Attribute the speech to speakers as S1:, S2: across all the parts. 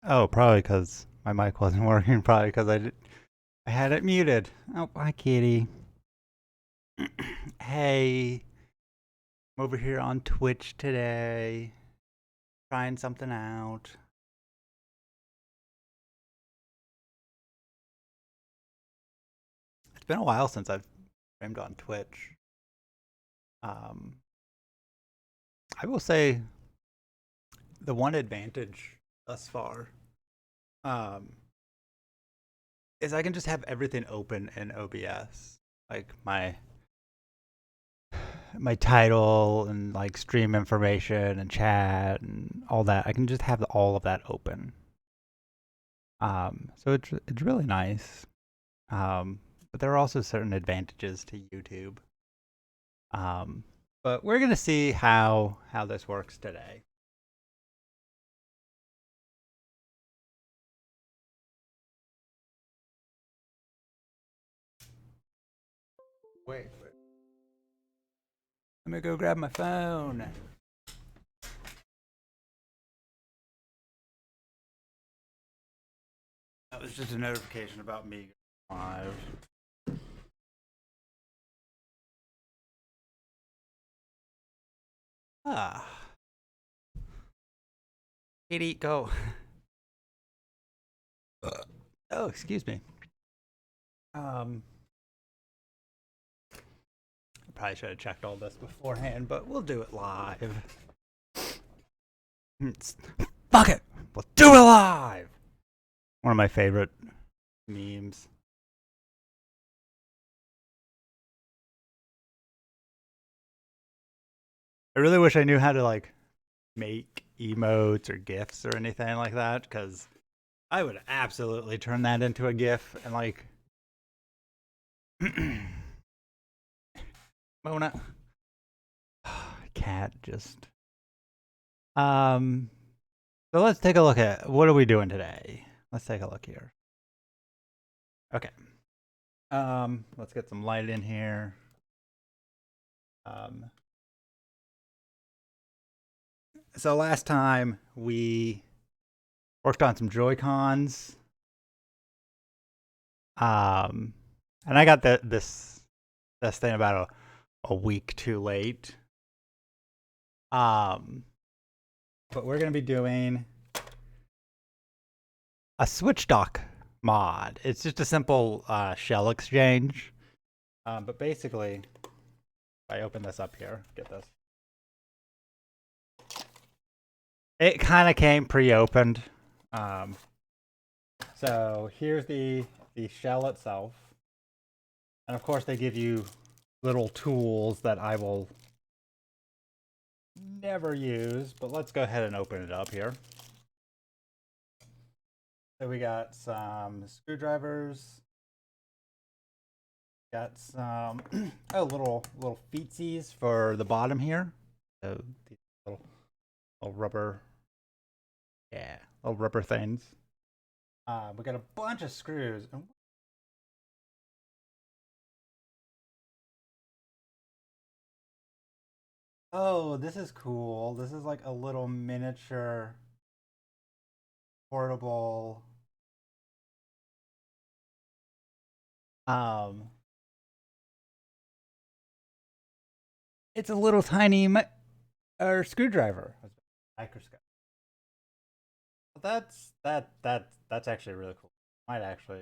S1: Oh, probably because my mic wasn't working. Probably because I had it muted. Oh, hi, Kitty. Hey, I'm over here on Twitch today, trying something out. It's been a while since I've streamed on Twitch. Um, I will say the one advantage thus far um, is I can just have everything open in OBS, like my title and like stream information and chat and all that. I can just have all of that open. So it's really nice. But there are also certain advantages to YouTube. Um, but we're gonna see how this works today. Wait. Let me go grab my phone. That was just a notification about me live. Ah. Katie, go. Oh, excuse me. I probably should have checked all this beforehand, but we'll do it live. Fuck it! We'll do it live! One of my favorite memes. I really wish I knew how to like make emotes or gifs or anything like that, because I would absolutely turn that into a gif and like Mona. Cat just so let's take a look at what are we doing today. Let's take a look here. Okay. Let's get some light in here. So last time we worked on some Joy-Cons. And I got this thing about a week too late. But we're gonna be doing a switch dock mod. It's just a simple shell exchange. But basically, if I open this up here, get this. It kind of came pre-opened. So here's the shell itself. And of course they give you little tools that I will never use, but let's go ahead and open it up here. So we got some screwdrivers. Got some little feetsies for the bottom here. So these little rubber, yeah, little rubber things. We got a bunch of screws. Oh, this is cool. This is like a little miniature portable um it's a little tiny screwdriver. Microscope. That's actually really cool. Might actually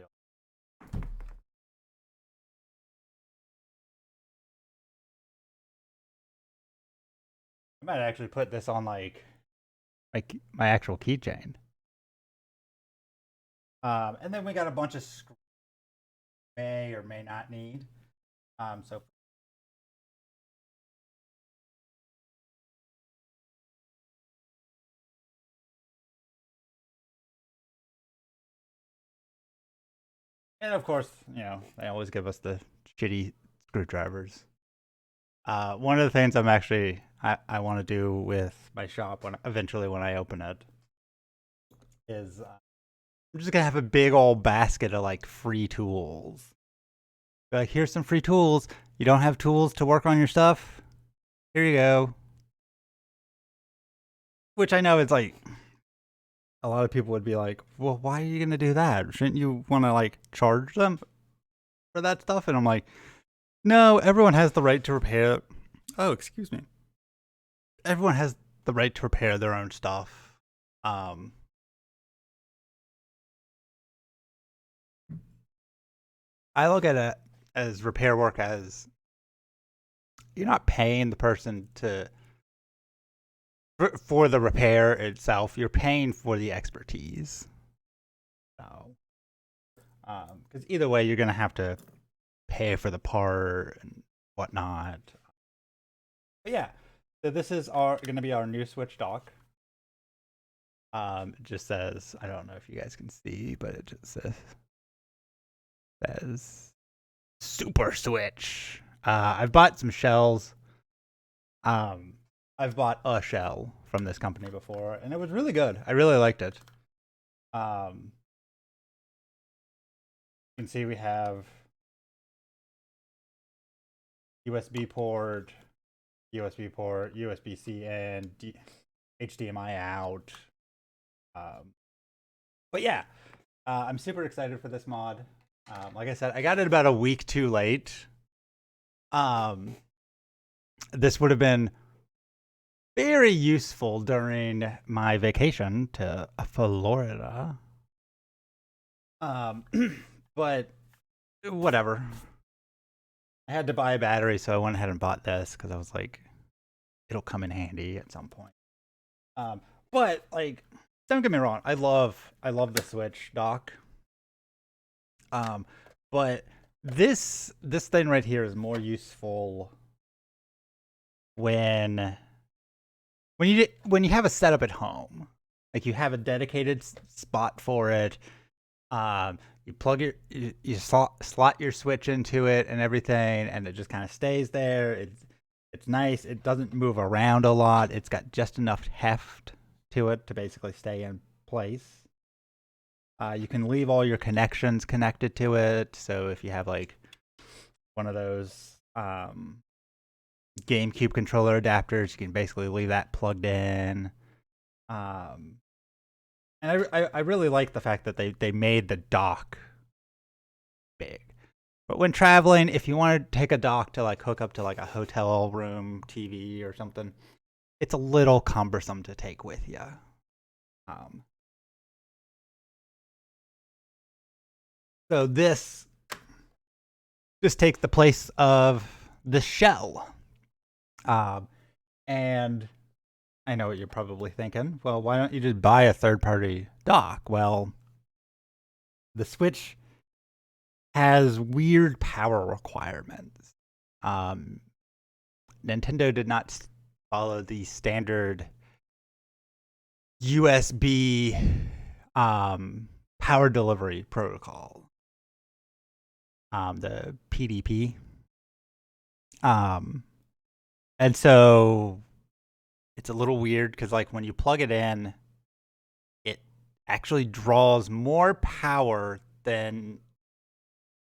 S1: I might actually put this on like my actual keychain. And then we got a bunch of screws may or may not need. So and of course, they always give us the shitty screwdrivers. One of the things I want to do with my shop when eventually when I open it is I'm just gonna have a big old basket of like free tools. Be like, here's some free tools. You don't have tools to work on your stuff? Here you go. Which I know is like a lot of people would be like, well, why are you gonna do that? Shouldn't you want to like charge them for that stuff? And I'm like, no, everyone has the right to repair. Oh, excuse me. Everyone has the right to repair their own stuff. I look at it as repair work as you're not paying the person for the repair itself. You're paying for the expertise. So, because either way, you're gonna have to pay for the part and whatnot. But yeah, so this is gonna be our new Switch dock. It just says, I don't know if you guys can see, but it just says Super Switch. I've bought some shells. I've bought a shell from this company before, and it was really good. I really liked it. You can see we have USB port, USB-C in, HDMI out. But yeah, I'm super excited for this mod. Like I said, I got it about a week too late. This would have been very useful during my vacation to Florida. But whatever. I had to buy a battery, so I went ahead and bought this because I was like, it'll come in handy at some point. But like, don't get me wrong, I love the Switch dock. But this thing right here is more useful when you have a setup at home, like you have a dedicated spot for it. You plug you slot your Switch into it and everything, and it just kind of stays there. It's nice. It doesn't move around a lot. It's got just enough heft to it to basically stay in place. You can leave all your connections connected to it. So if you have like one of those GameCube controller adapters, you can basically leave that plugged in. And I really like the fact that they made the dock big. But when traveling, if you want to take a dock to like hook up to like a hotel room TV or something, it's a little cumbersome to take with you. So this takes the place of the shell. And I know what you're probably thinking. Well, why don't you just buy a third-party dock? Well, the Switch has weird power requirements. Nintendo did not follow the standard USB power delivery protocol, the PDP. And so it's a little weird because like when you plug it in, it actually draws more power than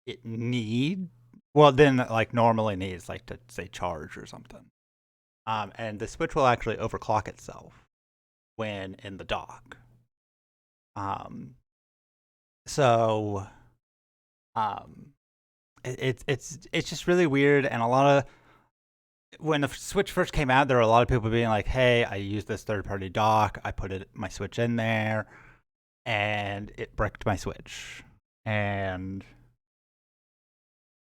S1: it than like normally needs, like to say charge or something. And the Switch will actually overclock itself when in the dock. So it's just really weird, and a lot of when the Switch first came out, there were a lot of people being like, "Hey, I used this third-party dock. I put my Switch in there, and it bricked my Switch." And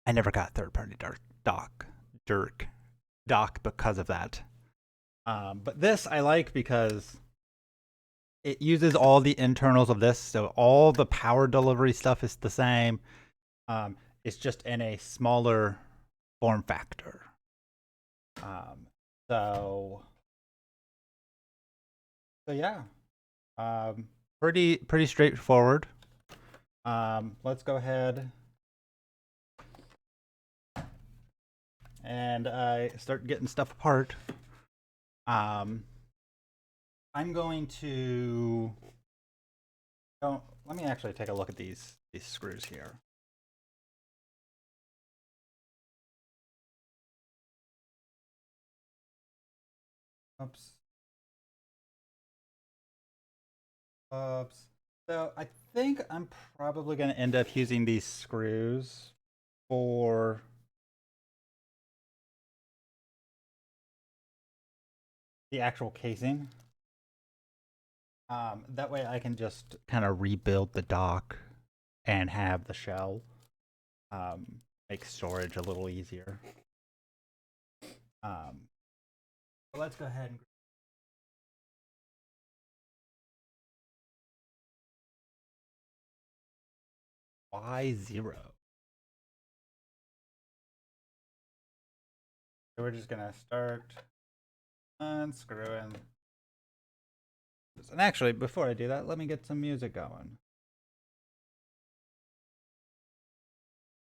S1: I never got third-party dock because of that. But this I like because it uses all the internals of this, so all the power delivery stuff is the same. It's just in a smaller form factor. Um, so, so yeah, pretty straightforward. Let's go ahead and start getting stuff apart. I'm going to. Oh, let me actually take a look at these screws here. Oops. Oops. So I think I'm probably going to end up using these screws for the actual casing. That way I can just kind of rebuild the dock and have the shell. Make storage a little easier. So let's go ahead and Y0. So we're just gonna start unscrewing. And actually, before I do that, let me get some music going.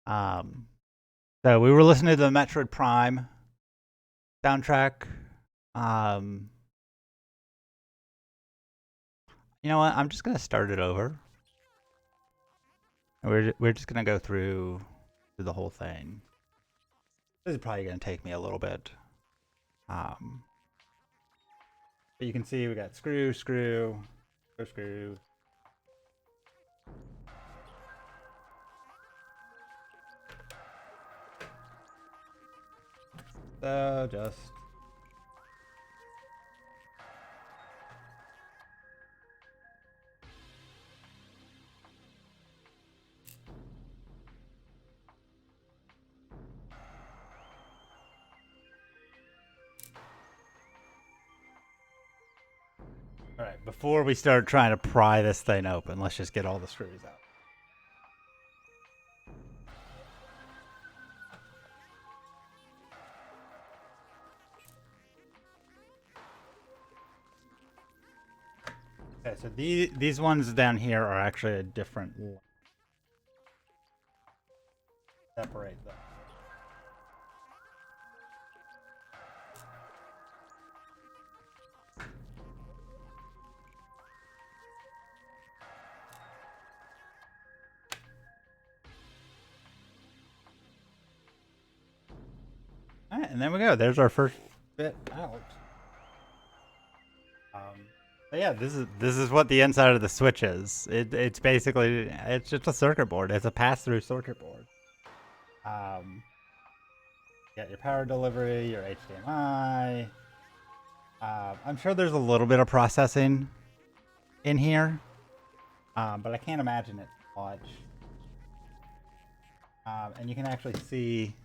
S1: So we were listening to the Metroid Prime soundtrack. You know what? I'm just gonna start it over. We're just gonna go through the whole thing. This is probably gonna take me a little bit. But you can see we got screw, screw, screw, screw. So just all right. Before we start trying to pry this thing open, let's just get all the screws out. Okay, so these ones down here are actually a different one. Separate them. All right, and there we go. There's our first bit out. But yeah, this is what the inside of the Switch is. It's basically it's just a circuit board. It's a pass-through circuit board. You got your power delivery, your HDMI. I'm sure there's a little bit of processing in here, but I can't imagine it much. And you can actually see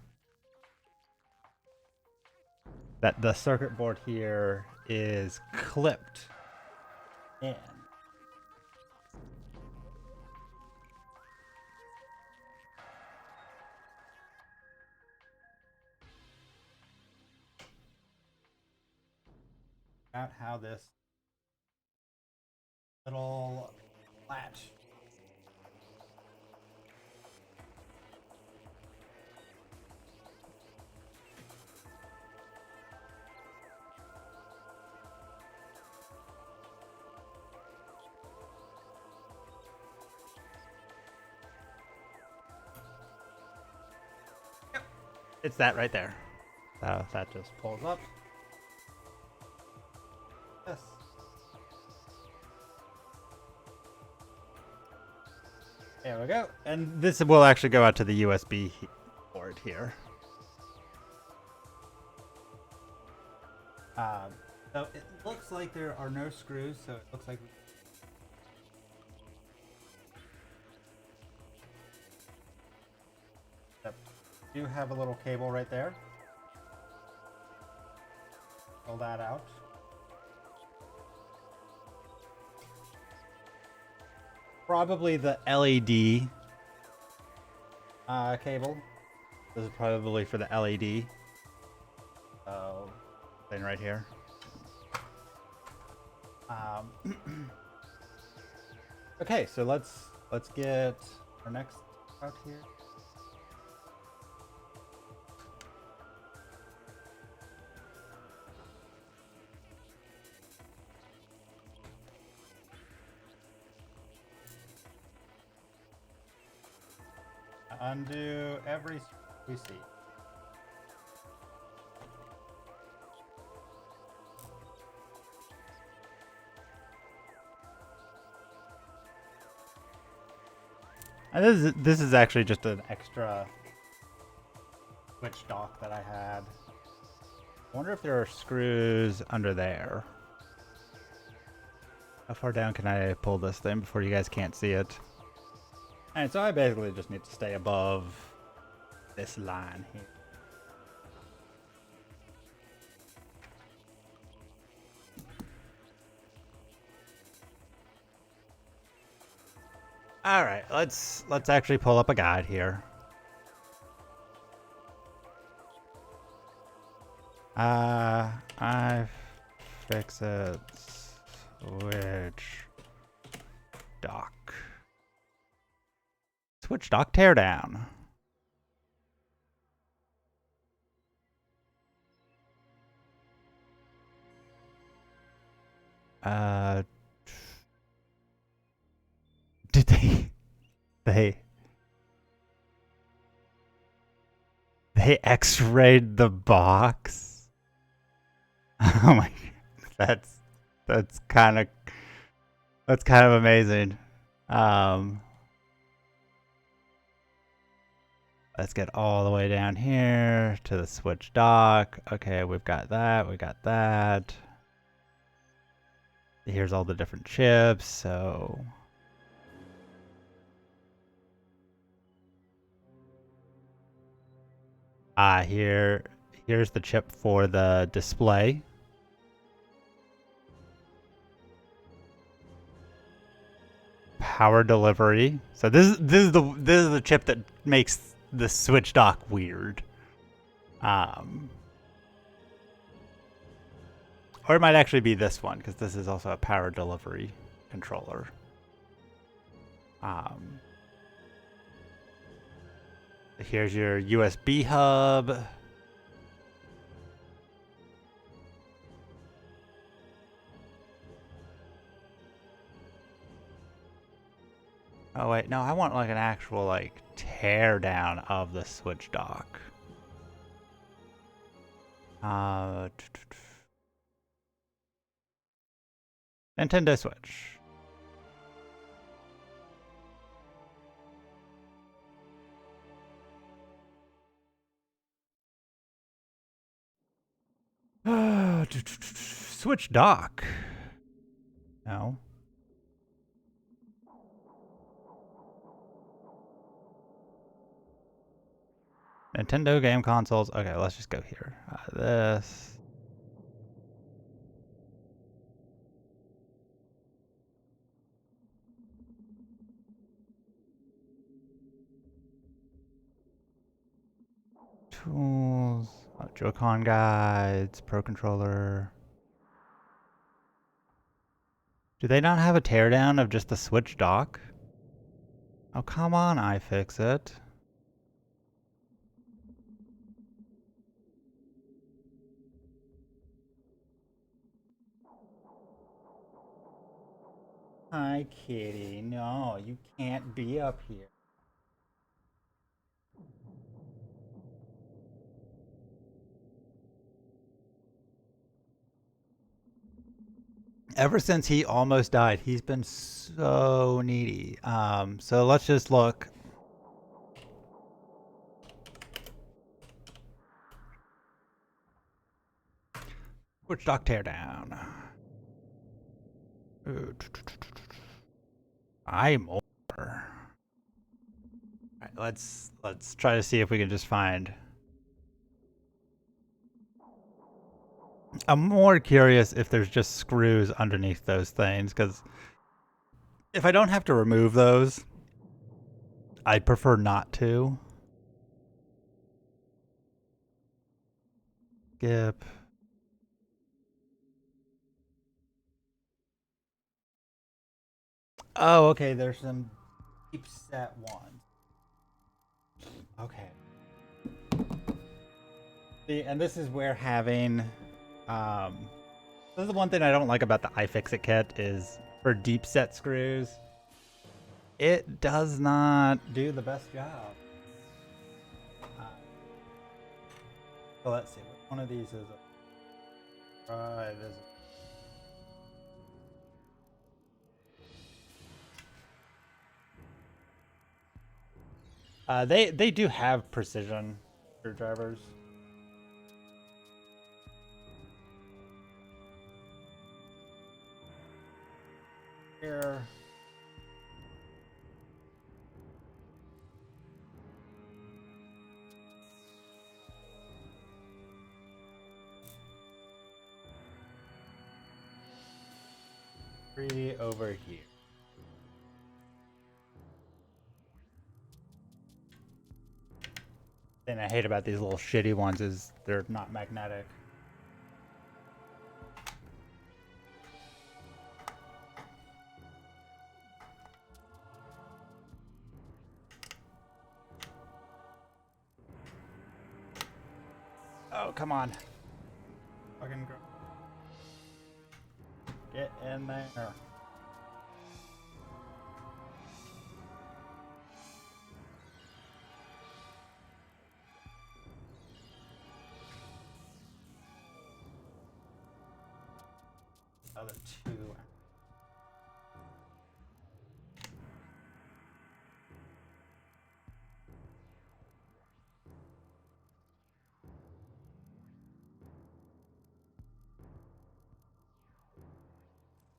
S1: that the circuit board here is clipped in. About how this little latch. Yep. It's that right there. So that just pulls up. Yes. There we go. And this will actually go out to the USB port here. So it looks like there are no screws, so it looks like do have a little cable right there. Pull that out. probably the LED cable. This is probably for the LED. So, thing right here. Okay, so let's get our next out here. Undo every we see. And this is actually just an extra switch dock that I had. I wonder if there are screws under there. How far down can I pull this thing before you guys can't see it? Alright, so I basically just need to stay above this line here. Alright, let's actually pull up a guide here. I fix it. Switch dock. Switch dock teardown. Did they X-rayed the box? Oh my god, that's kind of amazing. Let's get all the way down here to the switch dock. Okay, we've got that, we got that. Here's all the different chips, so here's the chip for the display. Power delivery. So this is the chip that makes the switch dock weird. Or it might actually be this one, because this is also a power delivery controller. Here's your USB hub. Oh wait, no, I want like an actual like tear down of the switch dock. Nintendo Switch. Switch dock. No. Nintendo game consoles. Okay, let's just go here. This. Tools. Joy-Con guides. Pro controller. Do they not have a teardown of just the Switch dock? Oh, come on, iFixit. Hi, kitty. No, you can't be up here. Ever since he almost died, he's been so needy. So let's just look. Switch dock teardown. I'm over. Alright, let's try to see if we can just find. I'm more curious if there's just screws underneath those things, because If I don't have to remove those, I'd prefer not to. Skip. Oh, okay. There's some deep set ones. Okay. See, and this is where having, this is the one thing I don't like about the iFixit kit is for deep set screws, it does not do the best job. So let's see, which one of these is it? Right, this. They do have precision screwdrivers. Here. Three over here. Thing I hate about these little shitty ones is they're not magnetic. Oh, come on. Fucking get in there. Other two.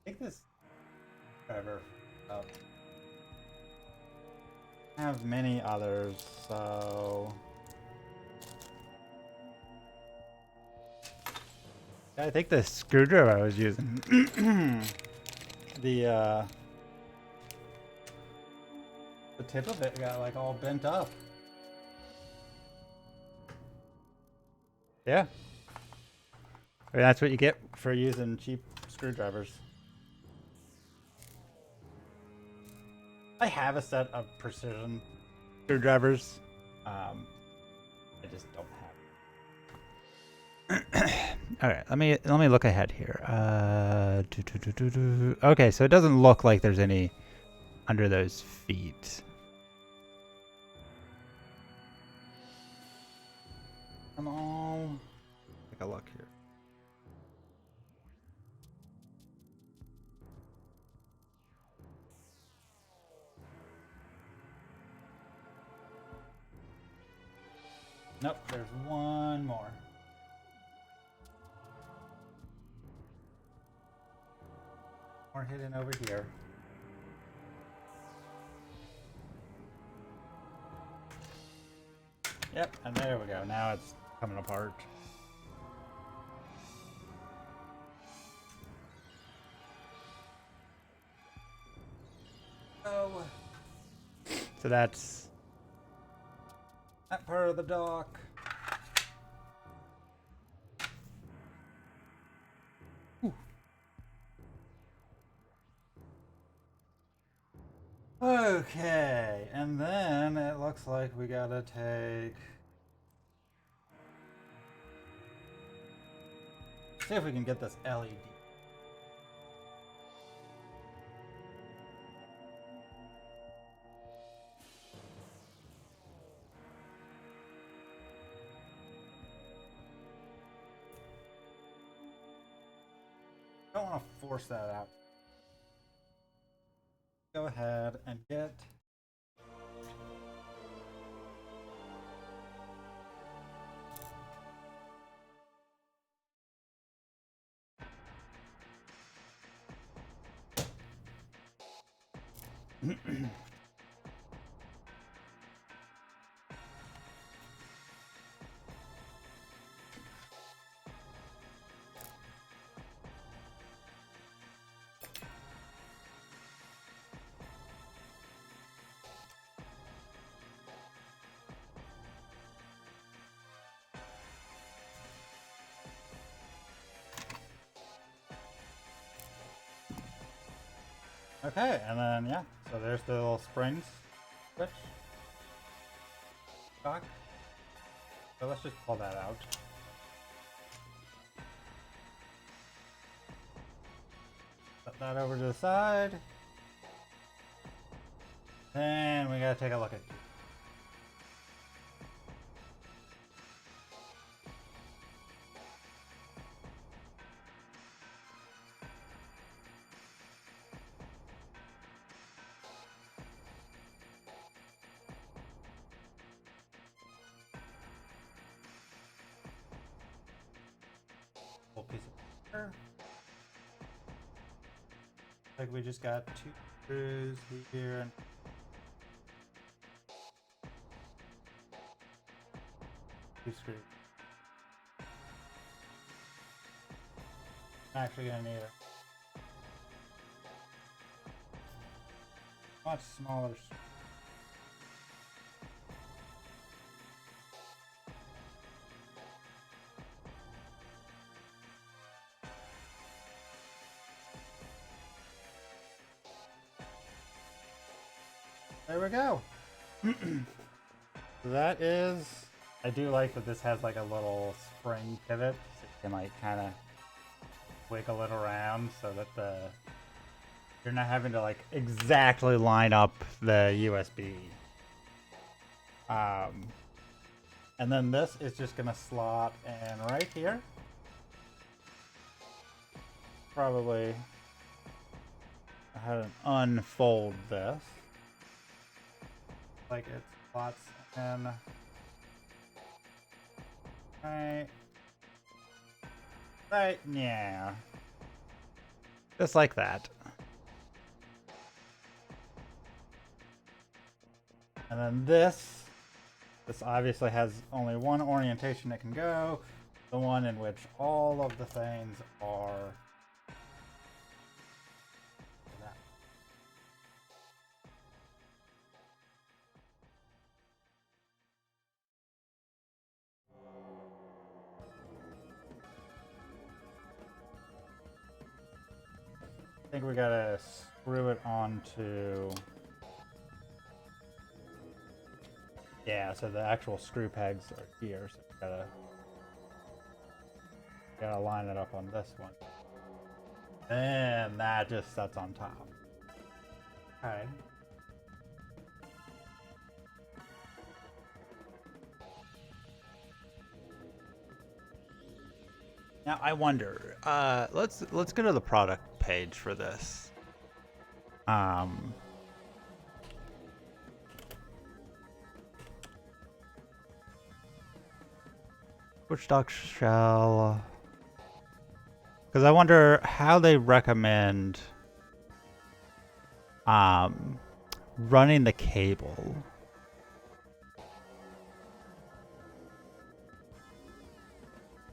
S1: Take this driver up. I have many others, so I think the screwdriver I was using, the tip of it got like all bent up. Yeah, I mean, that's what you get for using cheap screwdrivers. I have a set of precision screwdrivers. I just don't have. All right, let me look ahead here. Okay, so it doesn't look like there's any under those feet. Come on. Take a look here. Nope, there's one more. More hidden over here. Yep, and there we go. Now it's coming apart. Oh. So that's that part of the dock. Whew. Okay, and then it looks like we gotta take. See if we can get this LED. Don't want to force that out. Go ahead and get.
S2: Okay, and then yeah, so there's the little springs switch. Shock. So let's just pull that out. Put that over to the side. And we gotta take a look at. Piece of paper. Like we just got 2 screws here and 2 screws. I'm actually gonna need a much smaller. There we go. So that is, I do like that this has like a little spring pivot, so you can like kind of wiggle it around so that you're not having to like exactly line up the USB. And then this is just gonna slot in right here. Probably I had to unfold this. Like it slots in right, yeah.
S1: Just like that.
S2: And then this obviously has only one orientation it can go, the one in which all of the things are. I think we gotta screw it onto. Yeah, so the actual screw pegs are here, so we gotta line it up on this one. And that just sets on top. Okay.
S1: Now I wonder. Let's go to the product page for this. Which dock shall? Because I wonder how they recommend running the cable.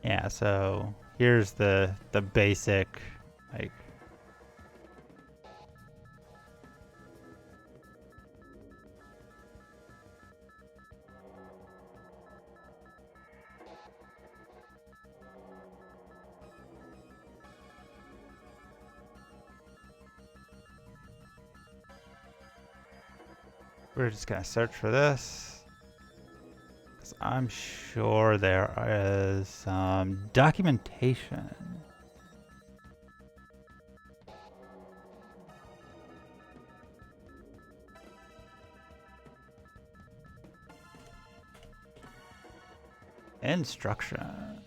S1: Yeah, so here's the basic like we're just gonna search for this. Because I'm sure there is some documentation. Instruction.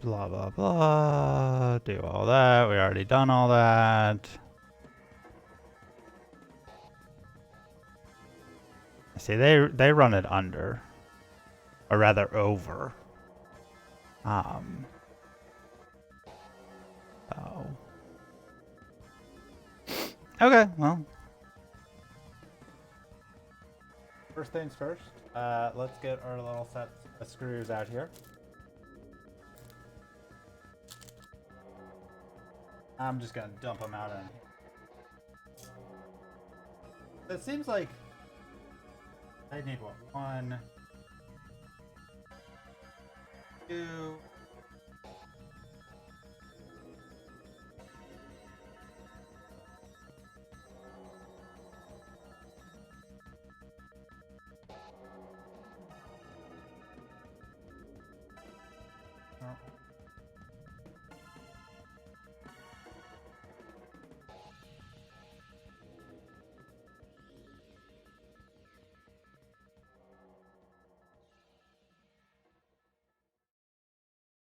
S1: Blah, blah, blah. Do all that. We already done all that. See, they run it under. Or rather, over. Oh. Okay, well.
S2: First things first, let's get our little set of screws out here. I'm just gonna dump them out in here. It seems like I need what? 1, 2. Oh.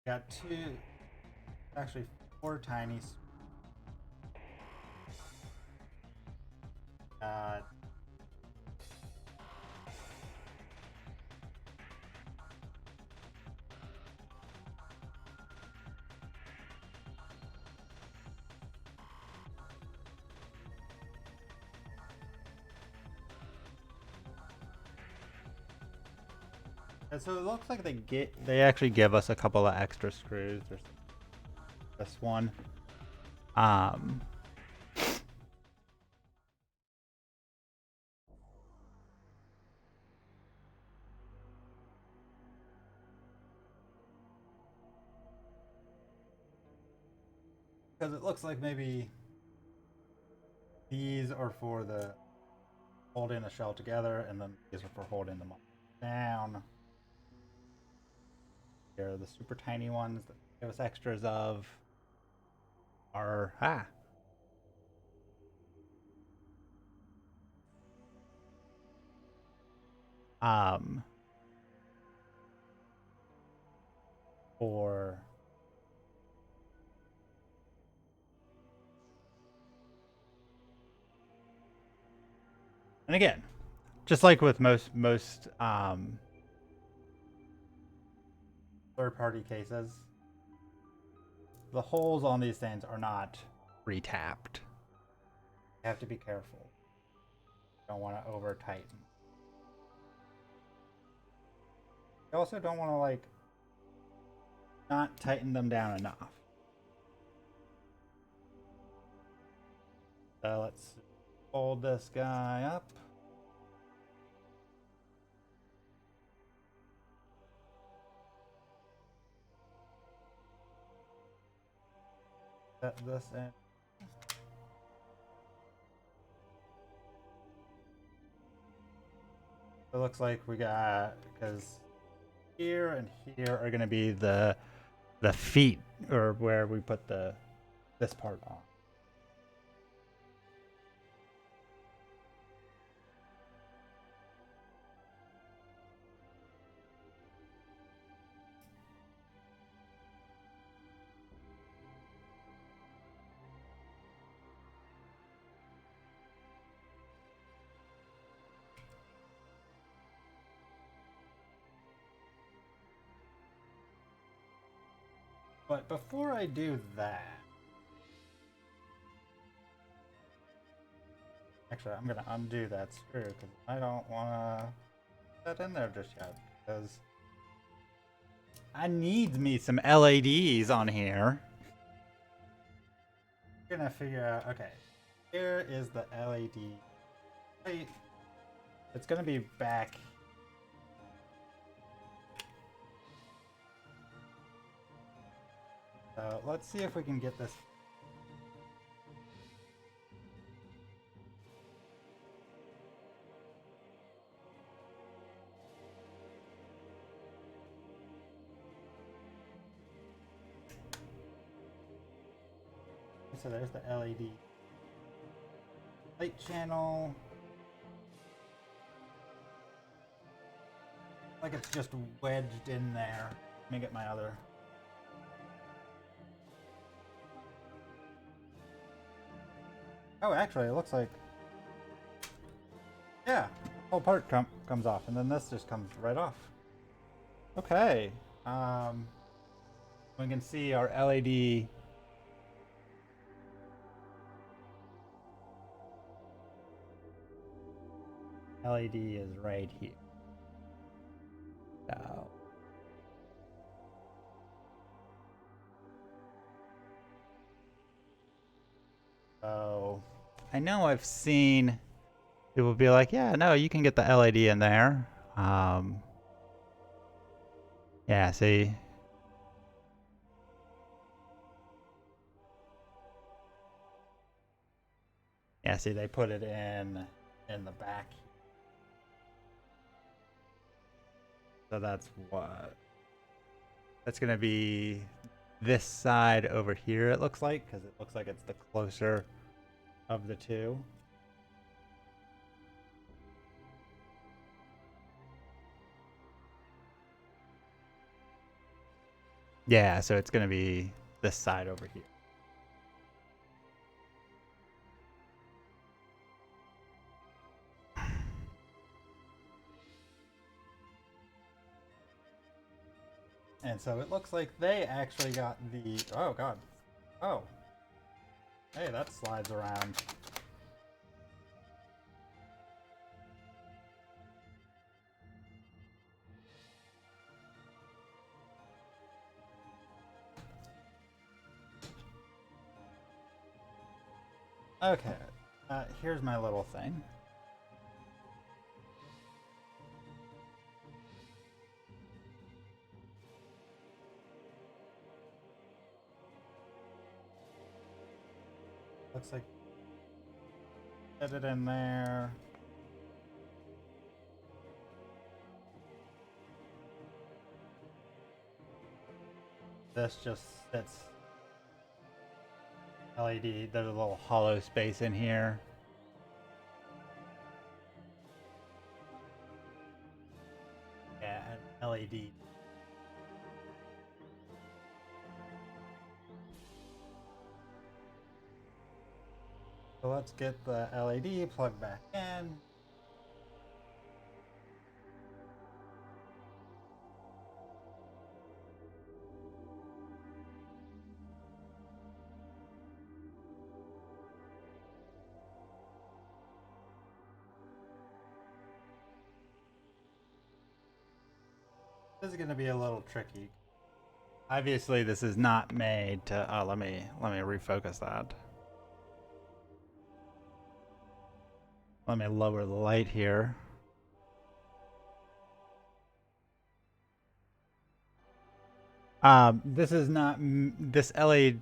S2: Got 2, actually 4 tiny. Uh, and so it looks like they actually give us a couple of extra screws. There's this one. Um, because it looks like maybe these are for the holding the shell together, and then these are for holding them down. Here are the super tiny ones that give us extras of are um for and again, just like with most third-party cases, the holes on these things are not retapped. You have to be careful. You don't want to over tighten. You also don't want to like not tighten them down enough. So let's fold this guy up. Set this in. It looks like we got, because here and here are going to be the feet, or where we put this part on. But before I do that, actually, I'm gonna undo that screw because I don't want to put that in there just yet, because I need me some LEDs on here. I'm gonna figure out. Okay, here is the LED. Wait, it's gonna be back. So let's see if we can get this. So there's the LED light channel. Like it's just wedged in there. Let me get my other. Oh, actually, it looks like. Yeah, the whole part comes off, and then this just comes right off. Okay. We can see our LED. LED is right here. So I know I've seen
S1: People will be like, yeah, no, you can get the LED in there. Yeah, see. Yeah, see, they put it in the back. So that's what. That's gonna be this side over here. It looks like, because it looks like it's the closer of the two. Yeah, so it's gonna be this side over here. And so it looks like they actually got the. Oh god. Oh. Hey, that slides around. Okay. Here's my little thing. Looks like get it in there. This just sits LED. There's a little hollow space in here. Yeah, an LED. So let's get the LED plugged back in. This is going to be a little tricky. Obviously, this is not made to. Let me refocus that. Let me lower the light here. This is not. This LED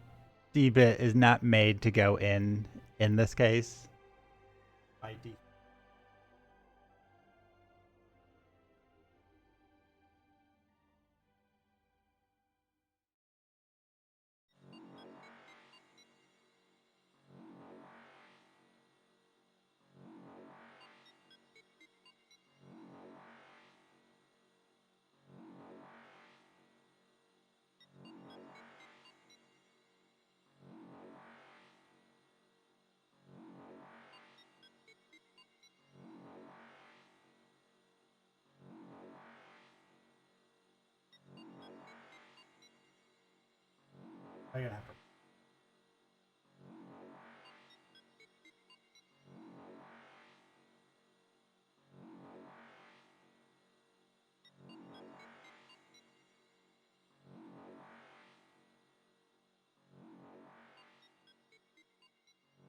S1: bit is not made to go in this case. By default. I'm gonna have to.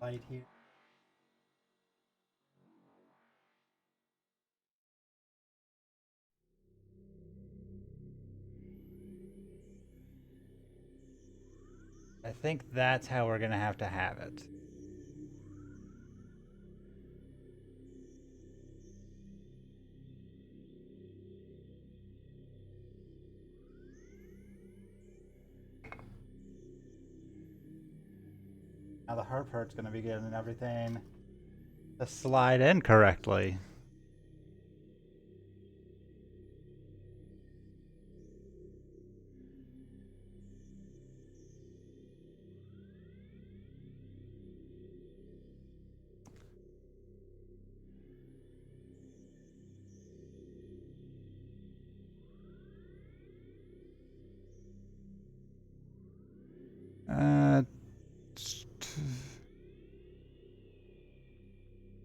S1: Light here. I think that's how we're gonna have it. Now the hard part's gonna be getting everything to slide in correctly.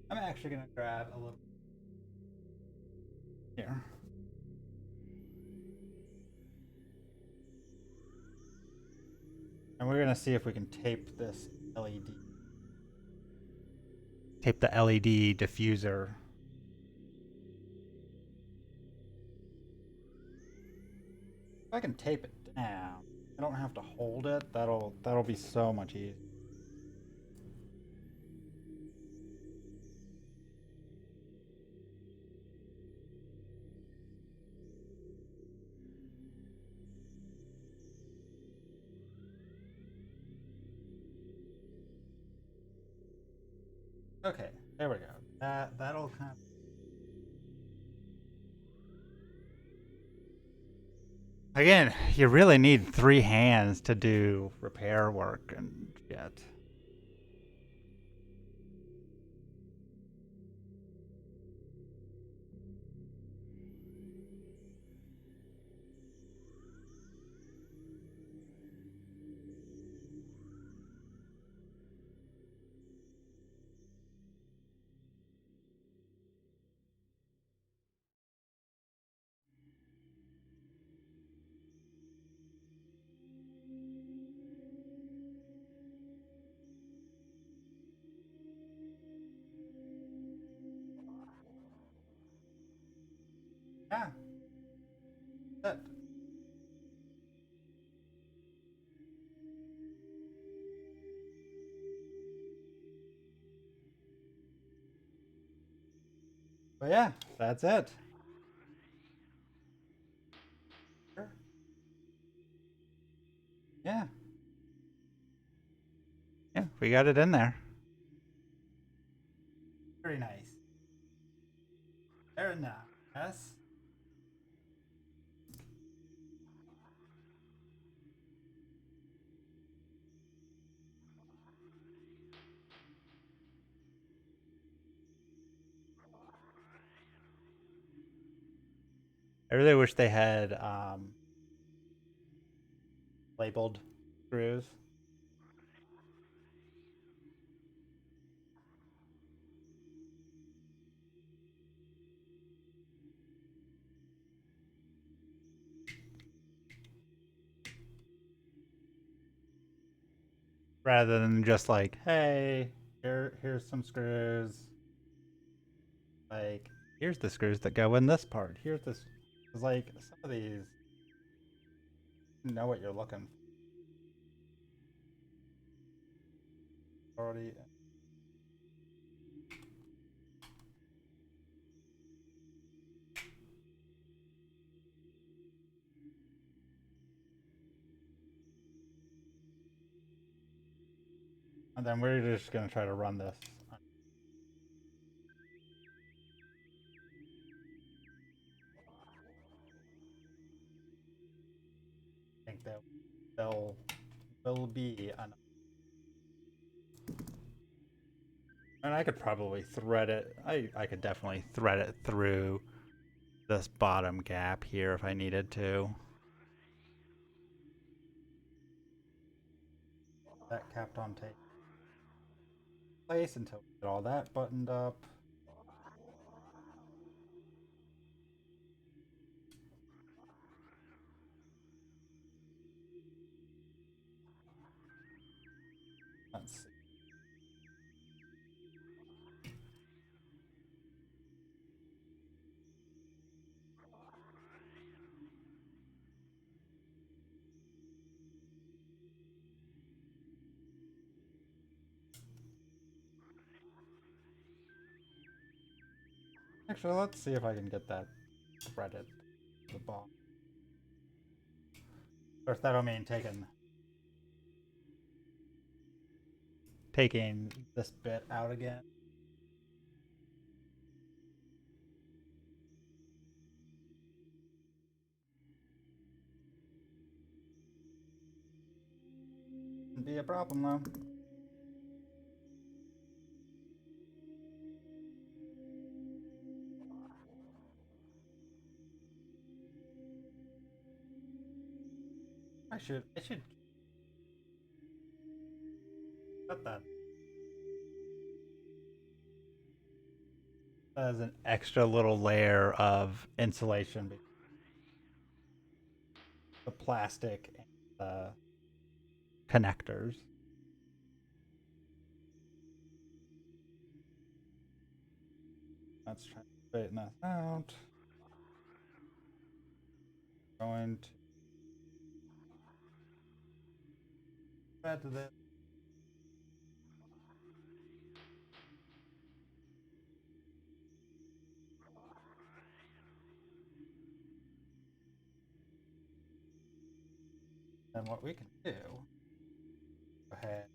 S1: I'm actually gonna grab a little here. And we're gonna see if we can tape this LED tape the LED diffuser.
S2: If I can tape it down, I don't have to hold it. That'll be so much easier. Okay, there we go. That'll kind of.
S1: Again, you really need 3 hands to do repair work and shit.
S2: Yeah. That. But yeah, that's it. Sure. Yeah.
S1: Yeah, we got it in there.
S2: Very nice. Very nice. Yes.
S1: I really wish they had
S2: Labeled screws.
S1: rather than just like,
S2: Hey, here's some screws. Like,
S1: here's the screws that go in this part.
S2: here's this. It's like some of these. You know what you're looking for already. And then we're just gonna try to run this. I think that will be enough.
S1: And I could probably thread it. I could definitely thread it through this bottom gap here if I needed to.
S2: That capped on tape. Place until we get all that buttoned up. Let's see. Actually, let's see if I can get that threaded to the bottom. Of course, that'll mean taking this bit out again. Wouldn't be a problem though. I should cut that.
S1: As an extra little layer of insulation.
S2: The plastic and the
S1: Connectors.
S2: let's try to straighten this out. Going to thread this. And what we can do, go ahead,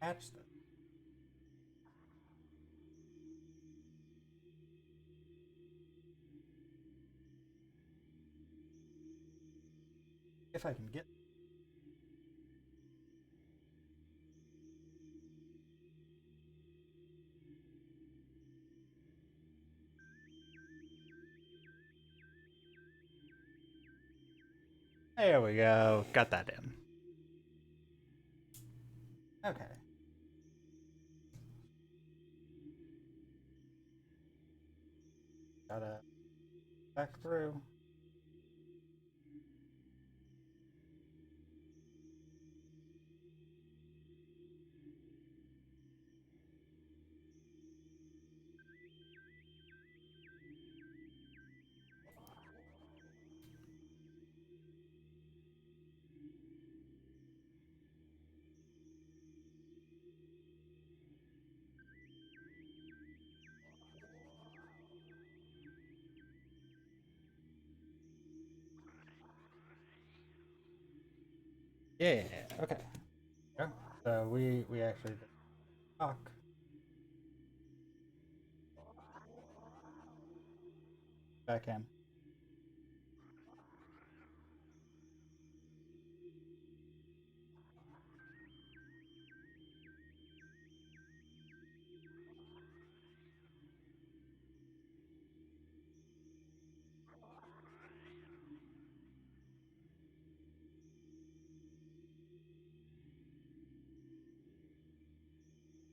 S2: patch this. If I can get. There we go.
S1: Got that in.
S2: Okay. Gotta back through. Yeah. Okay. Yeah. So we actually did talk. Back in.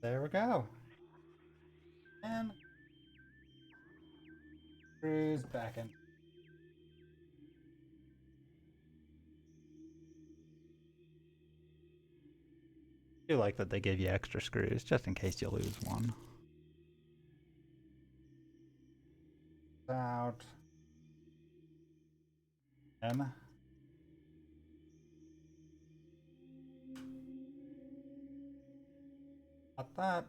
S2: There we go. And screws back in.
S1: I do like that they give you extra screws just in case you lose one.
S2: Out. M. Not that.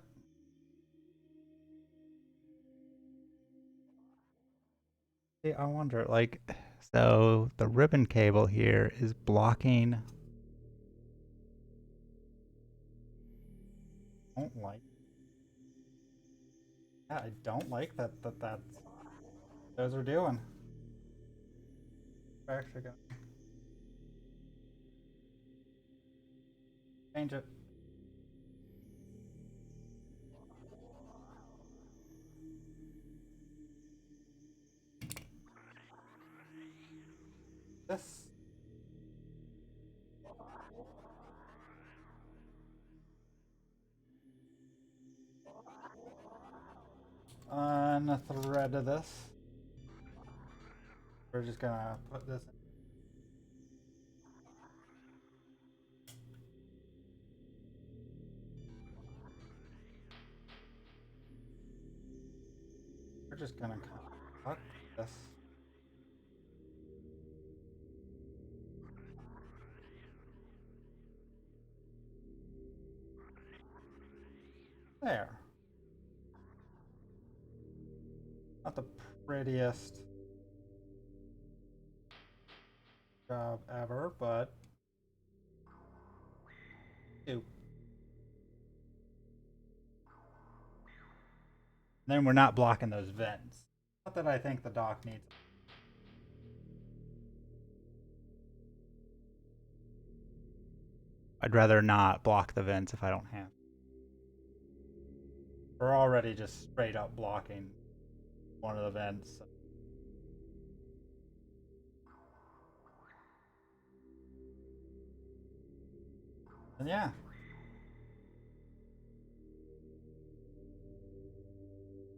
S1: See, I wonder, like, so the ribbon cable here is blocking.
S2: Don't like. Yeah, I don't like that's those are doing. We're actually gonna change it. This. Unthread this. We're just gonna put this in. We're just gonna cut this. There. Not the prettiest job ever, but ew. Then we're not blocking those vents. Not that I think the dock needs.
S1: I'd rather not block the vents if I don't have.
S2: We're already just straight up blocking one of the vents. And yeah.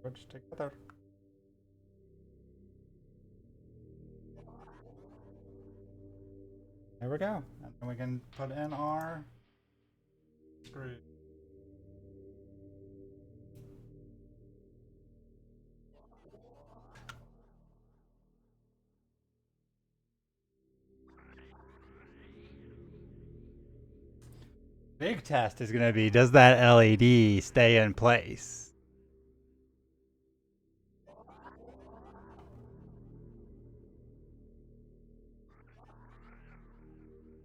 S2: Switch together. There we go. And then we can put in our screw.
S1: Big test is going to be, does that LED stay in place?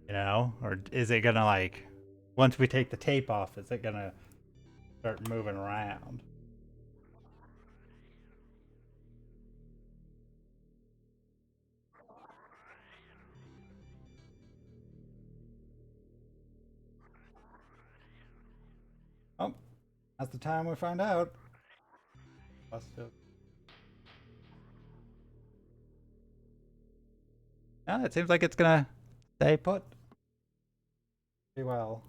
S1: You know, or is it going to like, once we take the tape off, is it going to start moving around? Oh, that's the time we find out. Yeah, it seems like it's gonna stay put pretty well.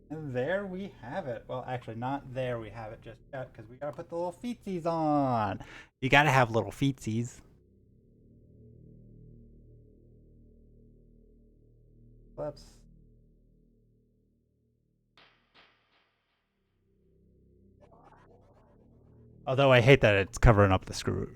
S1: And there we have it. Well, actually, not there we have it just yet, because we gotta put the little feetsies on. You gotta have little feetsies. Let's. Although I hate that it's covering up the screw.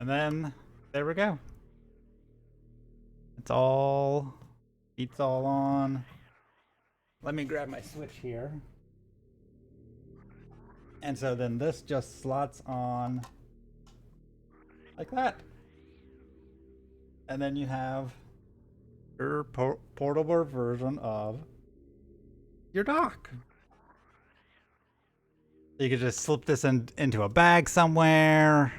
S1: And then there we go. It's all, feet's all on. Let me grab my switch here. And so then this just slots on like that. And then you have your portable version of your dock. You could just slip this into a bag somewhere,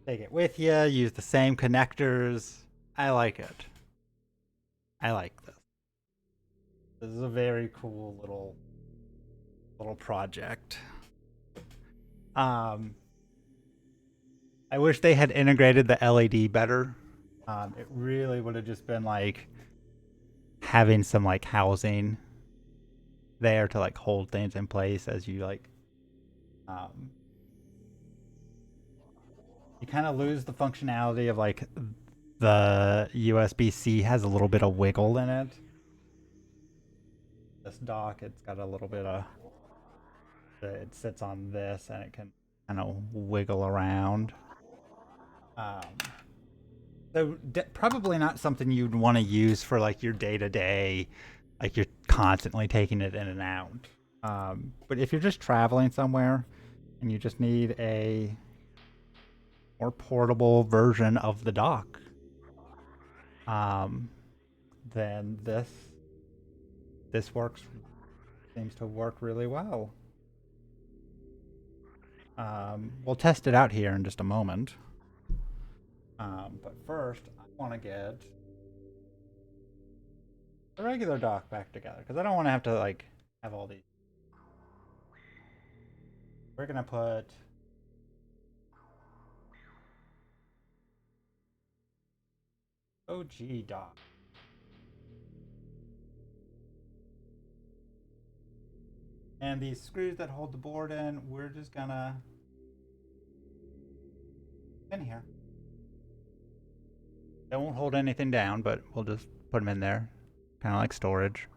S1: take it with you, use the same connectors. I like it. I like this. This is a very cool little project. I wish they had integrated the LED better. It really would have just been like having some like housing there to like hold things in place as you like you kind of lose the functionality of like the USB-C has a little bit of wiggle in it. This dock, it's got a little bit of, it sits on this and it can kind of wiggle around. So probably not something you'd want to use for like your day-to-day, like you're constantly taking it in and out. But if you're just traveling somewhere and you just need a more portable version of the dock, then this seems to work really well. We'll test it out here in just a moment. But first, I want to get the regular dock back together because I don't want to have to like have all these. We're gonna put OG dock. And these screws that hold the board in, we're just gonna in here. They won't hold anything down, but we'll just put them in there, kind of like storage.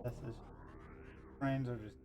S1: This is frames are just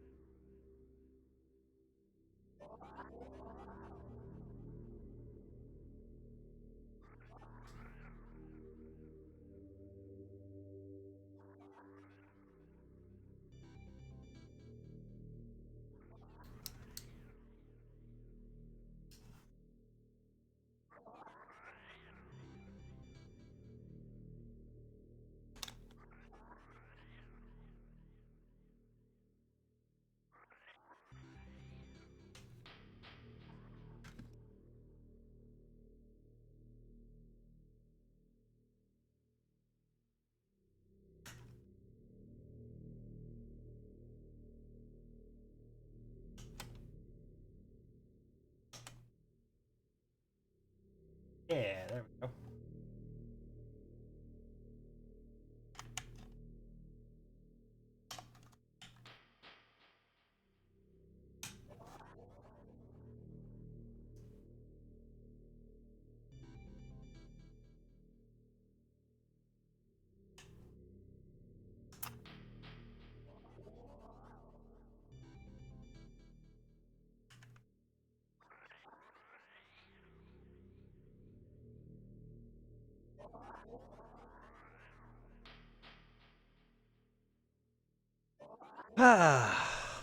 S1: Ah.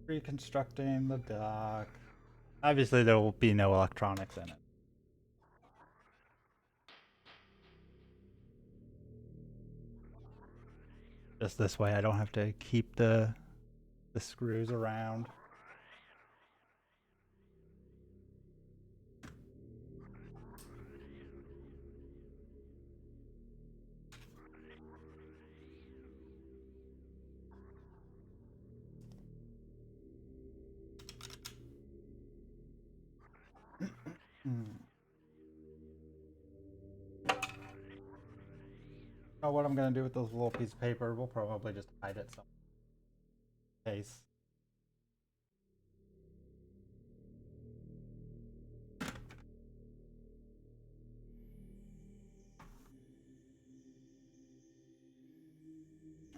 S1: Reconstructing the dock. Obviously, there will be no electronics in it. Just this way, I don't have to keep the screws around. Oh, what I'm gonna do with those little piece of paper? We'll probably just hide it some case.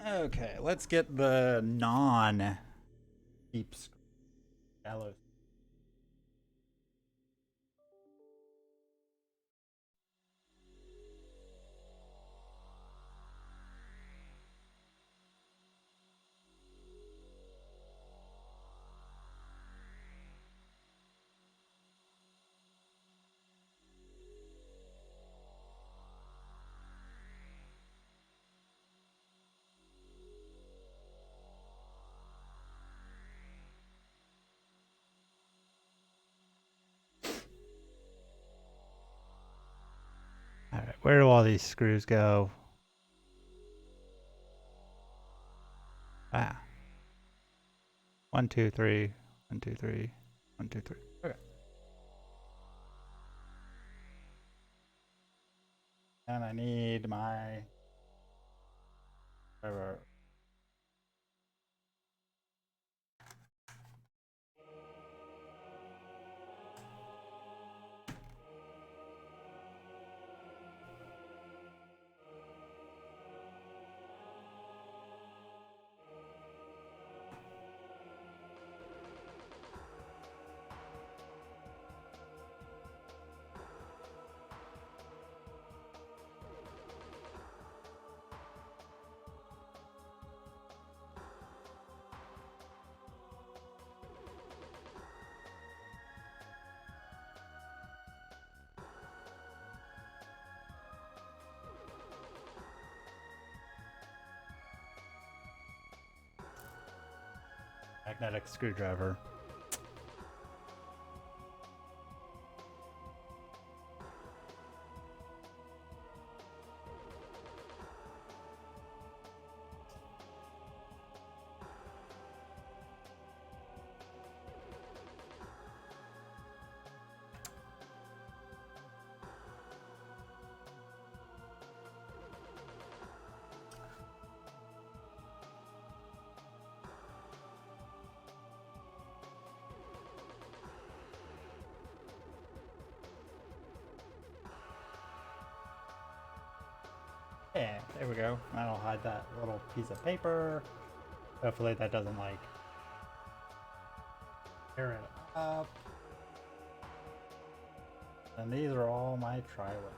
S1: Okay, let's get the non-deep shallow. All right, where do all these screws go? Ah. 1, 2, 3. 1, 2, 3. 1, 2, 3. Okay. And I need my whatever. Magnetic screwdriver. Yeah, there we go. That'll hide that little piece of paper. Hopefully that doesn't like tear it up. And these are all my tri-wood.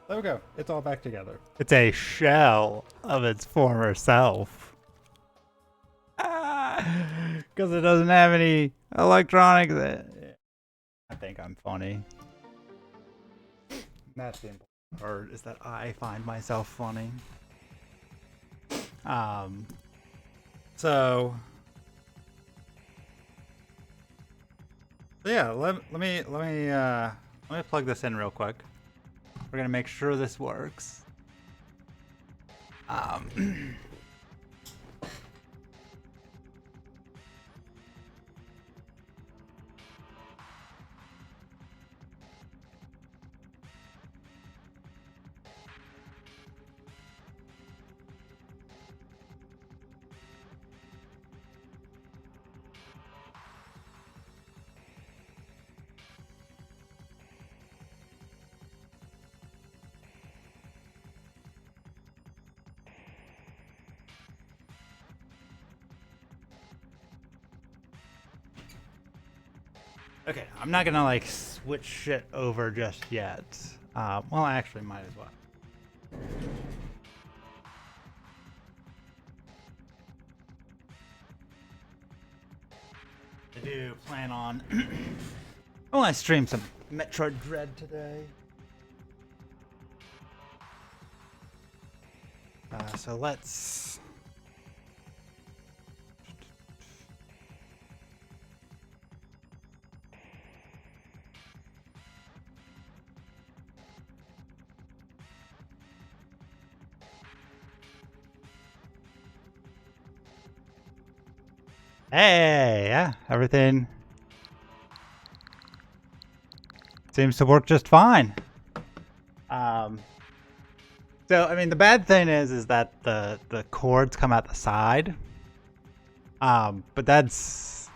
S2: There we go. It's all back together.
S1: It's a shell of its former self. Because it doesn't have any electronics. I think I'm funny. That's the important part, is that I find myself funny. So yeah, let me plug this in real quick. We're gonna make sure this works. Okay, I'm not gonna like switch shit over just yet. Well, I actually might as well. I do plan on. I want to stream some Metroid Dread today. So let's. Hey, yeah, everything seems to work just fine. So I mean, the bad thing is that the cords come out the side. But that's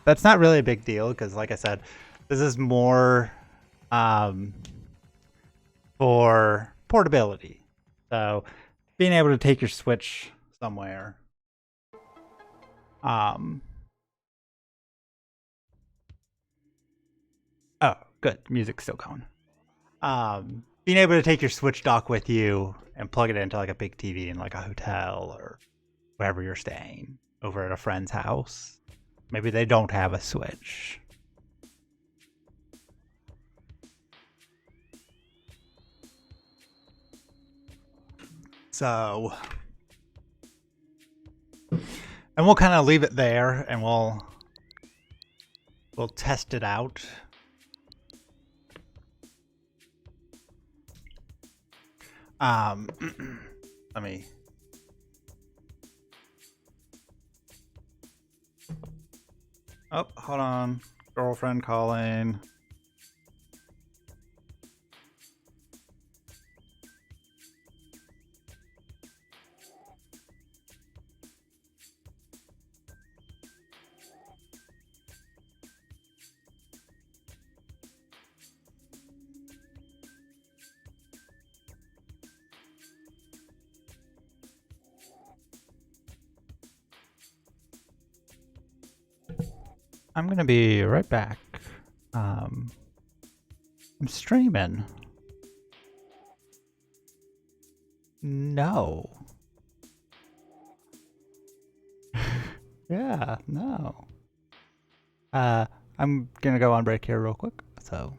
S1: not really a big deal because, like I said, this is more for portability. So being able to take your Switch somewhere. Oh, good. Music's still going. Being able to take your Switch dock with you and plug it into like a big TV in like a hotel or wherever you're staying over at a friend's house. Maybe they don't have a Switch. So, and we'll kind of leave it there and we'll test it out. Let me. Oh, hold on. Girlfriend calling. I'm gonna be right back. I'm streaming. No. Yeah, no. I'm gonna go on break here real quick, so.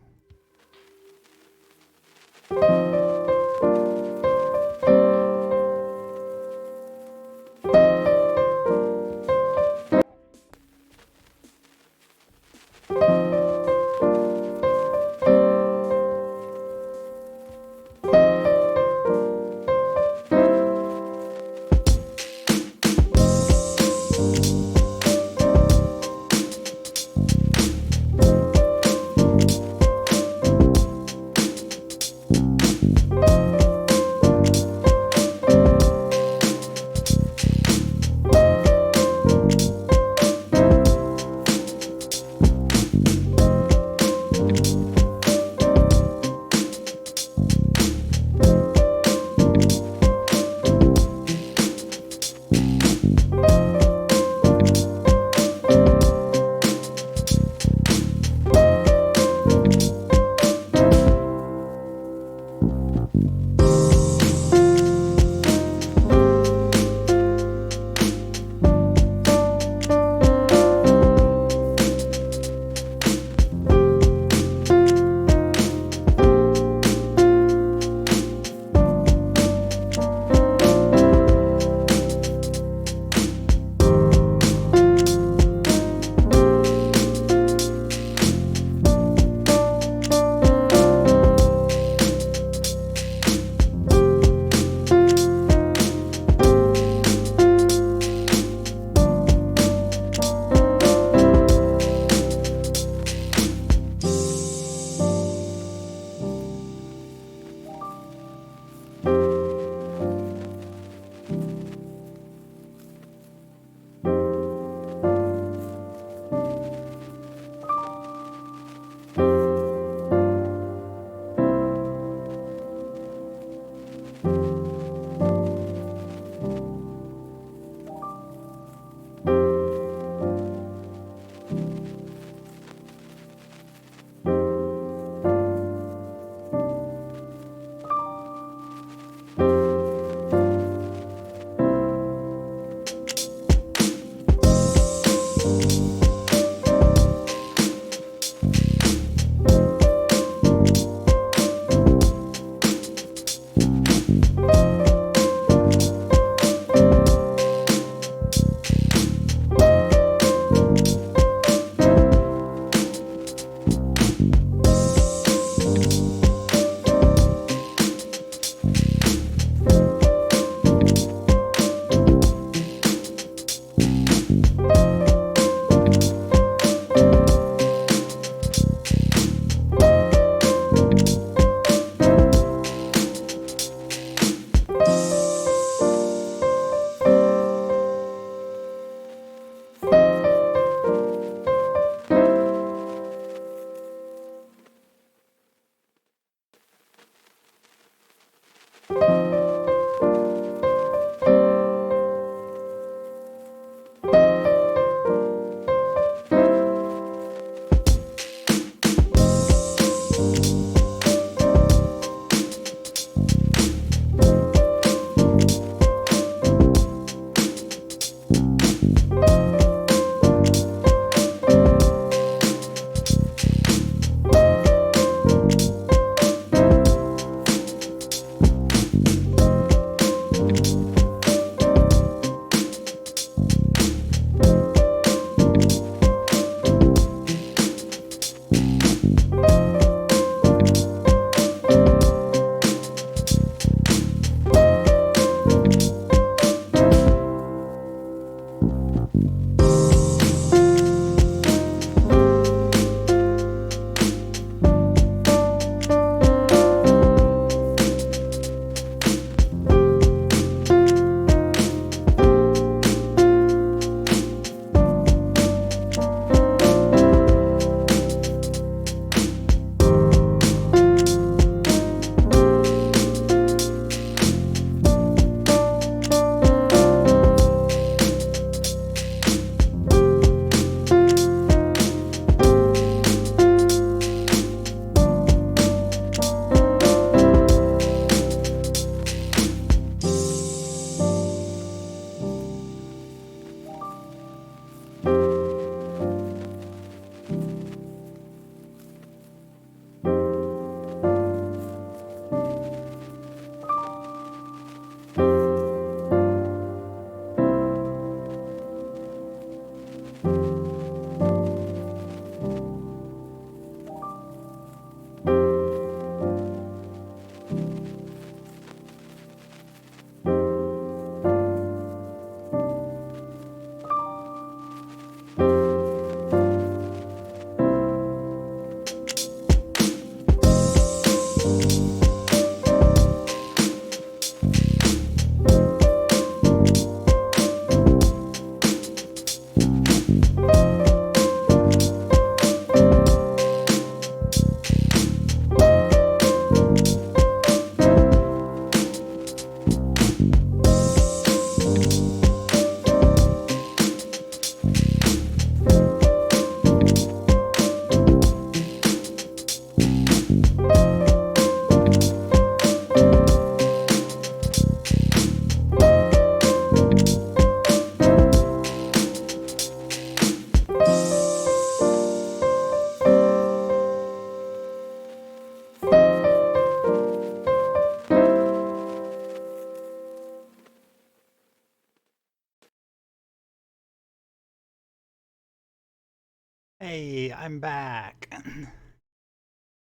S1: Hey, I'm back.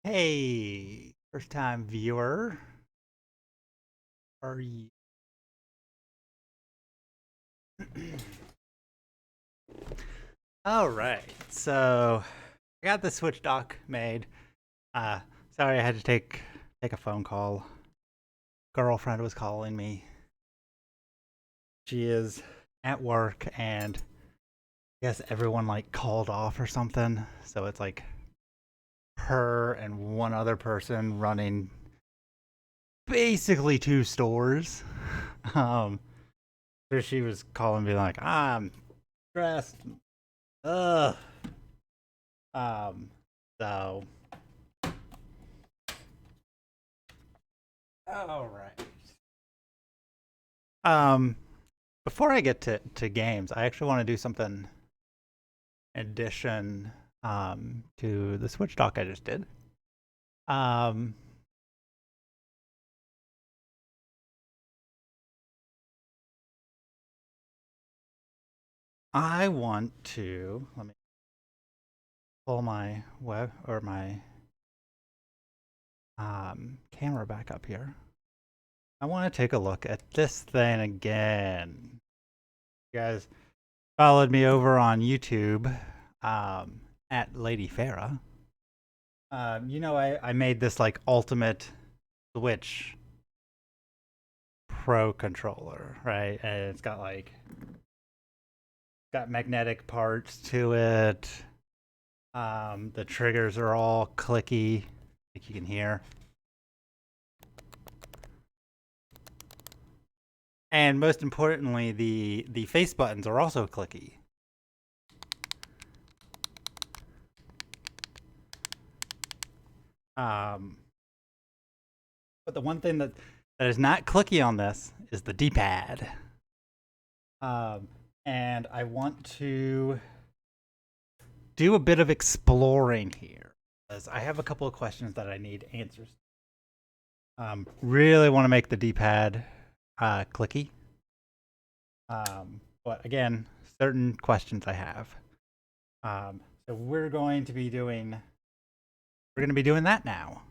S1: Hey, first time viewer. Are you? All right. So, I got the Switch dock made. Uh, sorry I had to take a phone call. Girlfriend was calling me. She is at work and I guess everyone like called off or something. So it's like her and one other person running basically two stores. Um, so she was calling me like, I'm stressed. Ugh. Um, so. All right. Um, before I get to games, I actually want to do something in addition to the Switch dock I just did. Um, I want to let me pull my web or my camera back up here. I want to take a look at this thing again. You guys followed me over on YouTube at Lady Farah. I made this like ultimate Switch Pro controller, right? And it's got magnetic parts to it. The triggers are all clicky, like you can hear. And most importantly, the face buttons are also clicky. Um, but the one thing that is not clicky on this is the D-pad. And I want to do a bit of exploring here, because I have a couple of questions that I need answers. Really want to make the D-pad clicky. But again, certain questions I have. So we're going to be doing that now.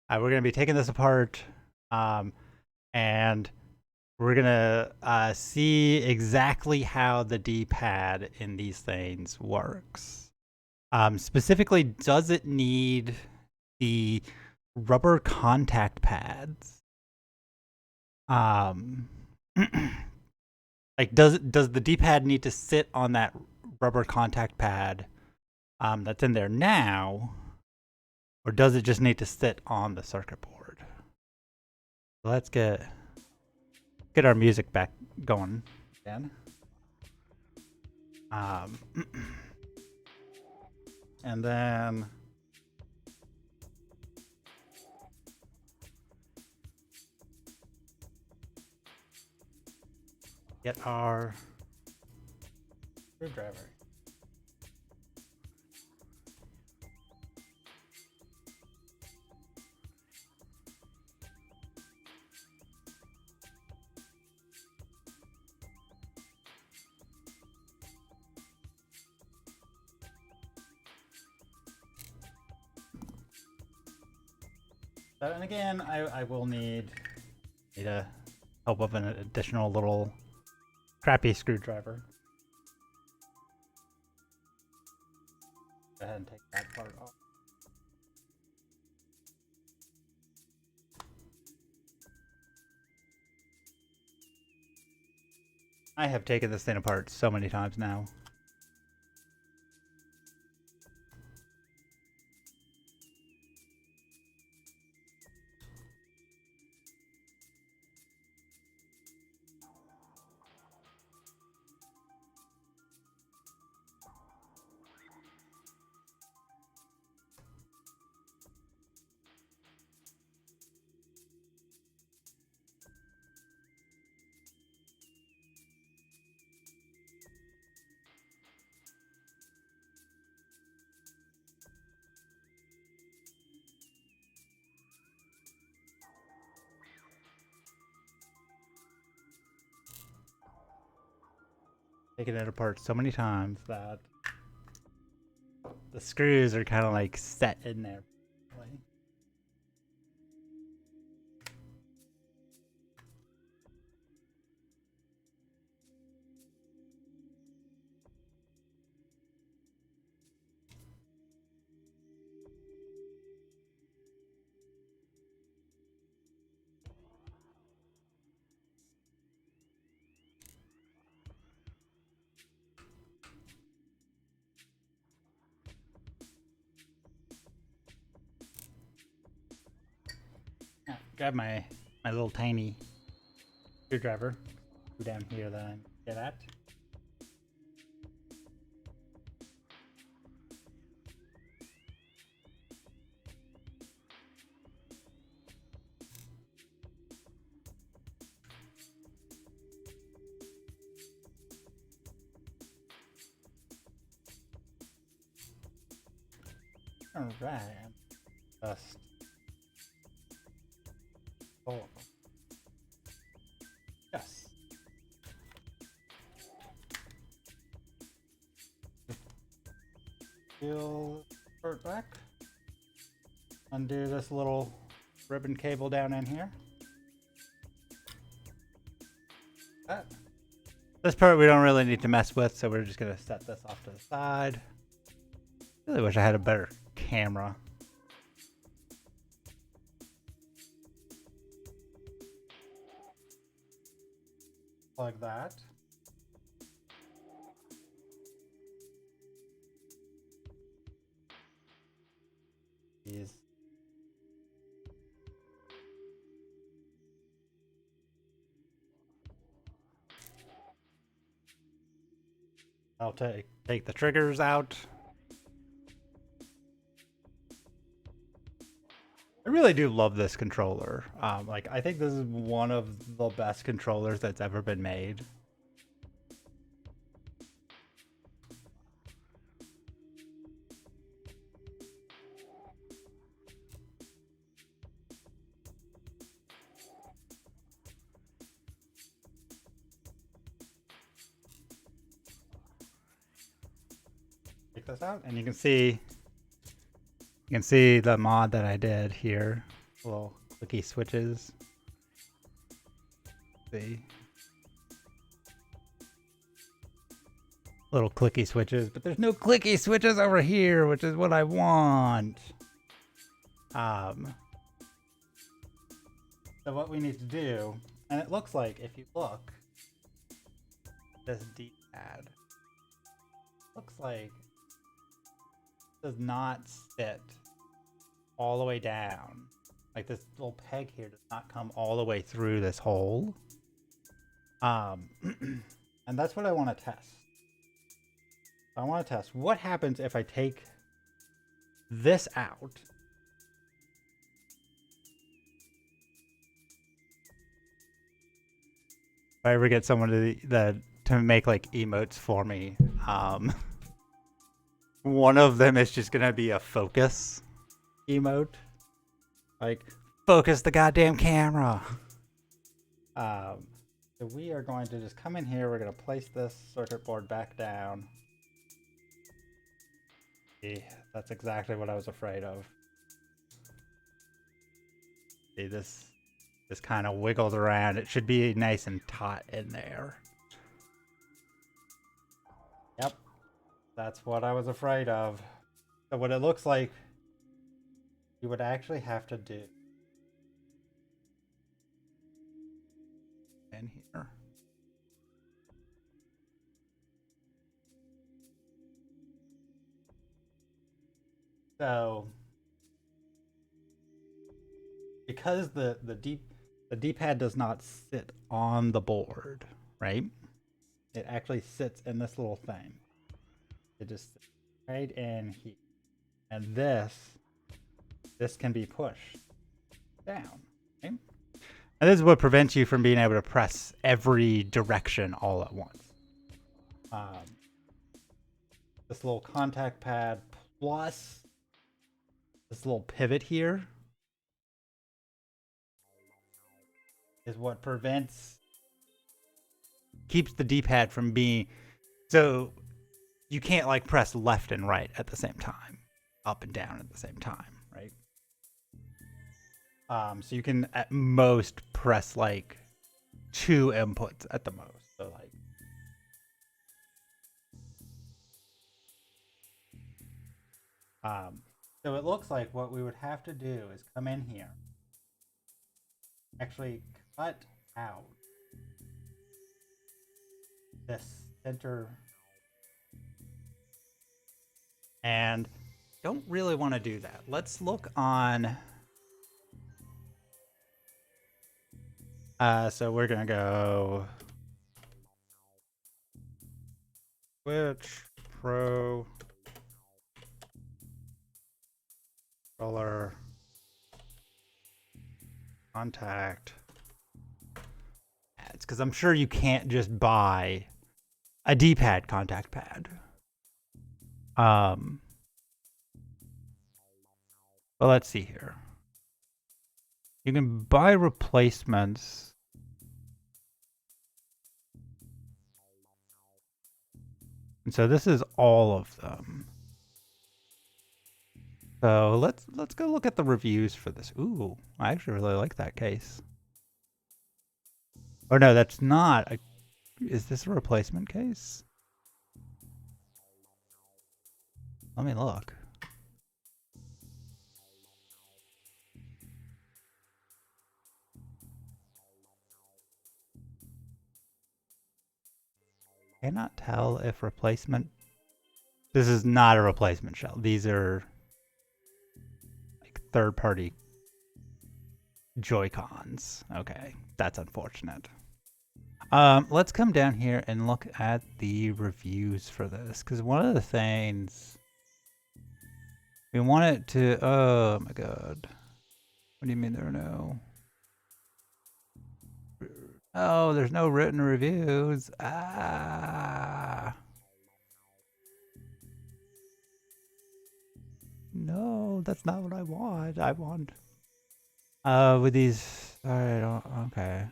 S1: We're going to be taking this apart, and we're going to see exactly how the D-pad in these things works. Specifically, does it need the rubber contact pads? Like, does the D-pad need to sit on that rubber contact pad that's in there now, or does it just need to sit on the circuit board? Let's get our music back going again. And then get our screwdriver. And again, I will need a help of an additional little crappy screwdriver. Go ahead and take that part off. I have taken this thing apart so many times now. Taken it apart so many times that the screws are kind of like set in there. Grab my little tiny screwdriver. Go down here that I get at. All right. Just all of them. Yes. Peel part back. Undo this little ribbon cable down in here. That. This part we don't really need to mess with, so we're just gonna set this off to the side. Really wish I had a better camera. Like that. These. I'll take the triggers out. I really do love this controller. Like I think this is one of the best controllers that's ever been made. Take this out, and you can see the mod that I did here. Little clicky switches. See. Little clicky switches, but there's no clicky switches over here, which is what I want. So what we need to do, and it looks like if you look, this D-pad looks like it does not sit all the way down. Like this little peg here does not come all the way through this hole. And that's what I want to test. I want to test what happens if I take this out. If I ever get someone to make like emotes for me, one of them is just gonna be a focus emote, like focus the goddamn camera. So we are going to just come in here. We're gonna place this circuit board back down. See, that's exactly what I was afraid of. See, this kind of wiggles around. It should be nice and taut in there. Yep, that's what I was afraid of. So what it looks like, you would actually have to do in here. So because the D-pad does not sit on the board, right? It actually sits in this little thing. It just sits right in here. And this can be pushed down. Okay? And this is what prevents you from being able to press every direction all at once. This little contact pad plus this little pivot here is what keeps the D-pad from being, so you can't like press left and right at the same time, up and down at the same time, right? So you can at most press like 2 inputs at the most. So like, so it looks like what we would have to do is come in here, actually cut out this center, and don't really want to do that. Let's look on. So we're gonna go Switch Pro Controller Contact Pads, because I'm sure you can't just buy a D-pad contact pad. Well, let's see here. You can buy replacements. And so this is all of them. So let's go look at the reviews for this. Ooh, I actually really like that case. Oh no, that's not. Is this a replacement case? Let me look. Cannot tell if replacement. This is not a replacement shell. These are like third-party Joy-Cons. Okay, that's unfortunate. Let's come down here and look at the reviews for this, because one of the things we want it to. Oh my god, what do you mean there are no? Oh, there's no written reviews. Ah. No, that's not what I want. I want with these. I don't. Okay.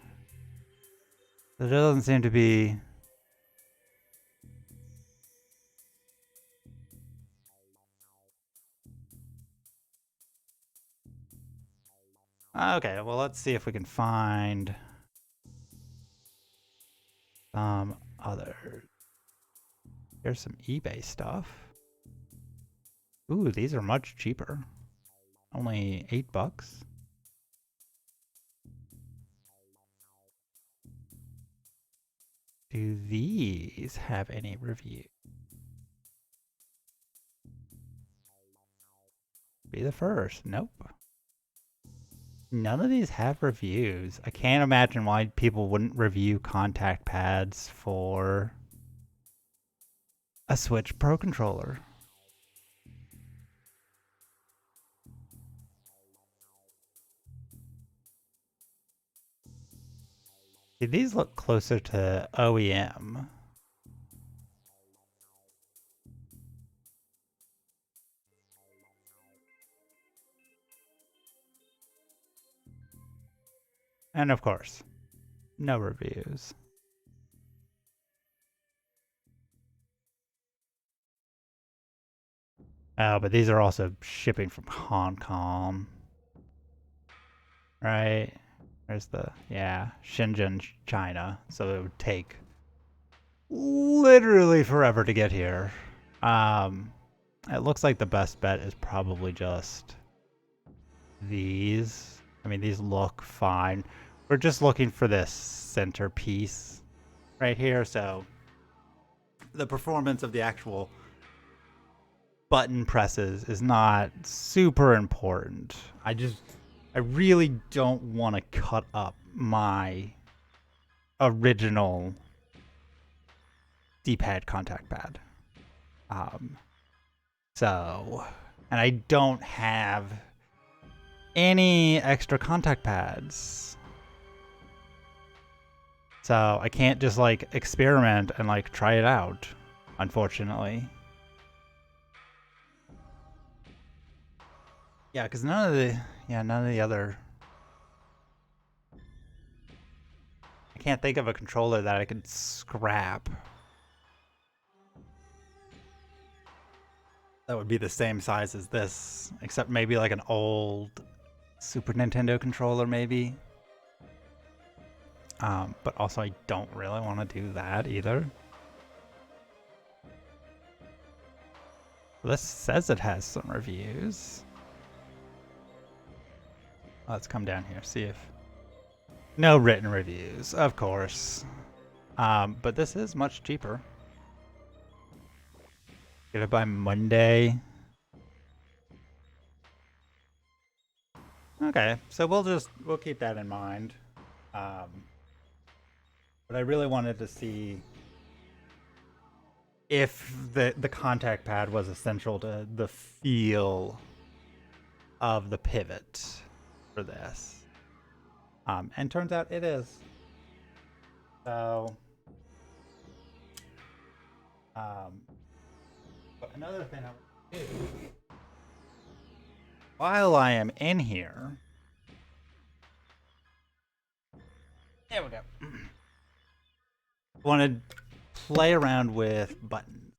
S1: There doesn't seem to be. Okay, well, let's see if we can find some other. Here's some eBay stuff. Ooh, these are much cheaper. Only $8. Do these have any review? Be the first. Nope. None of these have reviews. I can't imagine why people wouldn't review contact pads for a Switch Pro controller. See, these look closer to OEM. And of course, no reviews. Oh, but these are also shipping from Hong Kong. Right? There's the, yeah, Shenzhen, China. So it would take literally forever to get here. It looks like the best bet is probably just these. I mean, these look fine. We're just looking for this centerpiece right here. So the performance of the actual button presses is not super important. I really don't want to cut up my original D-pad contact pad. And I don't have any extra contact pads. So I can't just like experiment and like try it out, unfortunately. Yeah, because none of the other. I can't think of a controller that I could scrap. that would be the same size as this, except maybe like an old Super Nintendo controller, maybe. But also, I don't really want to do that either. This says it has some reviews. Let's come down here, see if... No written reviews, of course. But this is much cheaper. Get it by Monday. Okay, so we'll keep that in mind. But I really wanted to see if the contact pad was essential to the feel of the pivot for this. And turns out it is. So, but another thing I would do while I am in here, there we go. Want to play around with buttons.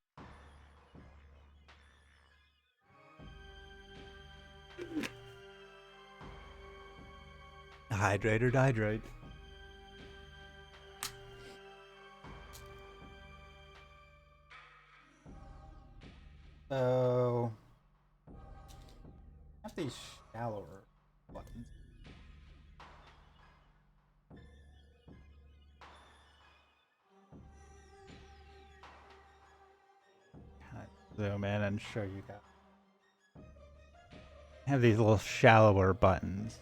S1: Hydrate or dehydrate. So, I have these shallower buttons. Zoom in and show you guys. I have these little shallower buttons.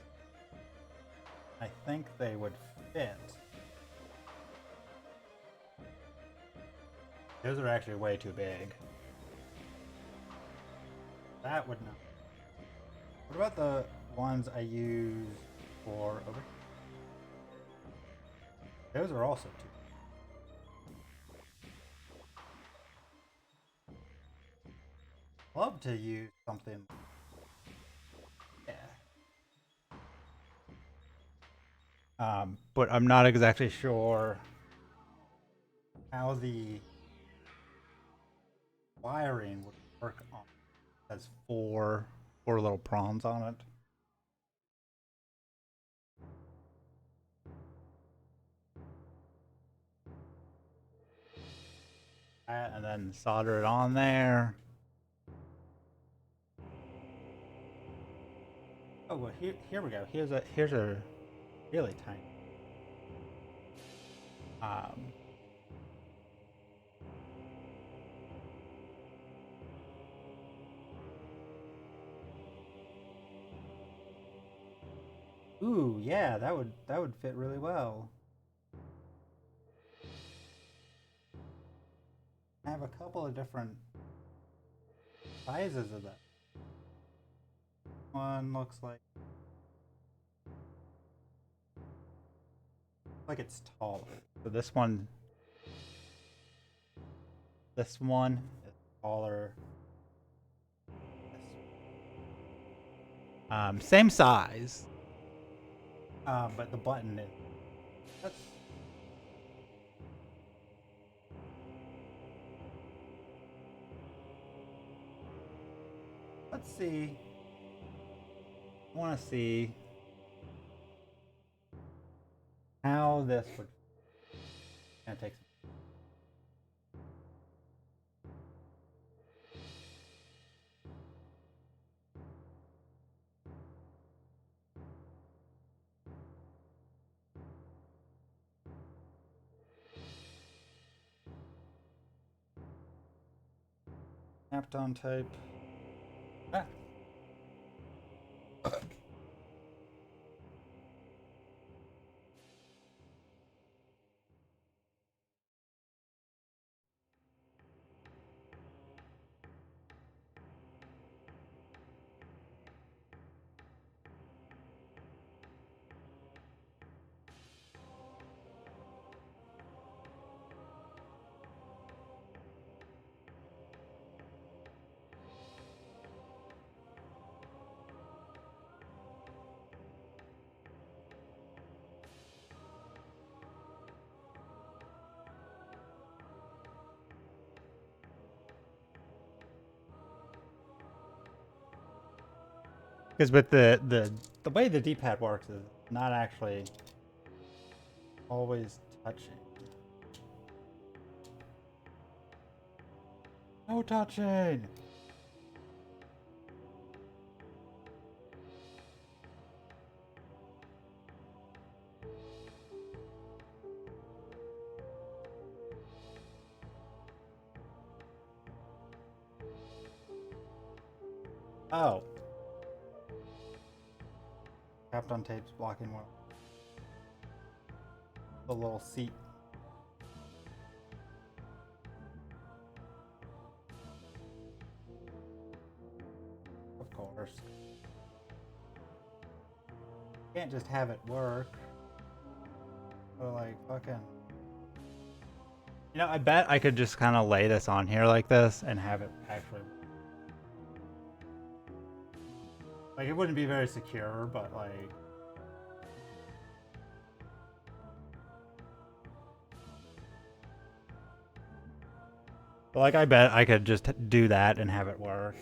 S1: I think they would fit. Those are actually way too big. That would not. What about the ones I use for over? Those are also too. Love to use something. Yeah. But I'm not exactly sure how the wiring would work on it. It has four little prongs on it. And then solder it on there. Oh well, here we go. Here's a really tiny. Ooh, yeah, that would fit really well. I have a couple of different sizes of that. One looks like it's taller. So this one is taller. Same size. But the button is that's let's see. I want to see how this would. Gonna take some. Napton tape. Ah.
S2: Because with the way the D-pad works is not actually always touching. No touching. Oh. Tapped on tapes blocking one. The little seat. Of course. Can't just have it work. Or like fucking. You know, I bet I could just kind of lay this on here like this and have it actually. Like, it wouldn't be very secure, but like. But like, I bet I could just do that and have it work.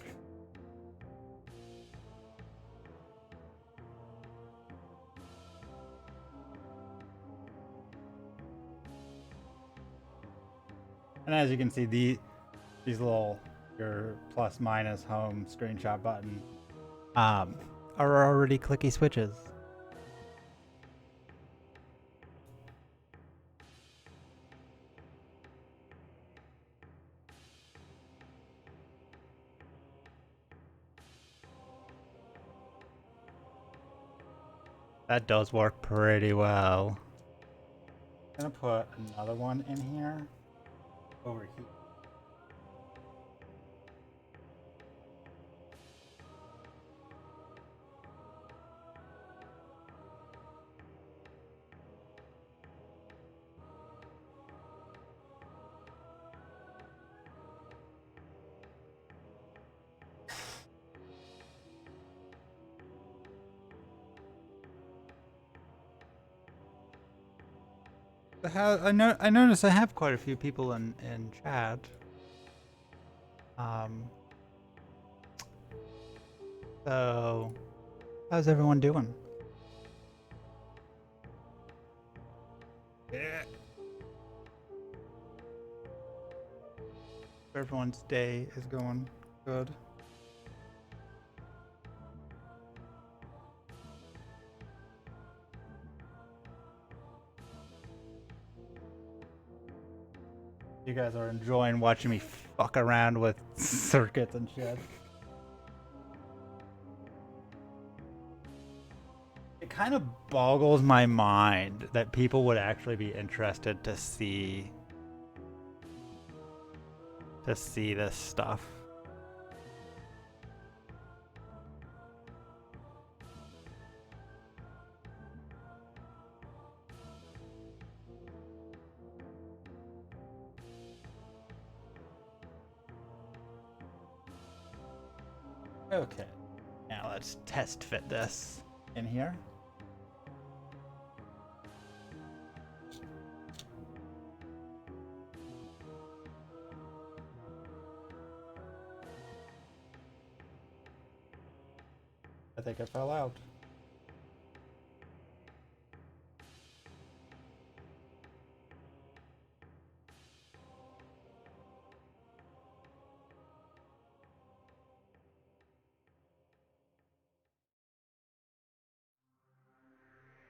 S2: And as you can see, these little your plus minus home screenshot button are already clicky switches. That does work pretty well. I'm gonna put another one in here over here. I noticed I have quite a few people in chat. So how's everyone doing? Yeah. Everyone's day is going good. You guys are enjoying watching me fuck around with circuits and shit. It kind of boggles my mind that people would actually be interested to see this stuff. Okay, now let's test fit this in here. I think it fell out.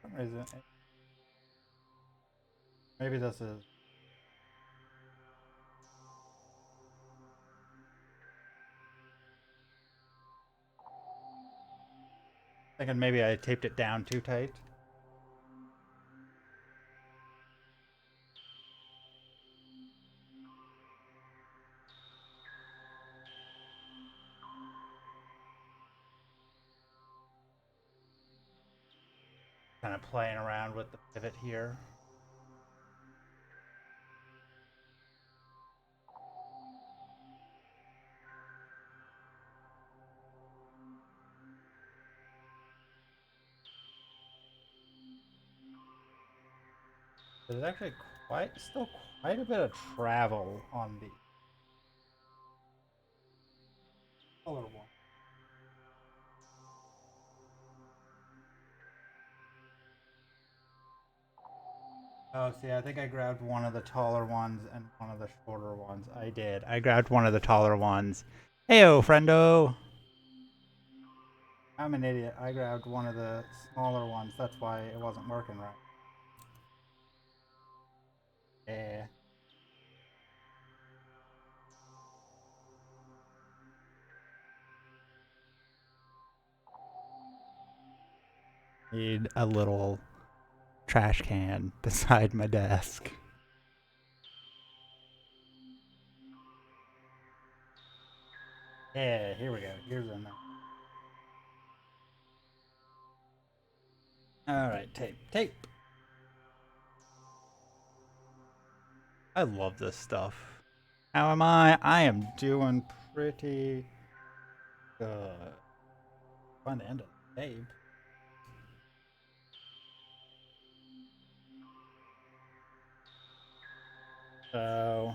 S2: For some reason, maybe this is. Thinking maybe I taped it down too tight. Kind of playing around with the pivot here. There's actually still quite a bit of travel on the color one. Oh, see, I think I grabbed one of the taller ones and one of the shorter ones. I did. I grabbed one of the taller ones. Heyo, friendo. I'm an idiot. I grabbed one of the smaller ones. That's why it wasn't working right. Yeah. Need a little trash can beside my desk. Yeah, here we go. Here's in there. All right, tape. I love this stuff. How am I? I am doing pretty good. Find the end of the tape. So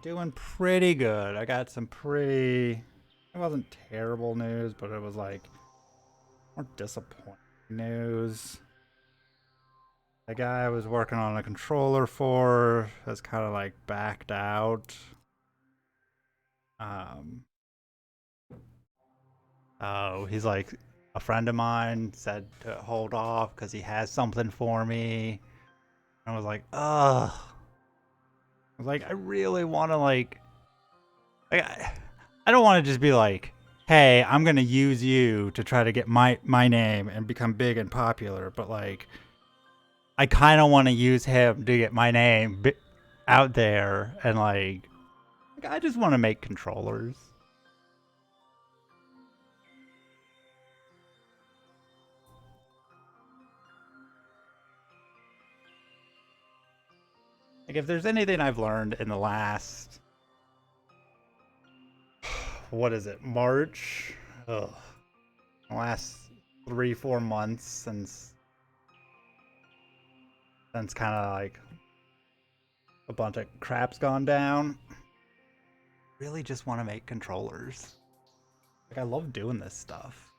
S2: doing pretty good. I got some pretty. It wasn't terrible news, but it was like more disappointing news. The guy I was working on a controller for has kind of like backed out. Um, oh, he's like a friend of mine said to hold off because he has something for me. I was like, ugh. I was like, I really want to like I don't want to just be like, hey, I'm gonna use you to try to get my name and become big and popular, but like, I kind of want to use him to get my name out there and like I just want to make controllers. Like if there's anything I've learned in the last what is it, March? Ugh. The last 3-4 months since kind of like a bunch of crap's gone down. Really just want to make controllers. Like I love doing this stuff.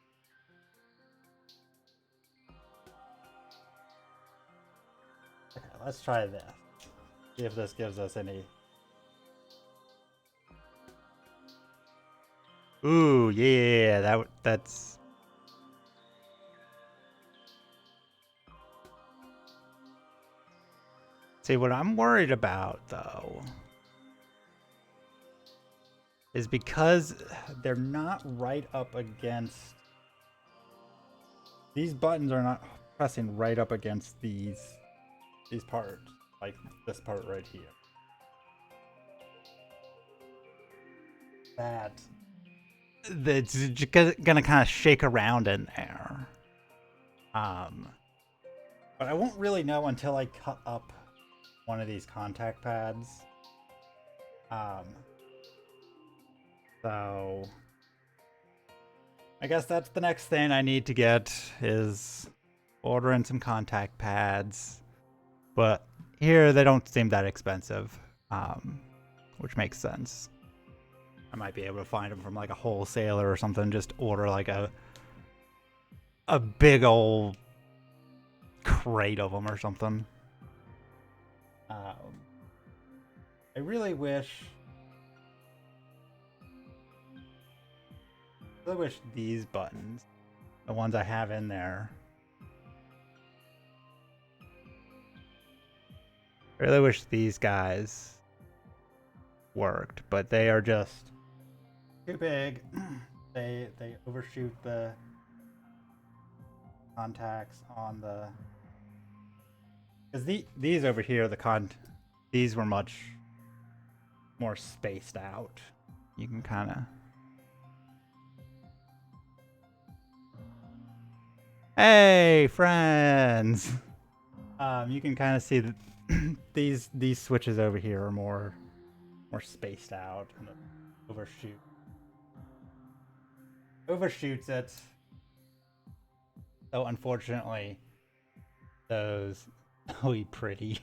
S2: Okay, let's try this. See if this gives us any. Ooh, yeah, that's. See, what I'm worried about though is because they're not right up against. These buttons are not pressing right up against these parts, like this part right here. That's gonna kind of shake around in there. But I won't really know until I cut up one of these contact pads. So I guess that's the next thing I need to get is ordering some contact pads. But here they don't seem that expensive, which makes sense. I might be able to find them from like a wholesaler or something. Just order like a big old crate of them or something. I really wish these buttons, the ones I have in there, I really wish these guys worked, but they are just too big. They overshoot the contacts on the because these over here these were much more spaced out. You can kind of hey friends. You can kind of see that these switches over here are more spaced out and overshoots it. So unfortunately, those will be pretty.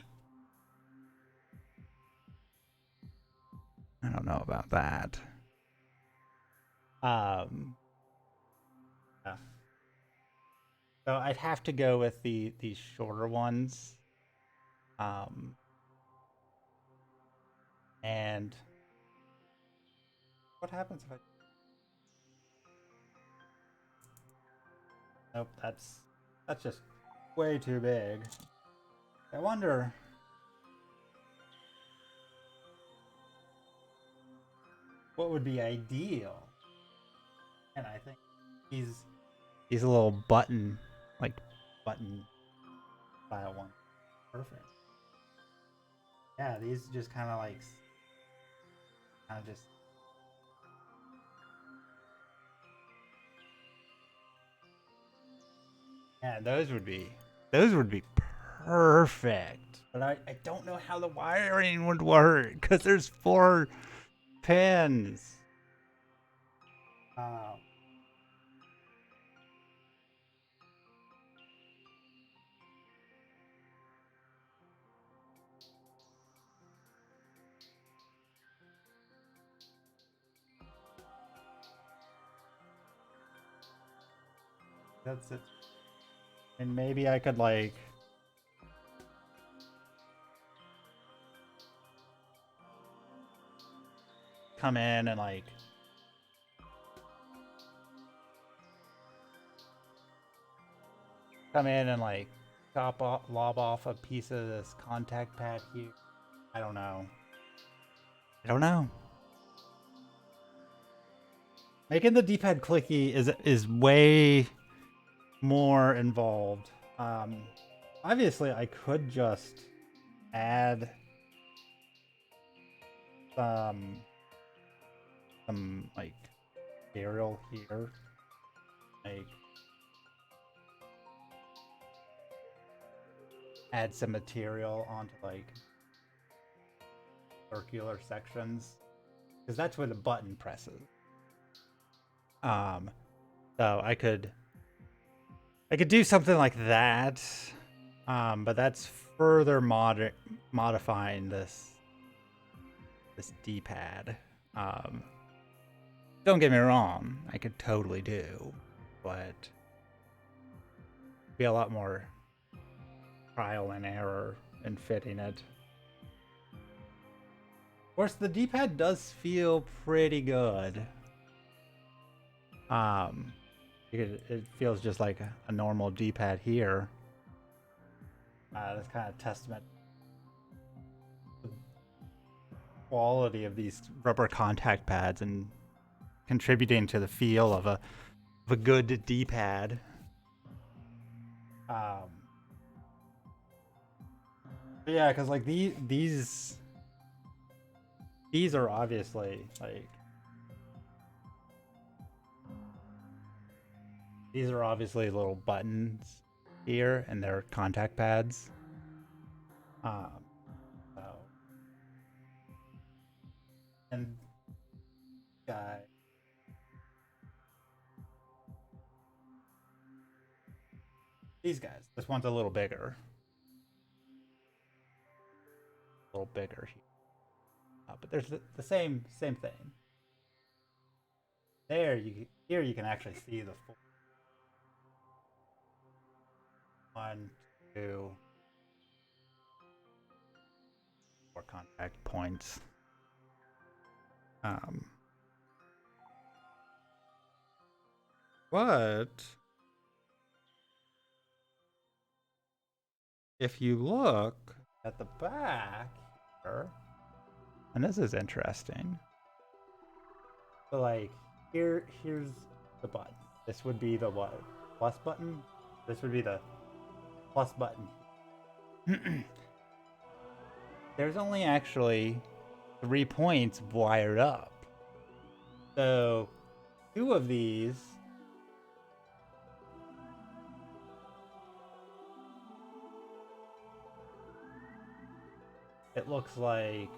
S2: I don't know about that. Yeah. So I'd have to go with these shorter ones.
S1: Um, and what happens if I? Nope, that's just way too big. I wonder. What would be ideal? And I think he's a little button, like button style one. Perfect. Yeah, these just kind of just. Yeah, those would be perfect. But I don't know how the wiring would work because there's 4 pins. That's it. And maybe I could like come in and like lob off a piece of this contact pad here. I don't know. Making the D-pad clicky is way more involved. Obviously, I could just add some like material here, like add some material onto like circular sections, because that's where the button presses. So I could do something like that, but that's further modifying this D-pad. Don't get me wrong, I could totally do, but be a lot more trial and error in fitting it. Of course, the D-pad does feel pretty good. It feels just like a normal D-pad here. That's kind of testament to the quality of these rubber contact pads and contributing to the feel of a good D-pad. Yeah, because like these are obviously like little buttons here, and they're contact pads. So and guy. These guys. This one's a little bigger. Here. But there's the same thing. Here you can actually see the full 1, 2, 4 contact points. But if you look at the back here, and this is interesting. So like here's the button. This would be the what? Plus button? This would be the plus button. There's only actually 3 points wired up. So 2 of these it looks like,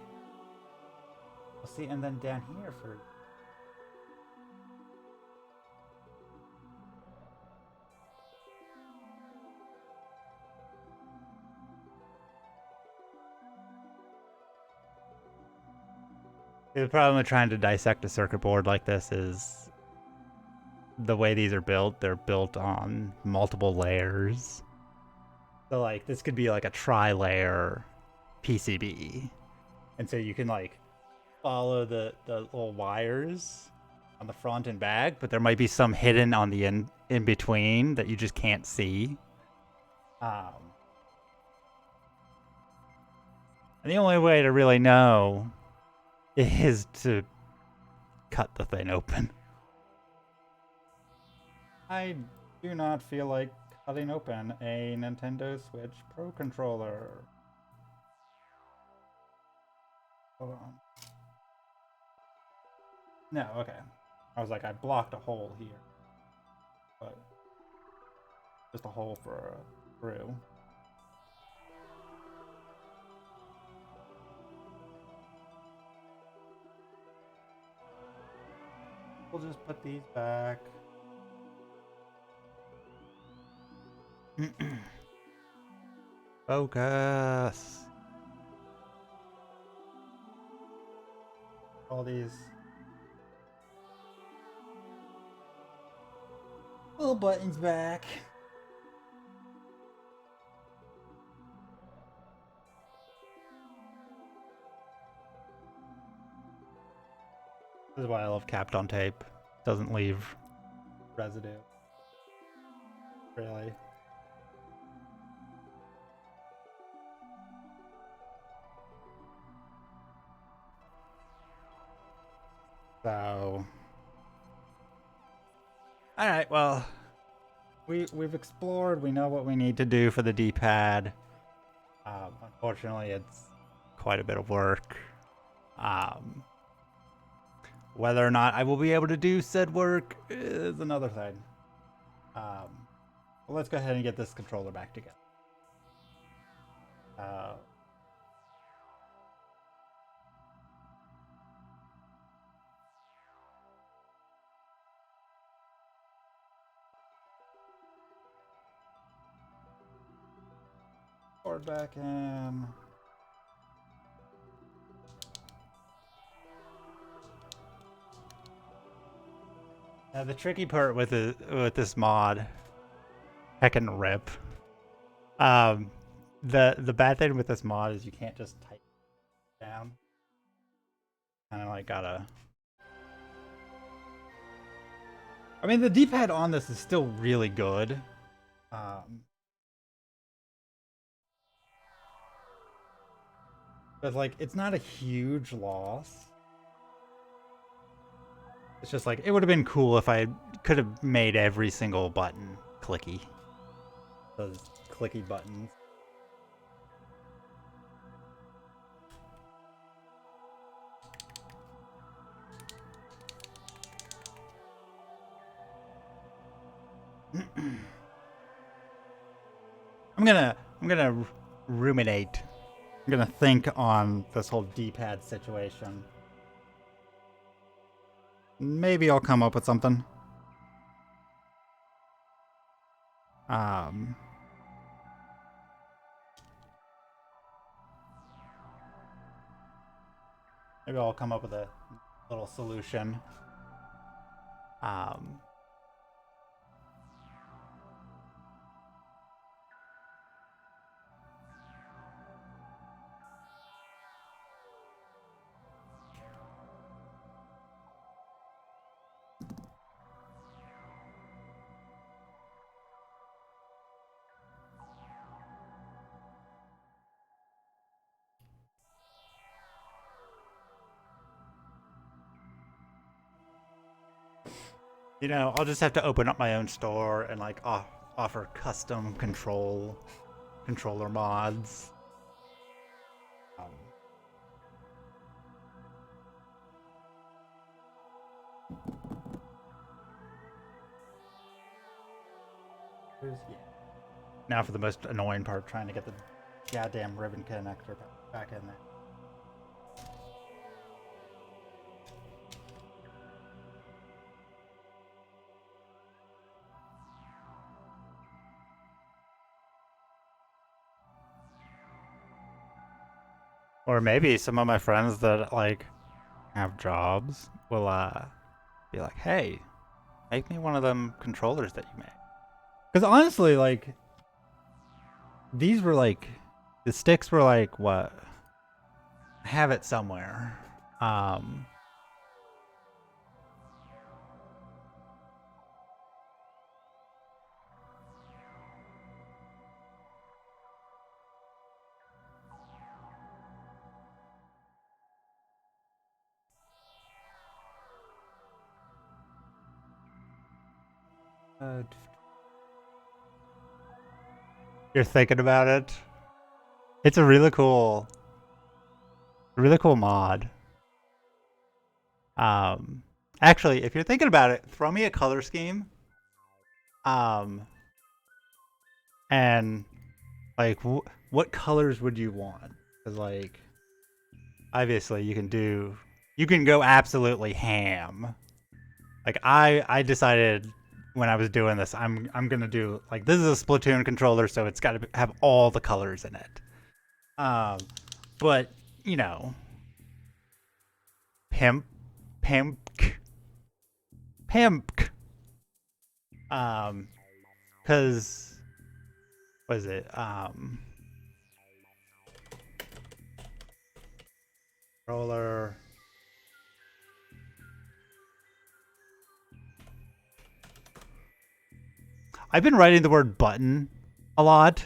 S1: we'll see, and then down here for the problem with trying to dissect a circuit board like this is the way these are built. They're built on multiple layers. So like this could be like a tri-layer PCB. And so you can like follow the little wires on the front and back, but there might be some hidden on the in between that you just can't see. And the only way to really know is to cut the thing open. I do not feel like cutting open a Nintendo Switch Pro controller. Hold on. No, okay. I was like, I blocked a hole here. But just a hole for a screw. We'll just put these back. Focus. All these little buttons back. This is why I love Kapton tape. Doesn't leave residue. Really. So, all right. Well, we've explored. We know what we need to do for the D-pad. Unfortunately, it's quite a bit of work. Whether or not I will be able to do said work is another thing. Well, let's go ahead and get this controller back together. Board back in. Now the tricky part with this mod, heckin' rip. The bad thing with this mod is you can't just type it down. Kind of like gotta. I mean, the D-pad on this is still really good. But like, it's not a huge loss. It's just like, it would have been cool if I could have made every single button clicky. Those clicky buttons. I'm gonna ruminate. I'm gonna think on this whole D-pad situation. Maybe I'll come up with something. Maybe I'll come up with a little solution. You know, I'll just have to open up my own store and like offer custom controller mods. Now for the most annoying part, trying to get the goddamn ribbon connector back in there. Or maybe some of my friends that like have jobs will be like, "Hey, make me one of them controllers that you make." Because honestly, like these were like, the sticks were like what? I have it somewhere. You're thinking about it. It's a really cool mod. Actually, if you're thinking about it, throw me a color scheme. And like, what colors would you want? Because like, obviously, you can go absolutely ham. Like I decided when I was doing this, I'm gonna do like, this is a Splatoon controller, so it's got to have all the colors in it. But you know, pimp, pimp, pimp. Cause what is it? Controller. I've been writing the word button a lot.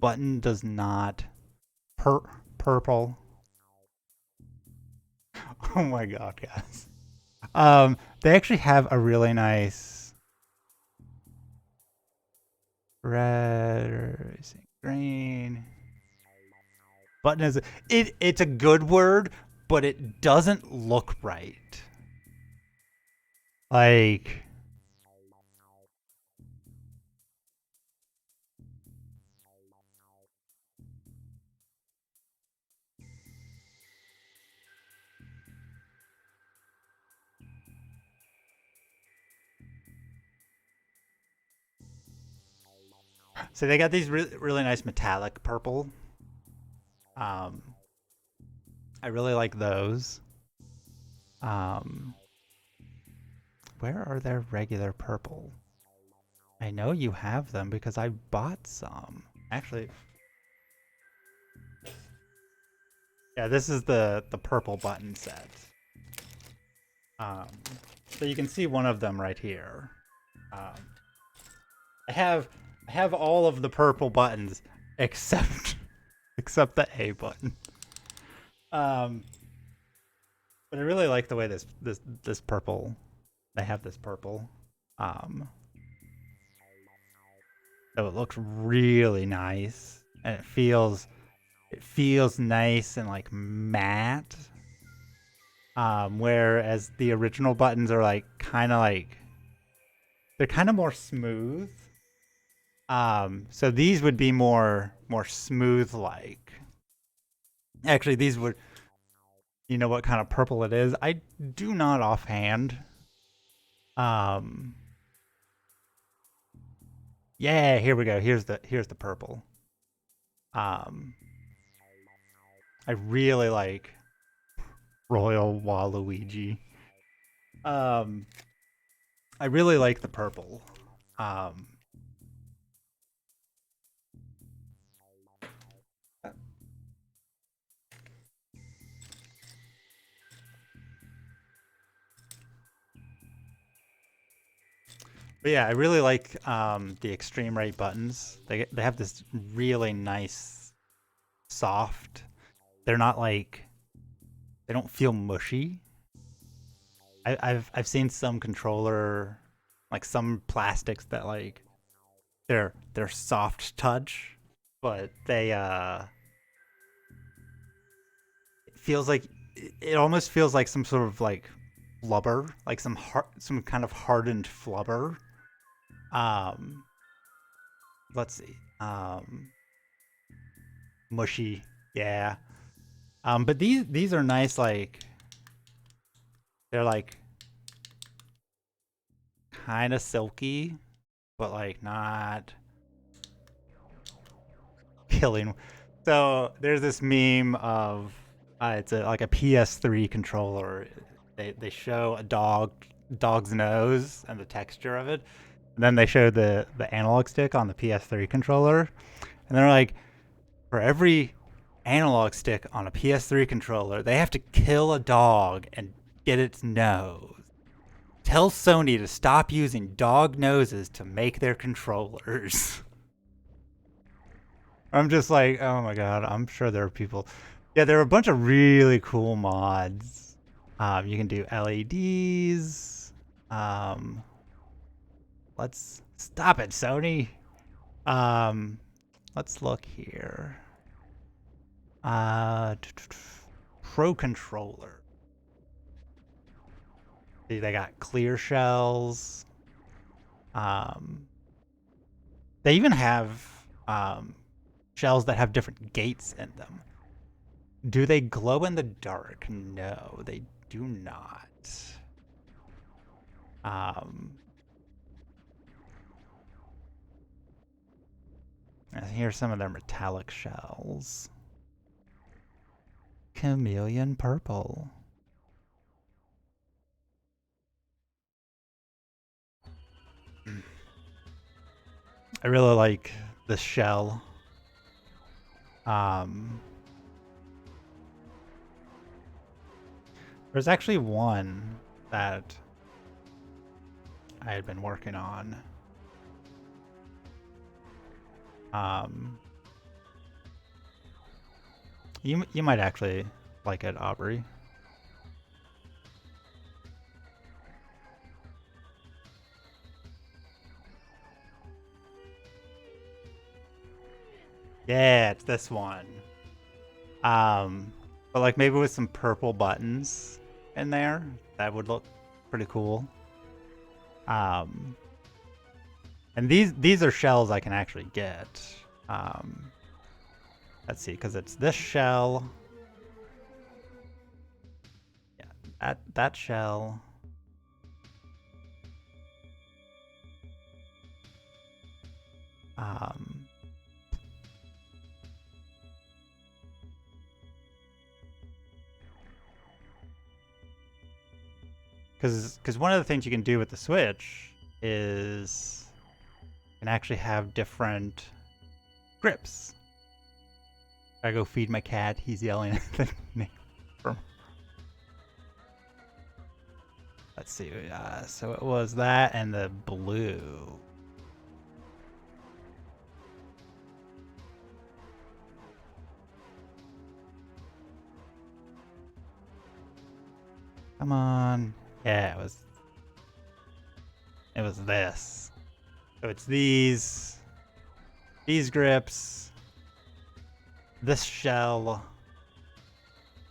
S1: Button does not. Purple. Oh my god, guys. They actually have a really nice red, green. Button is it's a good word, but it doesn't look right. Like, so they got these really nice metallic purple. I really like those. Where are their regular purple? I know you have them because I bought some. Actually, yeah, this is the purple button set. So you can see one of them right here. I have all of the purple buttons except the A button. But I really like the way this purple. They have this purple. So it looks really nice, and it feels nice and like matte. Whereas the original buttons are like kind of like, they're kind of more smooth. So these would be more smooth like. Actually, these would. You know what kind of purple it is? I do not offhand. Yeah, here we go. Here's the purple. I really like Royal Waluigi. I really like the purple. But yeah, I really like the extreme right buttons. They have this really nice, soft. They're not like, they don't feel mushy. I've seen some controller, like some plastics that like they're soft touch, but they it feels like, it almost feels like some sort of like flubber, like some kind of hardened flubber. Let's see. Mushy, yeah. But these are nice, like they're like kind of silky, but like not killing. So there's this meme of it's like a PS3 controller. They show a dog's nose and the texture of it. And then they show the analog stick on the PS3 controller, And they're like, for every analog stick on a PS3 controller, they have to kill a dog and get its nose. Tell Sony to stop using dog noses to make their controllers. I'm just like, oh my god, I'm sure there are people. Yeah, there are a bunch of really cool mods. You can do LEDs. Let's stop it, Sony. Let's look here. Pro controller. See, they got clear shells. They even have shells that have different gates in them. Do they glow in the dark? No, they do not. And here's some of their metallic shells. Chameleon purple. I really like the shell. There's actually one that I had been working on. You might actually like it, Aubrey. Yeah, it's this one. But like maybe with some purple buttons in there, that would look pretty cool. And these are shells I can actually get. Let's see, because it's this shell. Yeah, that shell. Because one of the things you can do with the Switch is you can actually have different grips. I go feed my cat. He's yelling at the neighbor. Let's see. So it was that and the blue. Come on. Yeah, it was this. So it's these grips, this shell,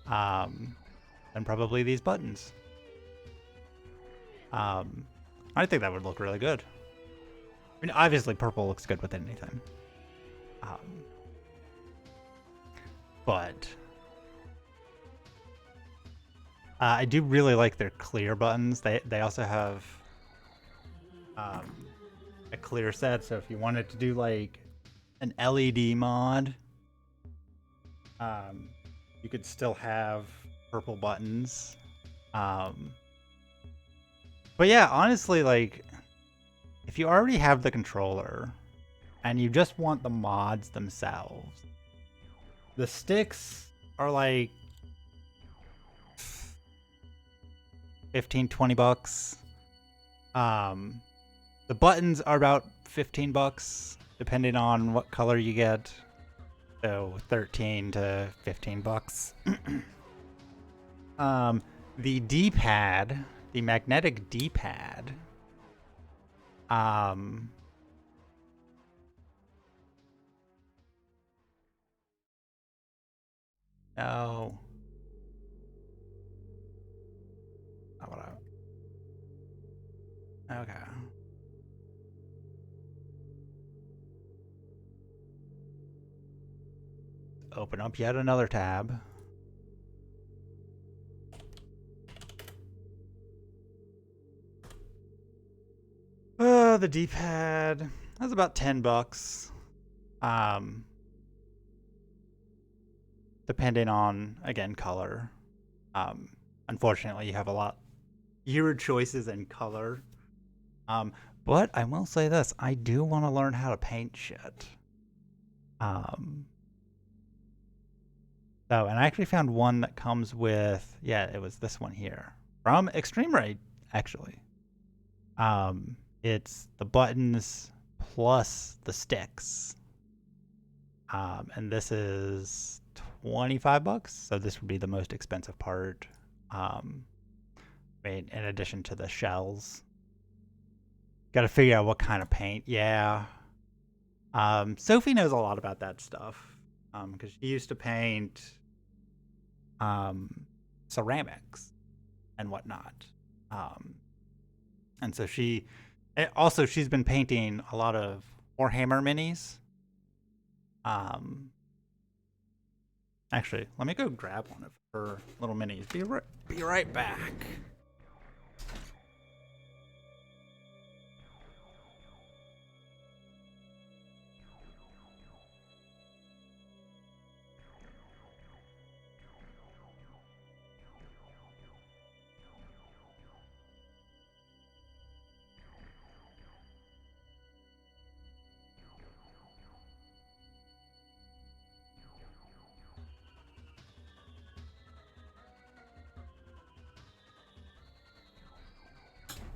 S1: and probably these buttons. I think that would look really good. I mean, obviously purple looks good with anything. But I do really like their clear buttons. They also have a clear set, so if you wanted to do like an LED mod, you could still have purple buttons. But yeah, honestly, like if you already have the controller and you just want the mods themselves, the sticks are like 15-20 bucks. The buttons are about 15 bucks depending on what color you get, so 13 to 15 bucks. The D-pad, the magnetic D-pad, no. Not what okay. Open up yet another tab. The D-pad. That's about 10 bucks. Depending on, again, color. Unfortunately, you have a lot fewer choices in color. But I will say this, I do want to learn how to paint shit. Um, so, and I actually found one that comes with, yeah, it was this one here from Extreme Raid, actually. It's the buttons plus the sticks. And this is $25, so this would be the most expensive part. In addition to the shells. Got to figure out what kind of paint. Yeah. Sophie knows a lot about that stuff. Because she used to paint ceramics and whatnot. And so she's been painting a lot of Warhammer minis. Actually, let me go grab one of her little minis. Be right back.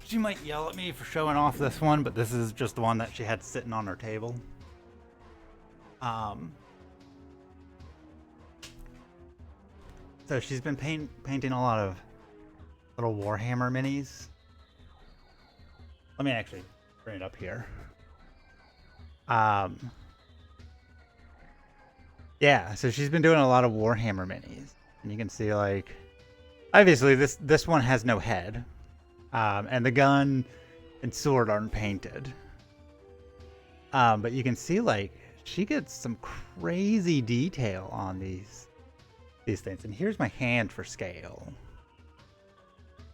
S1: She might yell at me for showing off this one, but this is just the one that she had sitting on her table. So she's been painting a lot of little Warhammer minis. Let me actually bring it up here. Yeah, so she's been doing a lot of Warhammer minis. And you can see, like, obviously this one has no head. And the gun and sword aren't painted. But you can see, like, she gets some crazy detail on these things. And here's my hand for scale.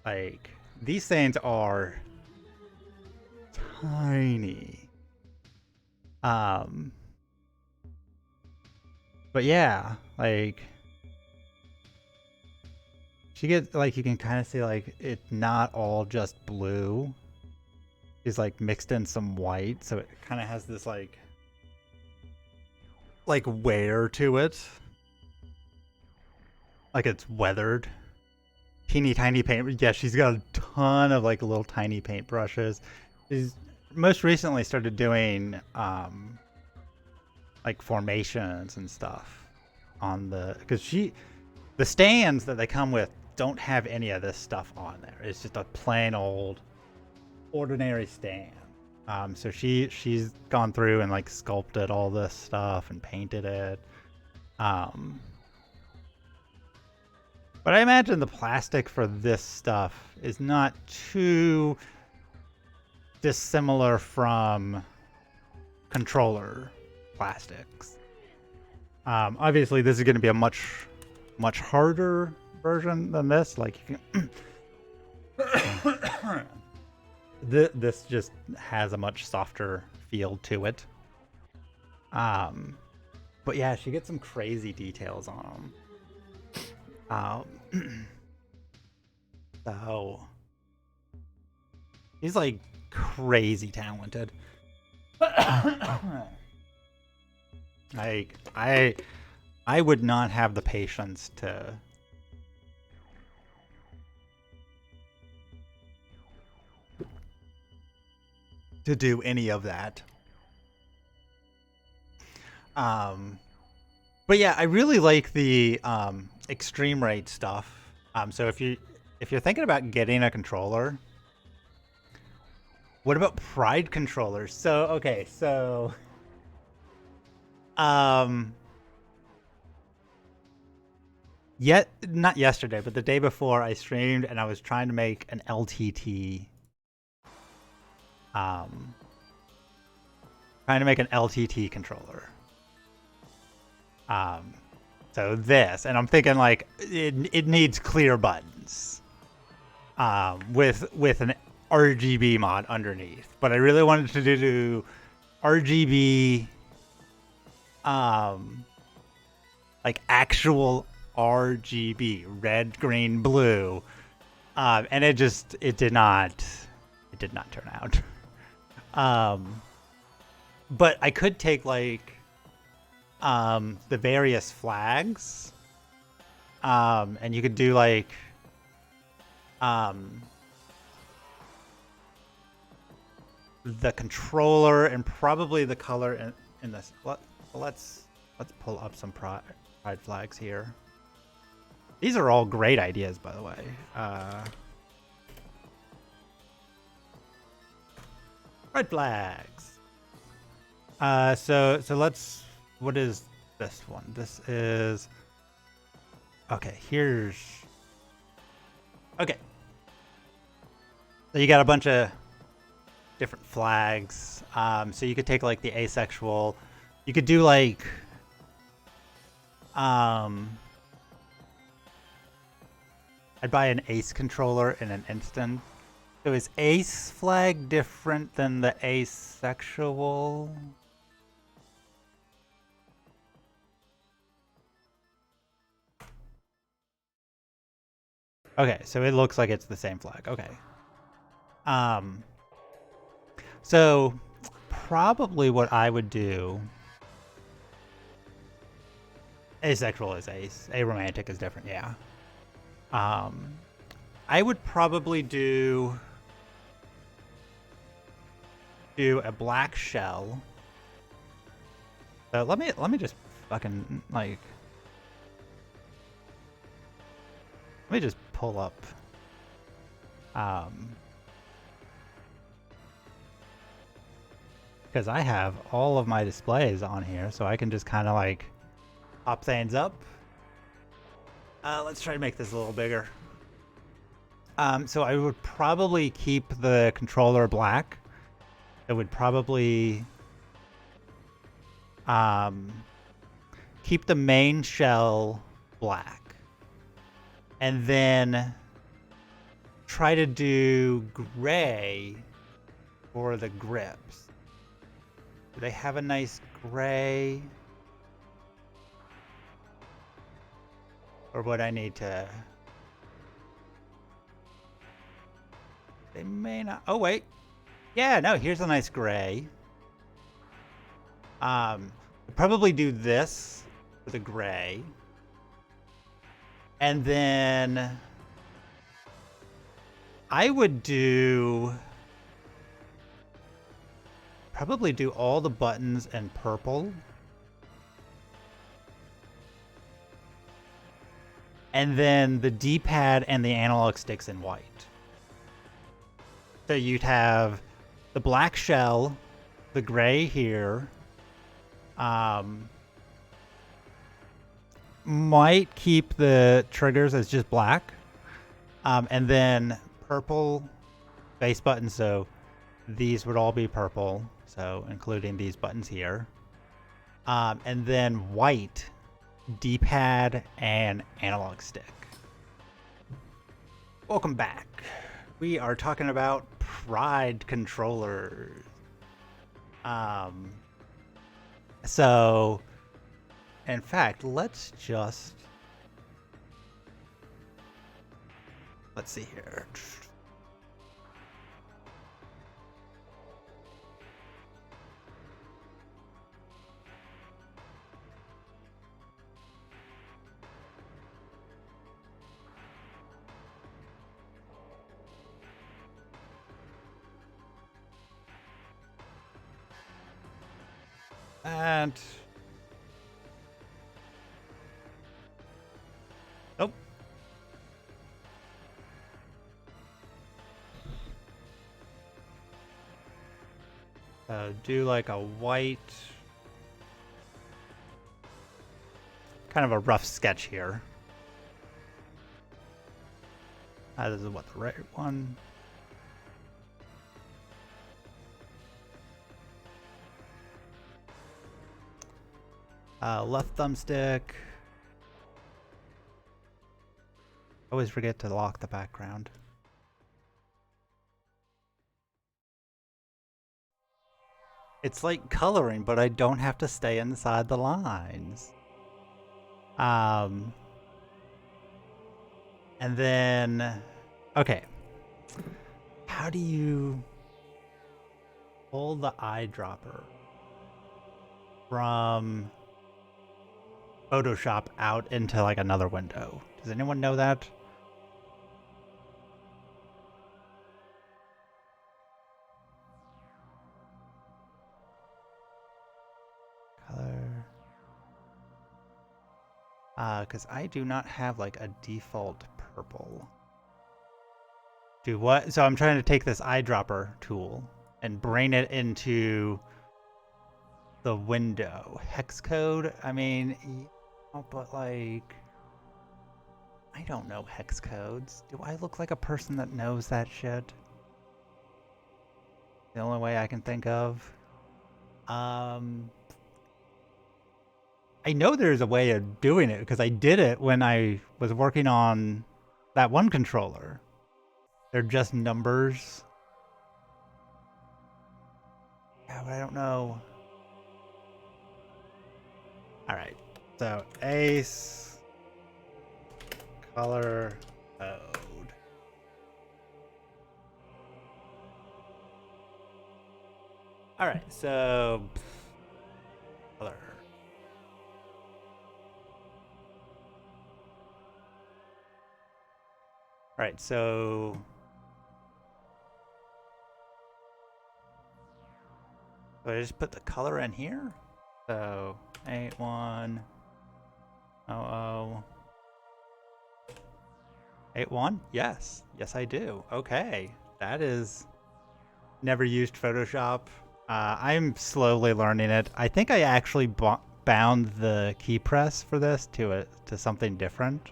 S1: Like, these things are tiny. But yeah, like, she gets, like, you can kind of see, like, it's not all just blue. She's, like, mixed in some white, so it kind of has this, like wear to it. Like, it's weathered. Teeny tiny paint. Yeah, she's got a ton of, like, little tiny paint brushes. She's most recently started doing, like, formations and stuff on because the stands that they come with don't have any of this stuff on there. It's just a plain old ordinary stand. So she's gone through and, like, sculpted all this stuff and painted it. But I imagine the plastic for this stuff is not too dissimilar from controller plastics. Obviously, this is going to be a much harder version than this. Like, you can this just has a much softer feel to it. But yeah, she gets some crazy details on them. So he's, like, crazy talented. Like, I would not have the patience to do any of that. But yeah, I really like the Extreme Raid stuff. So if you're thinking about getting a controller, what about Pride controllers? So okay, so not yesterday, but the day before, I streamed and I was trying to make an LTT. Trying to make an LTT controller. So this, and I'm thinking, like, it needs clear buttons. With an RGB mod underneath, but I really wanted to do RGB, like actual RGB, red, green, blue, and it did not turn out. But I could take, like, the various flags. And you could do like the controller and probably the color in this. Let's pull up some pride flags here. These are all great ideas, by the way. Pride flags. So let's. What is this one? This is. Okay, here's. Okay. So you got a bunch of different flags. So you could take like the asexual. You could do like. I'd buy an ace controller in an instant. So is ace flag different than the asexual? Okay, so it looks like it's the same flag. Okay. So probably what I would do. Asexual is ace. Aromantic is different, yeah. I would probably do a black shell. So let me just fucking like let me just pull up because I have all of my displays on here, so I can just kind of like pop things up. Let's try to make this a little bigger. So I would probably keep the controller black. It would probably keep the main shell black. And then try to do gray for the grips. Do they have a nice gray? Or would I need to... They may not... Oh, wait. Yeah, no, here's a nice gray. Probably do this with a gray. And then... I would do... Probably do all the buttons in purple. And then the D-pad and the analog sticks in white. So you'd have the black shell, the gray here. Might keep the triggers as just black. And then purple base buttons, so these would all be purple. So including these buttons here. And then white D-pad and analog stick. Welcome back. We are talking about Pride controllers. So in fact, let's see here. And nope. Do like a white, kind of a rough sketch here. This is what the right one. Left thumbstick. Always forget to lock the background. It's like coloring, but I don't have to stay inside the lines. And then, okay. How do you pull the eyedropper from Photoshop out into like another window. Does anyone know that? Color. Because I do not have like a default purple. Do what? So I'm trying to take this eyedropper tool and bring it into the window. Hex code? I mean, yeah, but like, I don't know hex codes. Do I look like a person that knows that shit? The only way I can think of. I know there's a way of doing it because I did it when I was working on that one controller. They're just numbers. Yeah, but I don't know. All right. So Ace color code. All right. So color. All right. So I just put the color in here. So 8100. 81? Yes. Yes, I do. Okay. That is never used Photoshop. I'm slowly learning it. I think I actually bound the key press for this to something different.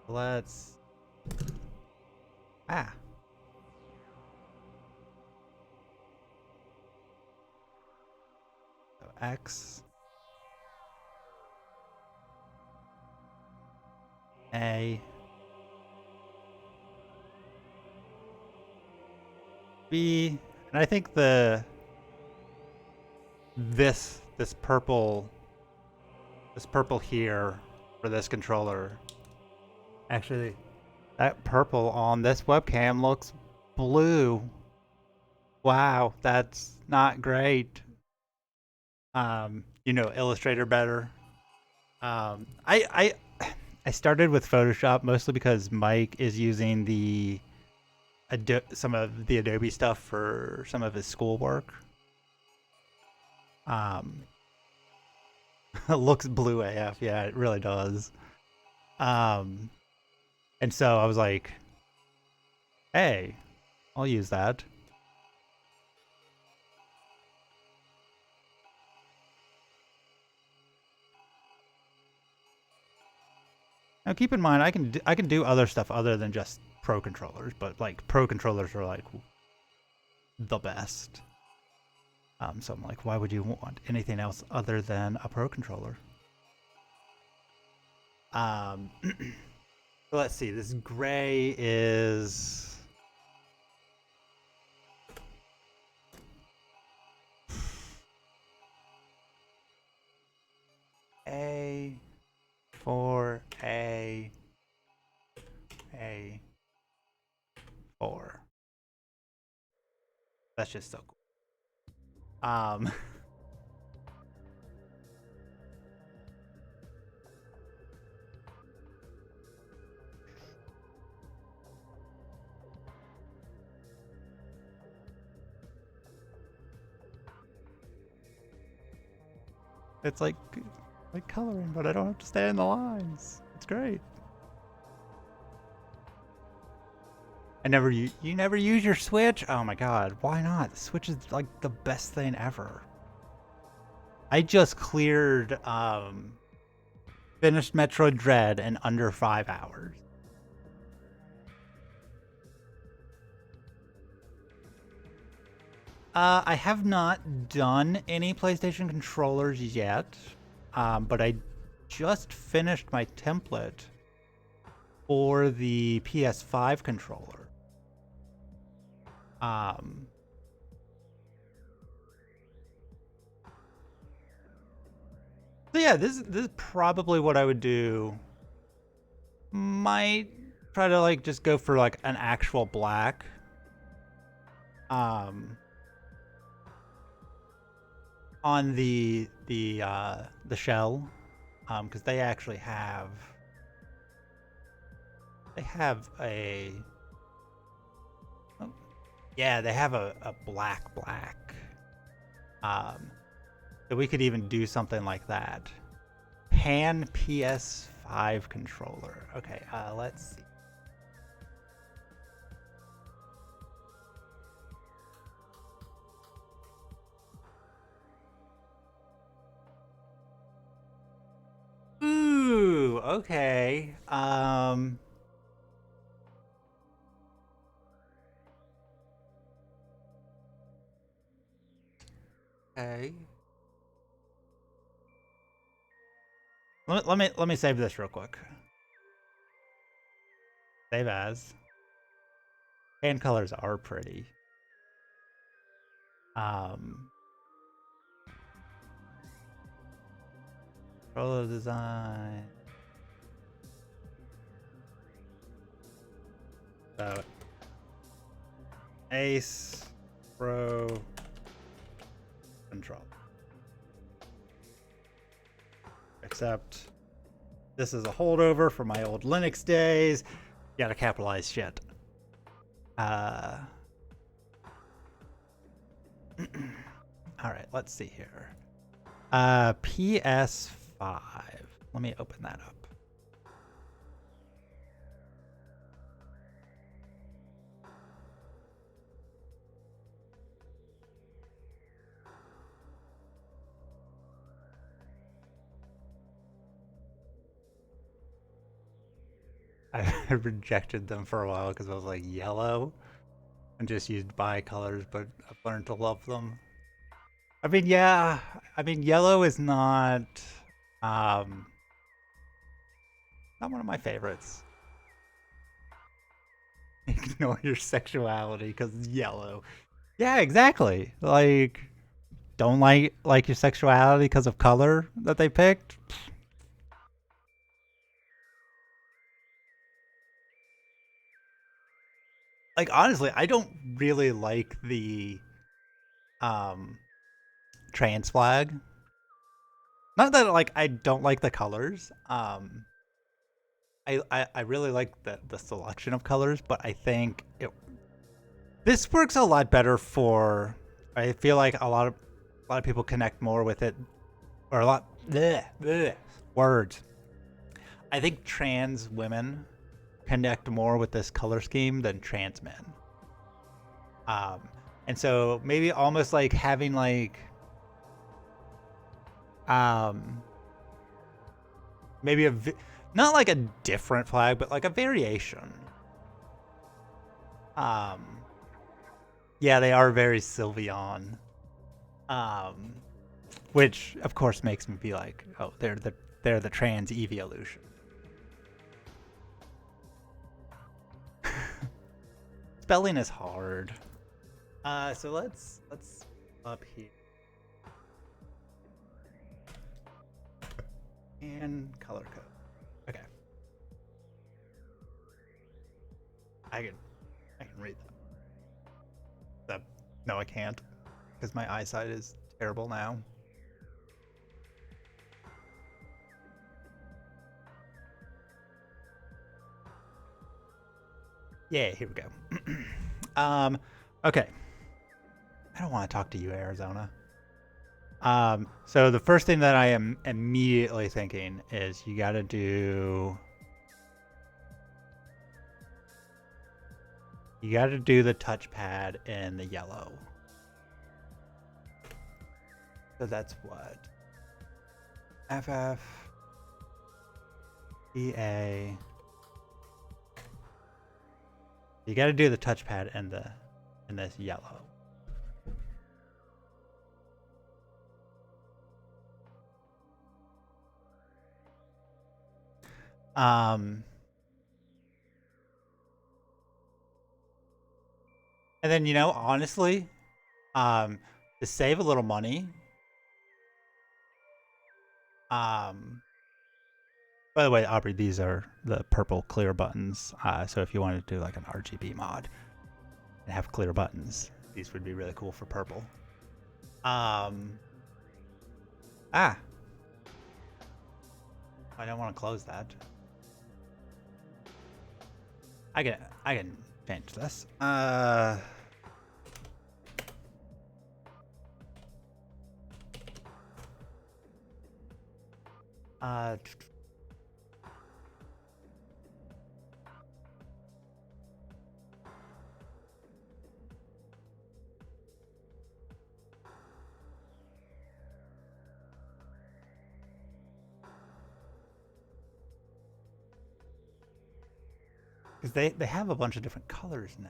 S1: Let's so X A B, and I think this purple here for this controller. Actually, that purple on this webcam looks blue. Wow, that's not great. You know Illustrator better. I started with Photoshop mostly because Mike is using the some of the Adobe stuff for some of his schoolwork. It looks blue AF. Yeah, it really does. And so I was like, hey, I'll use that. Now keep in mind, I can do other stuff other than just Pro controllers, but like Pro controllers are like the best. So I'm like, why would you want anything else other than a Pro controller? Let's see. This gray is A for A 4. That's just so cool. It's like coloring, but I don't have to stay in the lines. It's great. You never use your Switch? Oh my god, why not? The Switch is like the best thing ever. I just cleared finished Metroid Dread in under 5 hours. I have not done any PlayStation controllers yet, but I just finished my template for the PS5 controller. So yeah, this is probably what I would do. Might try to like just go for like an actual black. on the shell, because they actually have a yeah, they have a black. So we could even do something like that. Pan PS5 controller. Okay, let's see. Ooh, okay. Okay. Let me save this real quick. Save as. Hand colors are pretty. Controller design. So Ace Pro control. Except this is a holdover from my old Linux days. You gotta capitalize shit. All right, let's see here. PS5. Let me open that up. I rejected them for a while because I was like yellow and just used bi-colors, but I've learned to love them. I mean, yeah, I mean, yellow is not not one of my favorites. Ignore your sexuality because it's yellow. Yeah, exactly. Like, don't like your sexuality because of color that they picked. Like, honestly, I don't really like the um trans flag. Not that like I don't like the colors. I really like the selection of colors, but I think this works a lot better for. I feel like a lot of people connect more with it, or a lot words. I think trans women connect more with this color scheme than trans men. And so maybe almost like having like maybe not like a different flag, but like a variation. Yeah, they are very Sylveon. Which of course makes me be like, oh, they're the trans evolution. Spelling is hard. So let's up here. And color code. Okay. I can read that. No, I can't, because my eyesight is terrible now. Yeah, here we go. Okay. I don't want to talk to you, Arizona. So the first thing that I am immediately thinking is you got to do the touchpad in the yellow. So that's what FF EA. You got to do the touchpad in this yellow. And then, you know, honestly, to save a little money, by the way, Aubrey, these are the purple clear buttons. So if you wanted to do like an RGB mod and have clear buttons, these would be really cool for purple. Ah! I don't want to close that. I can change this. Uh, because they have a bunch of different colors now.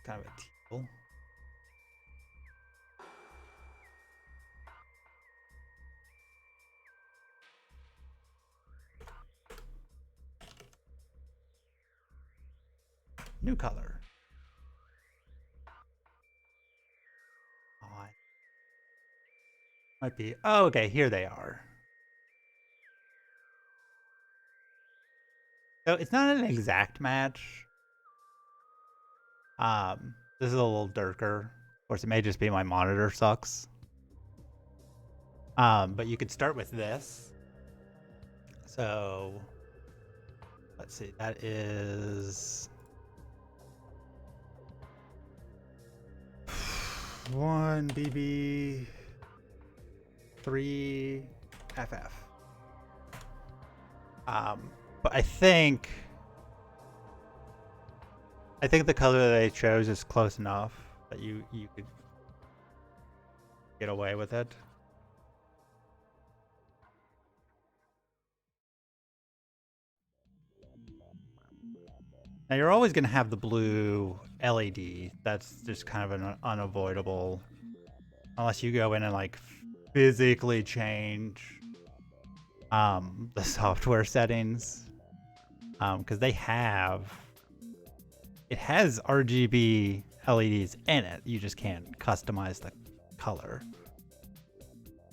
S1: Kind of a teal. New color. Oh, might be. Oh, okay. Here they are. So it's not an exact match. This is a little darker. Of course, it may just be my monitor sucks. But you could start with this. So let's see. That is 1 BB, 3 FF. But I think the color that I chose is close enough that you could get away with it. Now you're always going to have the blue LED. That's just kind of an unavoidable, unless you go in and like physically change the software settings, because it has RGB LEDs in it. You just can't customize the color.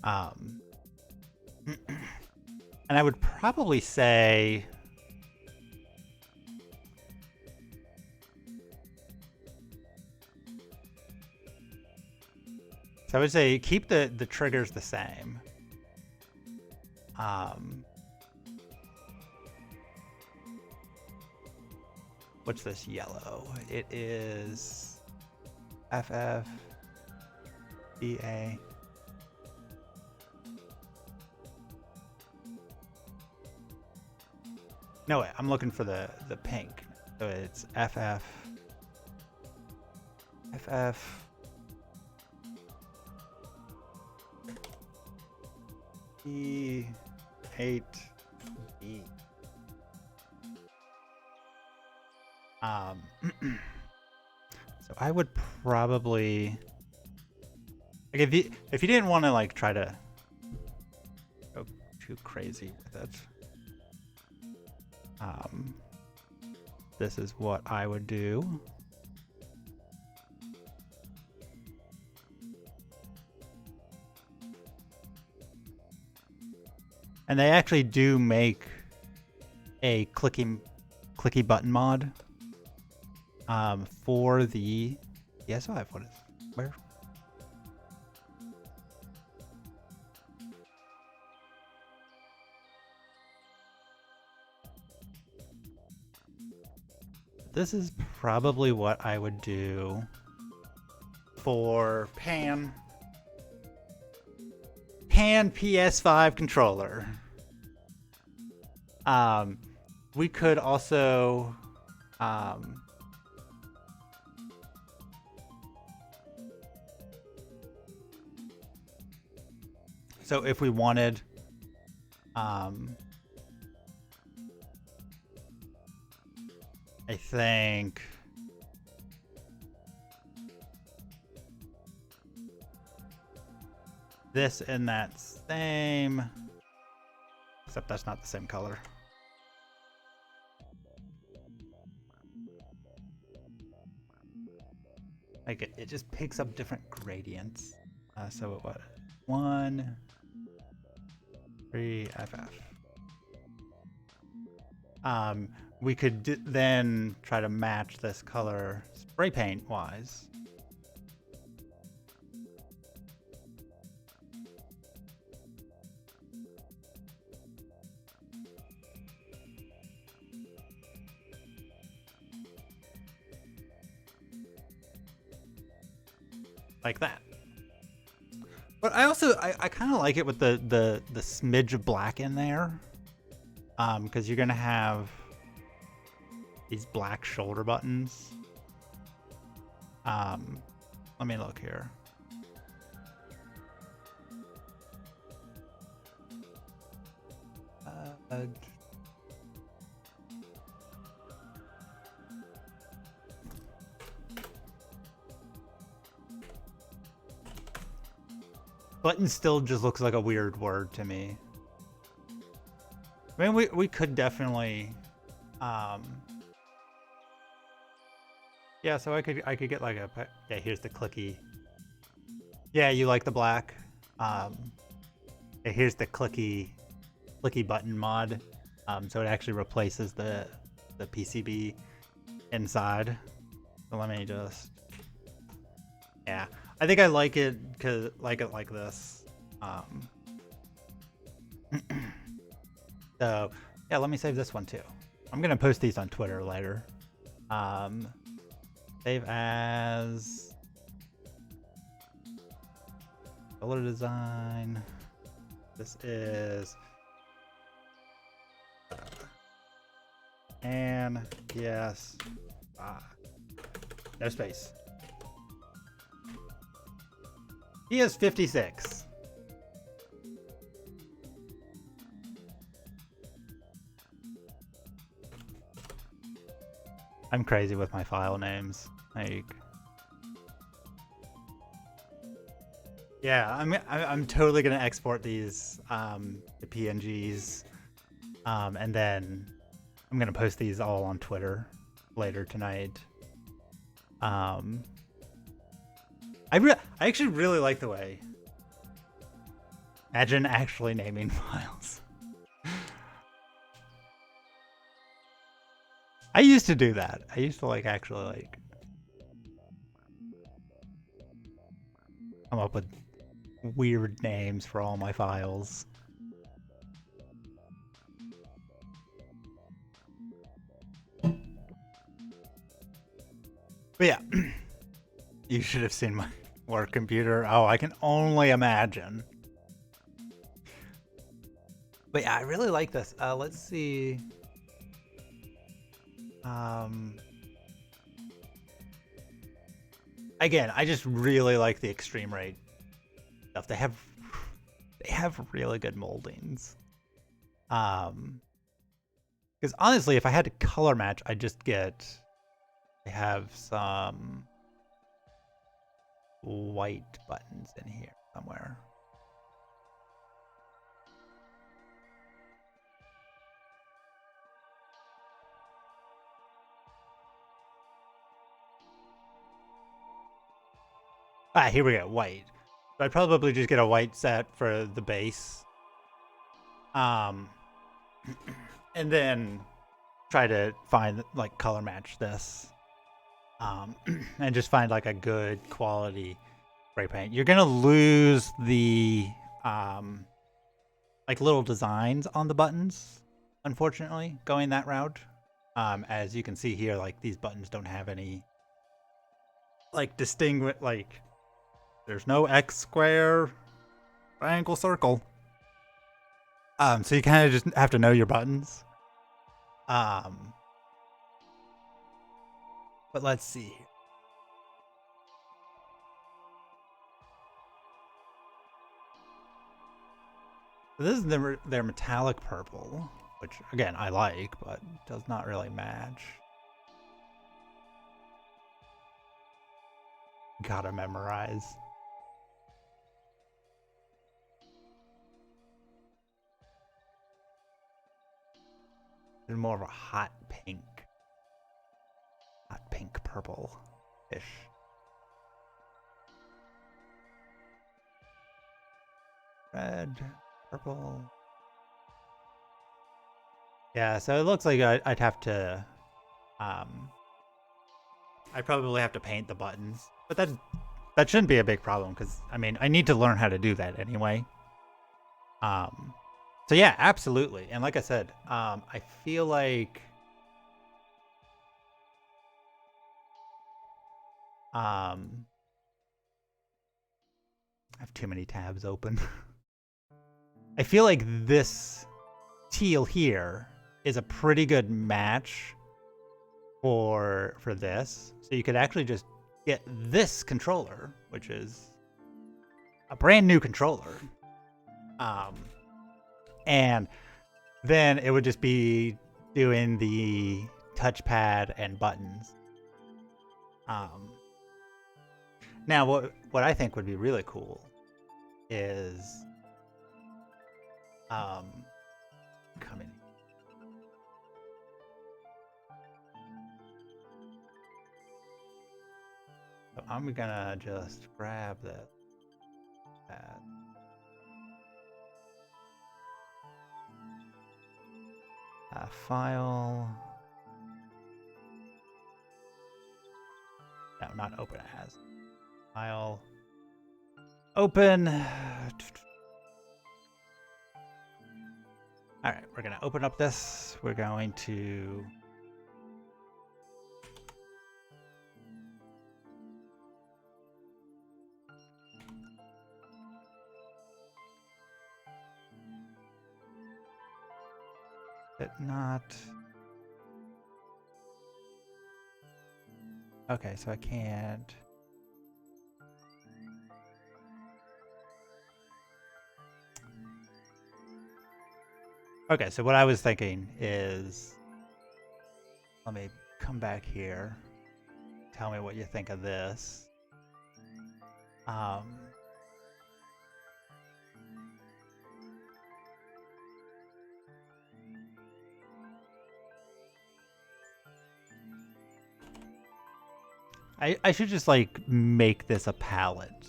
S1: And I would probably say so I would say keep the triggers the same. What's this yellow? It is FF BA. No, wait, I'm looking for the pink. So it's FF E8B. So I would probably, like, if you didn't want to like try to go too crazy with it, this is what I would do. And they actually do make a clicky button mod for the PS5. What is where? This is probably what I would do for pan PS5 controller. We could also so if we wanted I think this in that same, except that's not the same color. Like it just picks up different gradients. So what? 1 3 FF. We could then try to match this color spray paint wise. Like that. But I also I kind of like it with the smidge of black in there, because you're gonna have these black shoulder buttons. Let me look here. Button still just looks like a weird word to me. I mean, we could definitely, yeah. So I could get like a, yeah. Here's the clicky. Yeah, you like the black. Yeah, here's the clicky button mod. So it actually replaces the PCB inside. So let me just, yeah. I think I like it like this. So yeah, let me save this one too. I'm gonna post these on Twitter later. Save as color design. This is and yes, no space. He is 56. I'm crazy with my file names. Like, yeah, I'm totally gonna export these to PNGs, and then I'm gonna post these all on Twitter later tonight. I actually really like the way. Imagine actually naming files. I used to do that. I used to actually come up with weird names for all my files. But yeah, you should have seen my work computer. Oh, I can only imagine. But yeah, I really like this. Let's see. Again, I just really like the extreme rate stuff. They have really good moldings. Because honestly, if I had to color match, I'd just get. They have some white buttons in here somewhere. Ah, here we go, white. So I'd probably just get a white set for the base. And then try to find color match this. And just find a good quality spray paint. You're gonna lose the little designs on the buttons, unfortunately, going that route. As you can see here, these buttons don't have any distinguish there's no X, square, triangle, circle. So you kind of just have to know your buttons. But let's see. So this is their metallic purple, which again I like, but does not really match. Gotta memorize. They're more of a hot pink purple-ish. red, purple. Yeah, so it looks like I'd have to, I'd probably have to paint the buttons, but that shouldn't be a big problem because I mean I need to learn how to do that anyway. So yeah, absolutely. And like I said, I feel like I have too many tabs open. I feel like this teal here is a pretty good match for this. So you could actually just get this controller, which is a brand new controller. And then it would just be doing the touchpad and buttons. Now what I think would be really cool is come in. So I'm gonna just grab that pad. File. No, not open as. File. Open. All right, we're gonna open up this. We're going to not. Okay, so I can't. Okay, so what I was thinking is, let me come back here. Tell me what you think of this. I should just like make this a palette,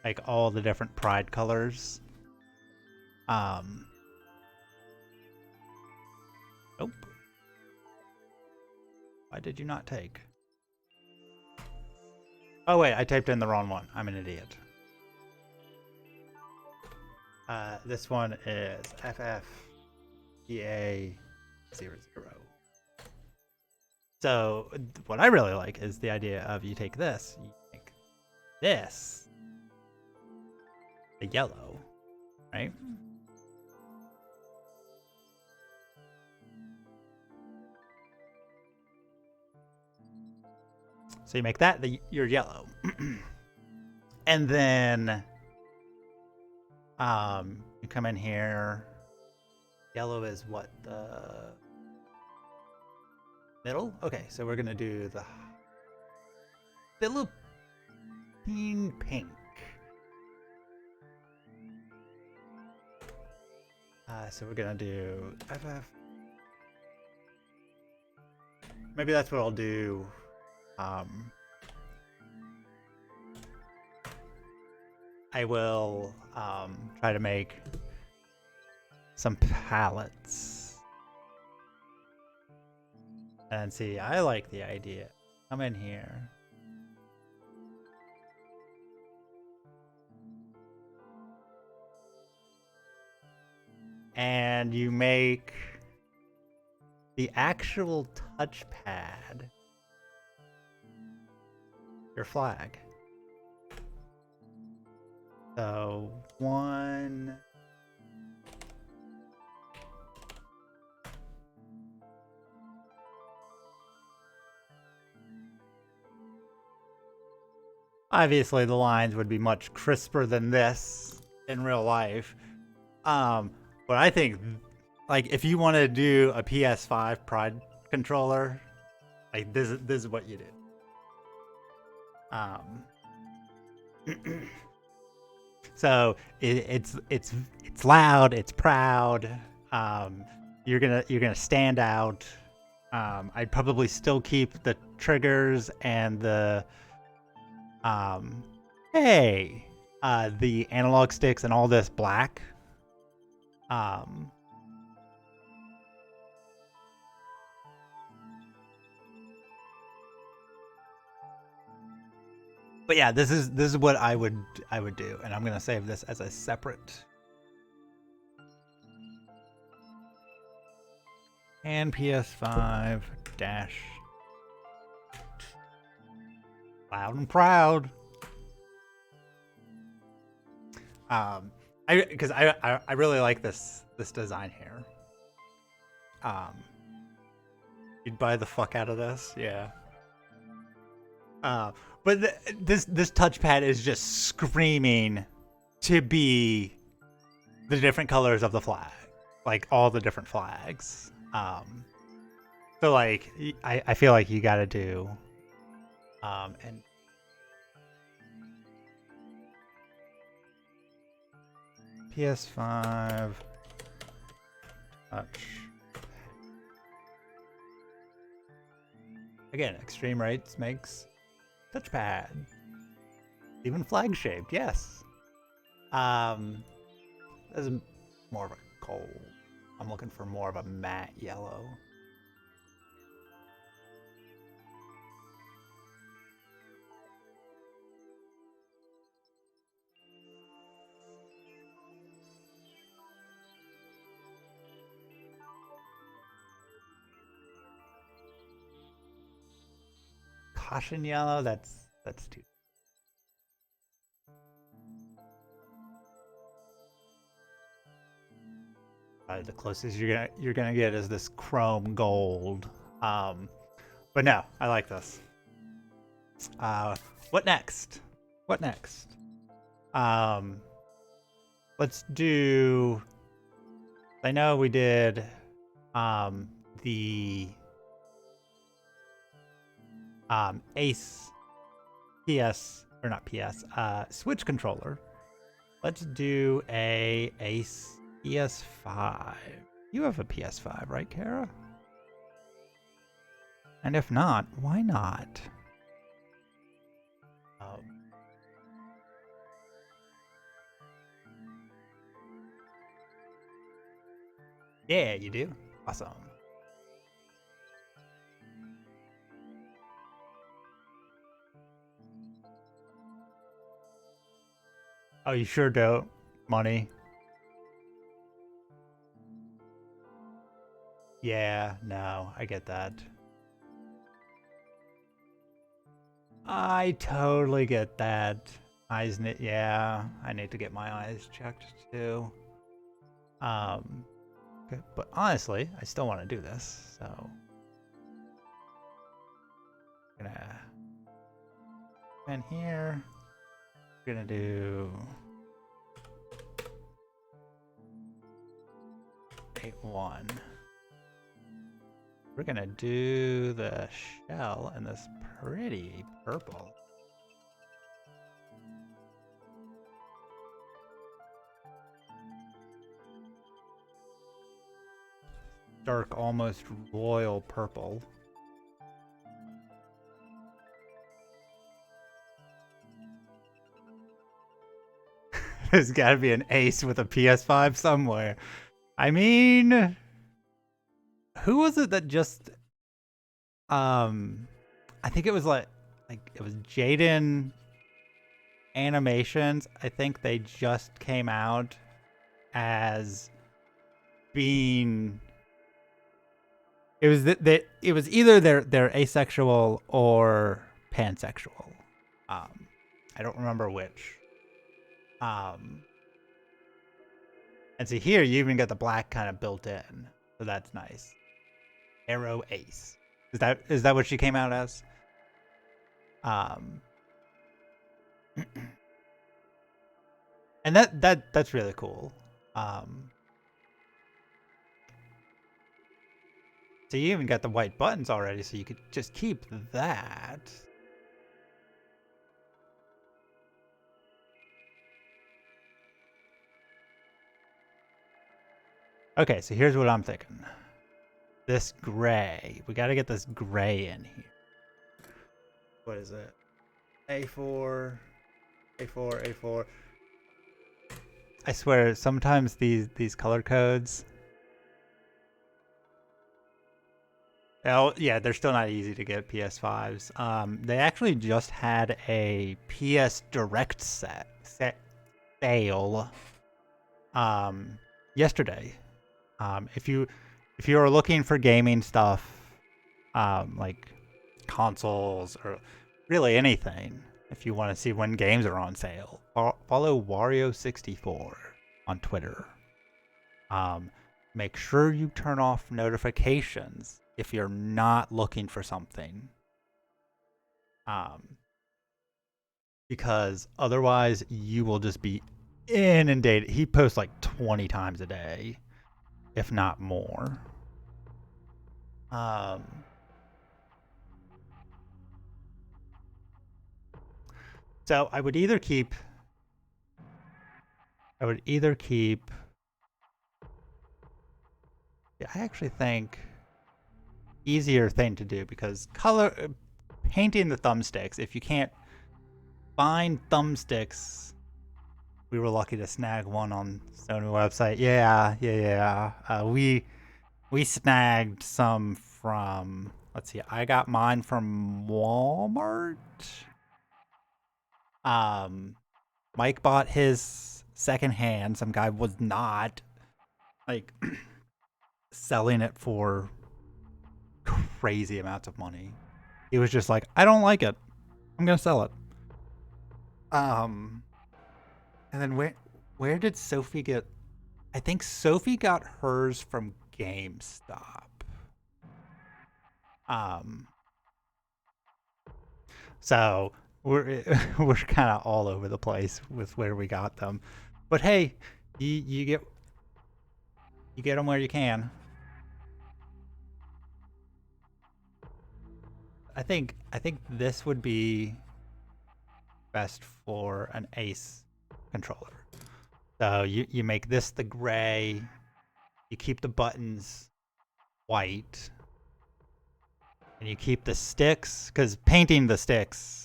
S1: like all the different pride colors. Nope. Why did you not take? Oh wait, I typed in the wrong one. I'm an idiot. This one is FFEA00. So what I really like is the idea of you take this, you make this the yellow, right? So you make that your yellow. And then you come in here. Yellow is what, the middle? Okay, so we're gonna do the Philippine pink. So we're gonna do FF. Maybe that's what I'll do. I will try to make some palettes. And see, I like the idea. Come in here. And you make the actual touchpad your flag. So one. Obviously, the lines would be much crisper than this in real life. But I think, like, if you want to do a PS5 Pride controller, like this is what you do. So it's loud, it's proud. You're gonna stand out. I'd probably still keep the triggers and the hey, the analog sticks and all this black. Um, but yeah, this is what I would do, and I'm gonna save this as a separate. And PS5 dash loud and proud. Because I really like this design here. You'd buy the fuck out of this, yeah. But this touchpad is just screaming to be the different colors of the flag, like all the different flags. So like I feel like you got to do, and PS5 touch. Again, extreme rates makes touchpad. Even flag shaped, yes. This is more of a gold. I'm looking for more of a matte yellow. Caution yellow, that's too. The closest you're gonna get is this chrome gold. But no, I like this. What next? What next? Let's do. I know we did the Ace PS or not PS Switch controller. Let's do a Ace PS5. You have a PS5, right, Kara? And if not, why not? Yeah, you do. Awesome. Oh, you sure don't? Money. Yeah, no, I get that. I totally get that. Eyes, yeah, I need to get my eyes checked too. Okay, but honestly, I still want to do this, so I'm gonna in here. We're gonna do 8-1. We're gonna do the shell in this pretty purple. Dark, almost royal purple. There's gotta be an Ace with a PS5 somewhere. I mean, who was it that just I think it was like it was Jaden Animations. I think they just came out as being it was either they're asexual or pansexual. I don't remember which. And see here you even got the black kind of built in. So that's nice. Arrow Ace. Is that what she came out as? And that's really cool. So you even got the white buttons already, so you could just keep that. Okay, so here's what I'm thinking. This gray. We gotta get this gray in here. What is it? A4, A4, A4. I swear, sometimes these color codes. Oh yeah, they're still not easy to get PS5s. They actually just had a PS Direct sale yesterday. If you are looking for gaming stuff, like consoles or really anything, if you want to see when games are on sale, follow Wario64 on Twitter. Make sure you turn off notifications if you're not looking for something. Because otherwise you will just be inundated. He posts like 20 times a day, if not more. So I would either keep I actually think easier thing to do, because painting the thumbsticks, if you can't find thumbsticks, we were lucky to snag one on Sony website. Yeah. We snagged some from, let's see, I got mine from Walmart. Mike bought his secondhand. Some guy was not like selling it for crazy amounts of money. He was just like, I don't like it, I'm gonna sell it. And then where did Sophie get? I think Sophie got hers from GameStop. So we're we're kind of all over the place with where we got them, but hey, you get them where you can. I think this would be best for an Ace controller. So you make this the gray, you keep the buttons white, and you keep the sticks, because painting the sticks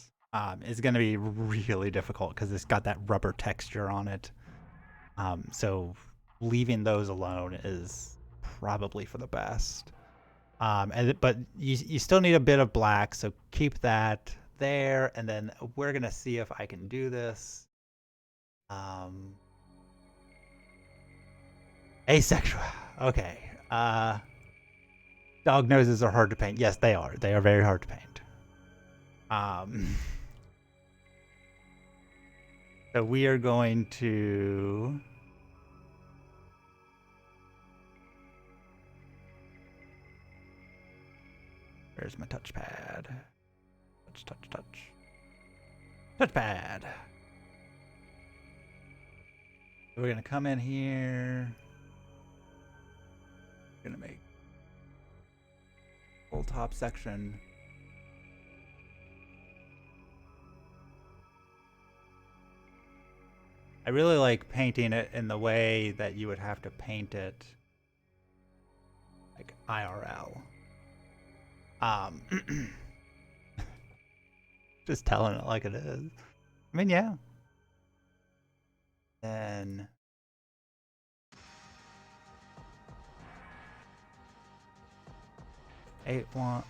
S1: is going to be really difficult because it's got that rubber texture on it. So leaving those alone is probably for the best. But you still need a bit of black, so keep that there. And then we're going to see if I can do this. Asexual. Okay. Dog noses are hard to paint. Yes, they are. They are very hard to paint. So we are going to... Where's my touchpad? Touch. Touchpad. We're going to come in here. We're going to make full top section. I really like painting it in the way that you would have to paint it like IRL. Just telling it like it is. I mean, yeah. Then eight one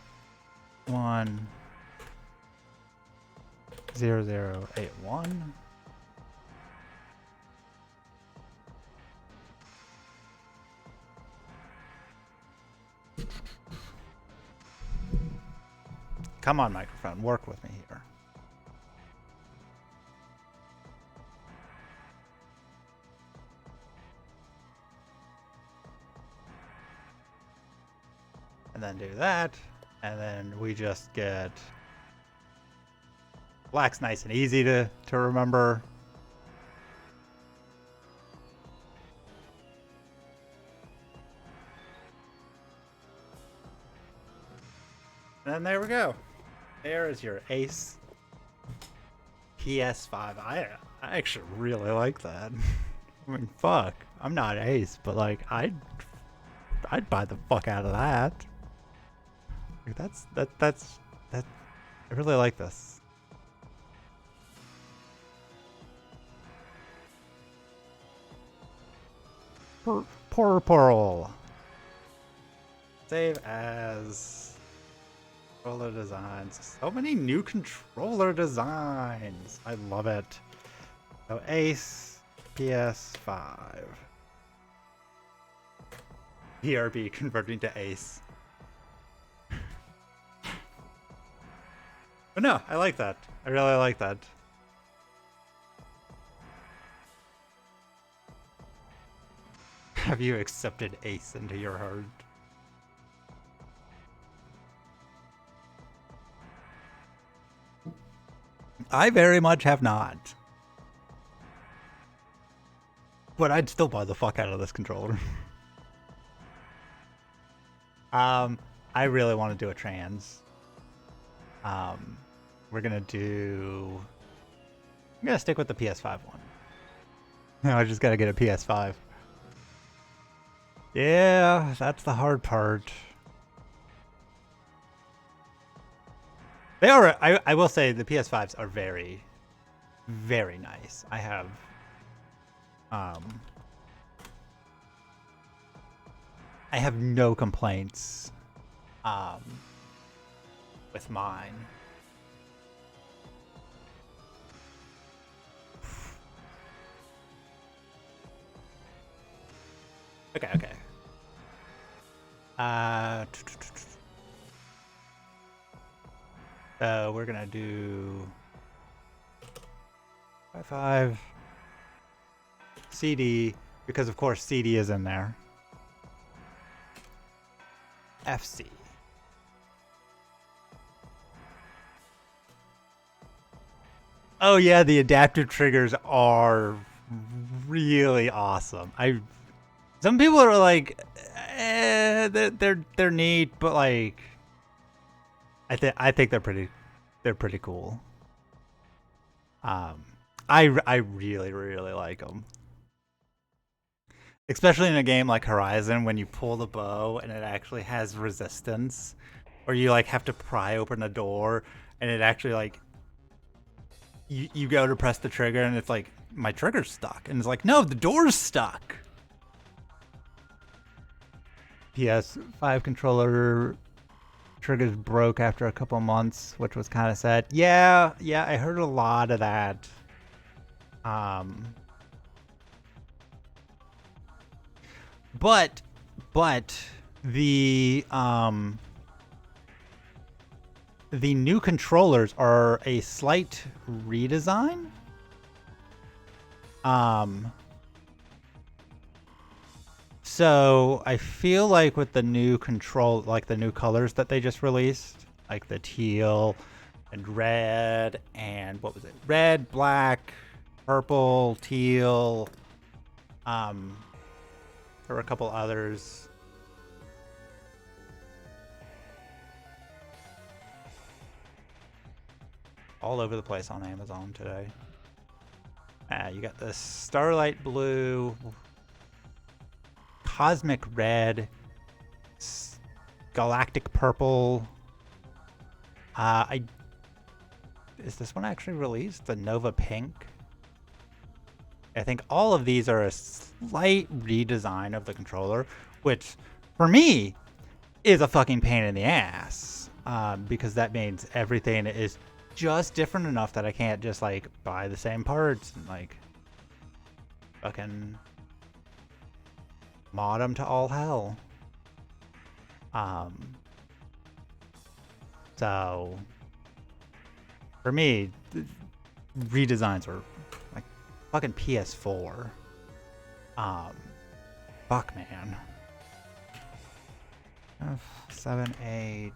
S1: 0081. Come on, microphone, work with me here. And then do that, and then we just get black's nice and easy to remember. And then there we go. There is your Ace PS5. I actually really like that. I mean, fuck. I'm not Ace, but like I'd buy the fuck out of that. Like, that's I really like this. Purple. Save as controller designs. So many new controller designs. I love it. So Ace, PS5. PRB converting to Ace. But no, I like that. I really like that. Have you accepted Ace into your heart? I very much have not. But I'd still buy the fuck out of this controller. I really want to do a trans. We're gonna do... I'm gonna stick with the PS5 one. No, I just gotta get a PS5. Yeah, that's the hard part. They are, I will say the PS5s are very, very nice. I have, I have no complaints, with mine. Okay. We're gonna do 5 CD, because of course CD is in there. FC. Oh yeah, the adaptive triggers are really awesome. Some people are like, they're neat, but like, I think they're pretty cool. I really like them, especially in a game like Horizon when you pull the bow and it actually has resistance, or you like have to pry open a door and it actually like you go to press the trigger and it's like my trigger's stuck, and it's like no, the door's stuck. PS5 controller triggers broke after a couple months, which was kind of sad. Yeah, I heard a lot of that. But the new controllers are a slight redesign. So I feel like with the new like the new colors that they just released, like the teal and red and what was it? Red, black, purple, teal. There were a couple others. All over the place on Amazon today. You got the Starlight Blue, Cosmic Red, Galactic Purple. Is this one actually released? The Nova Pink. I think all of these are a slight redesign of the controller, which for me is a fucking pain in the ass, because that means everything is just different enough that I can't just like buy the same parts and like fucking mod them to all hell. So for me, redesigns are like fucking PS4. Fuck man. F7, 8.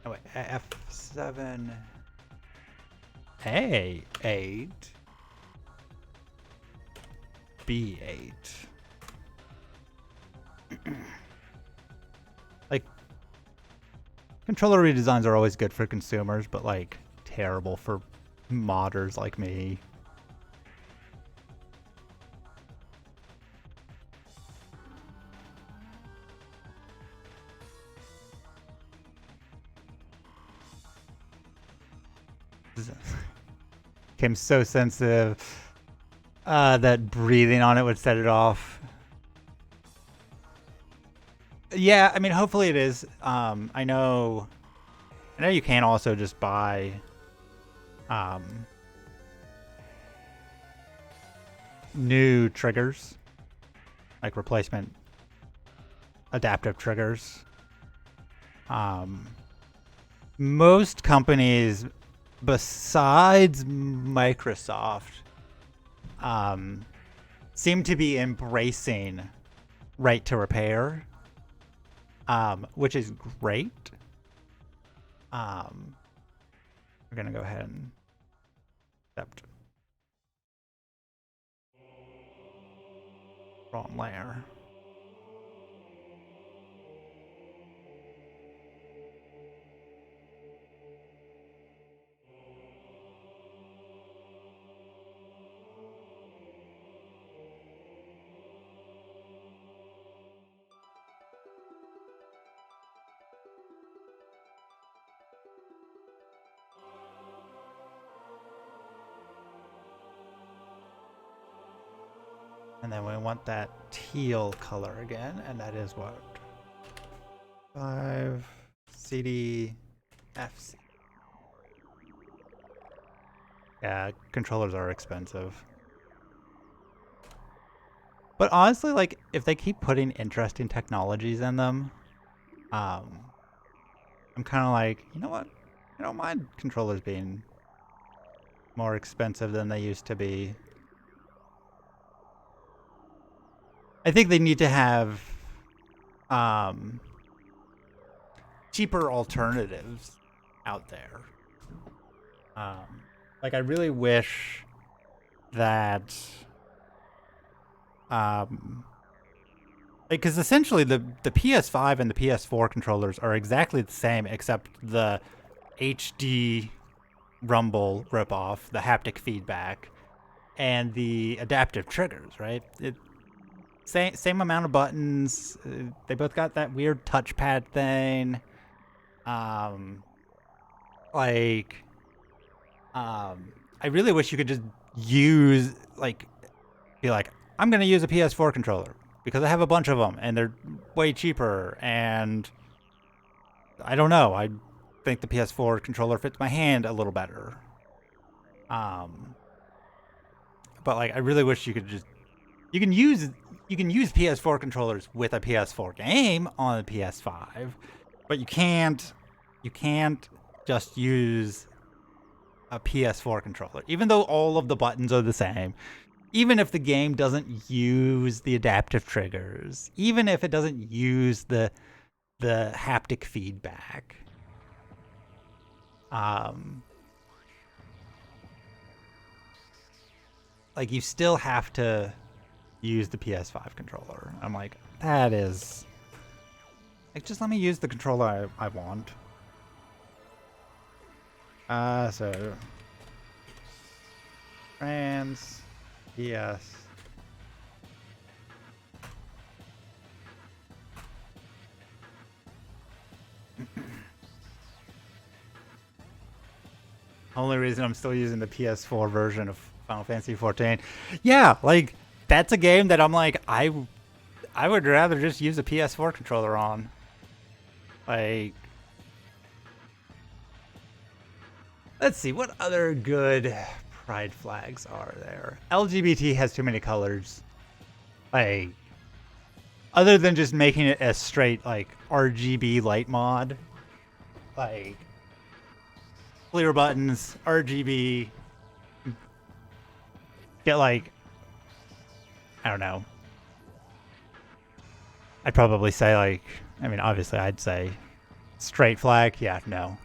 S1: Oh wait, F7, A, 8, B8. Like, controller redesigns are always good for consumers, but like terrible for modders like me. Became so sensitive that breathing on it would set it off. Yeah, I mean, hopefully it is. I know you can also just buy new triggers, like replacement adaptive triggers. Most companies besides Microsoft seem to be embracing right to repair, which is great. We're gonna go ahead and accept wrong layer. And then we want that teal color again, and that is what? 5 CD FC. Yeah, controllers are expensive. But honestly, like, if they keep putting interesting technologies in them, I'm kind of like, you know what? I don't mind controllers being more expensive than they used to be. I think they need to have cheaper alternatives out there. Like, I really wish that because essentially the PS5 and the PS4 controllers are exactly the same, except the HD rumble ripoff, the haptic feedback, and the adaptive triggers, right? Same amount of buttons. They both got that weird touchpad thing. I really wish you could just use be like, I'm gonna use a PS4 controller because I have a bunch of them and they're way cheaper. And I don't know. I think the PS4 controller fits my hand a little better. But like, I really wish you could just you can use PS4 controllers with a PS4 game on a PS5, but you can't just use a PS4 controller, even though all of the buttons are the same. Even if the game doesn't use the adaptive triggers, even if it doesn't use the haptic feedback, like, you still have to use the PS5 controller. I'm like, that is like, just let me use the controller I want. So trans PS. Only reason I'm still using the PS4 version of Final Fantasy 14. Yeah, like, that's a game that I'm like, I would rather just use a PS4 controller on. Like, let's see, what other good pride flags are there? LGBT has too many colors. Like, other than just making it a straight, like, RGB light mod. Like, clear buttons, RGB. Get, like, I don't know. I'd probably say, like, I mean, obviously I'd say straight flag. Yeah, no.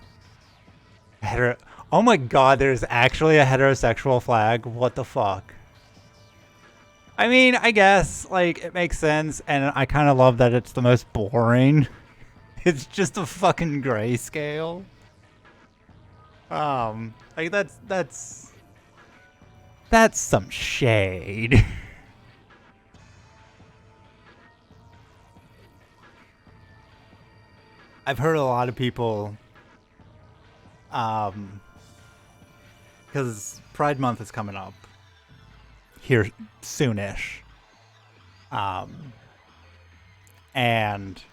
S1: Oh my god, there's actually a heterosexual flag. What the fuck? I mean, I guess, like, it makes sense, and I kind of love that it's the most boring. It's just a fucking grayscale. Like, that's some shade. I've heard a lot of people, because Pride Month is coming up here soonish, and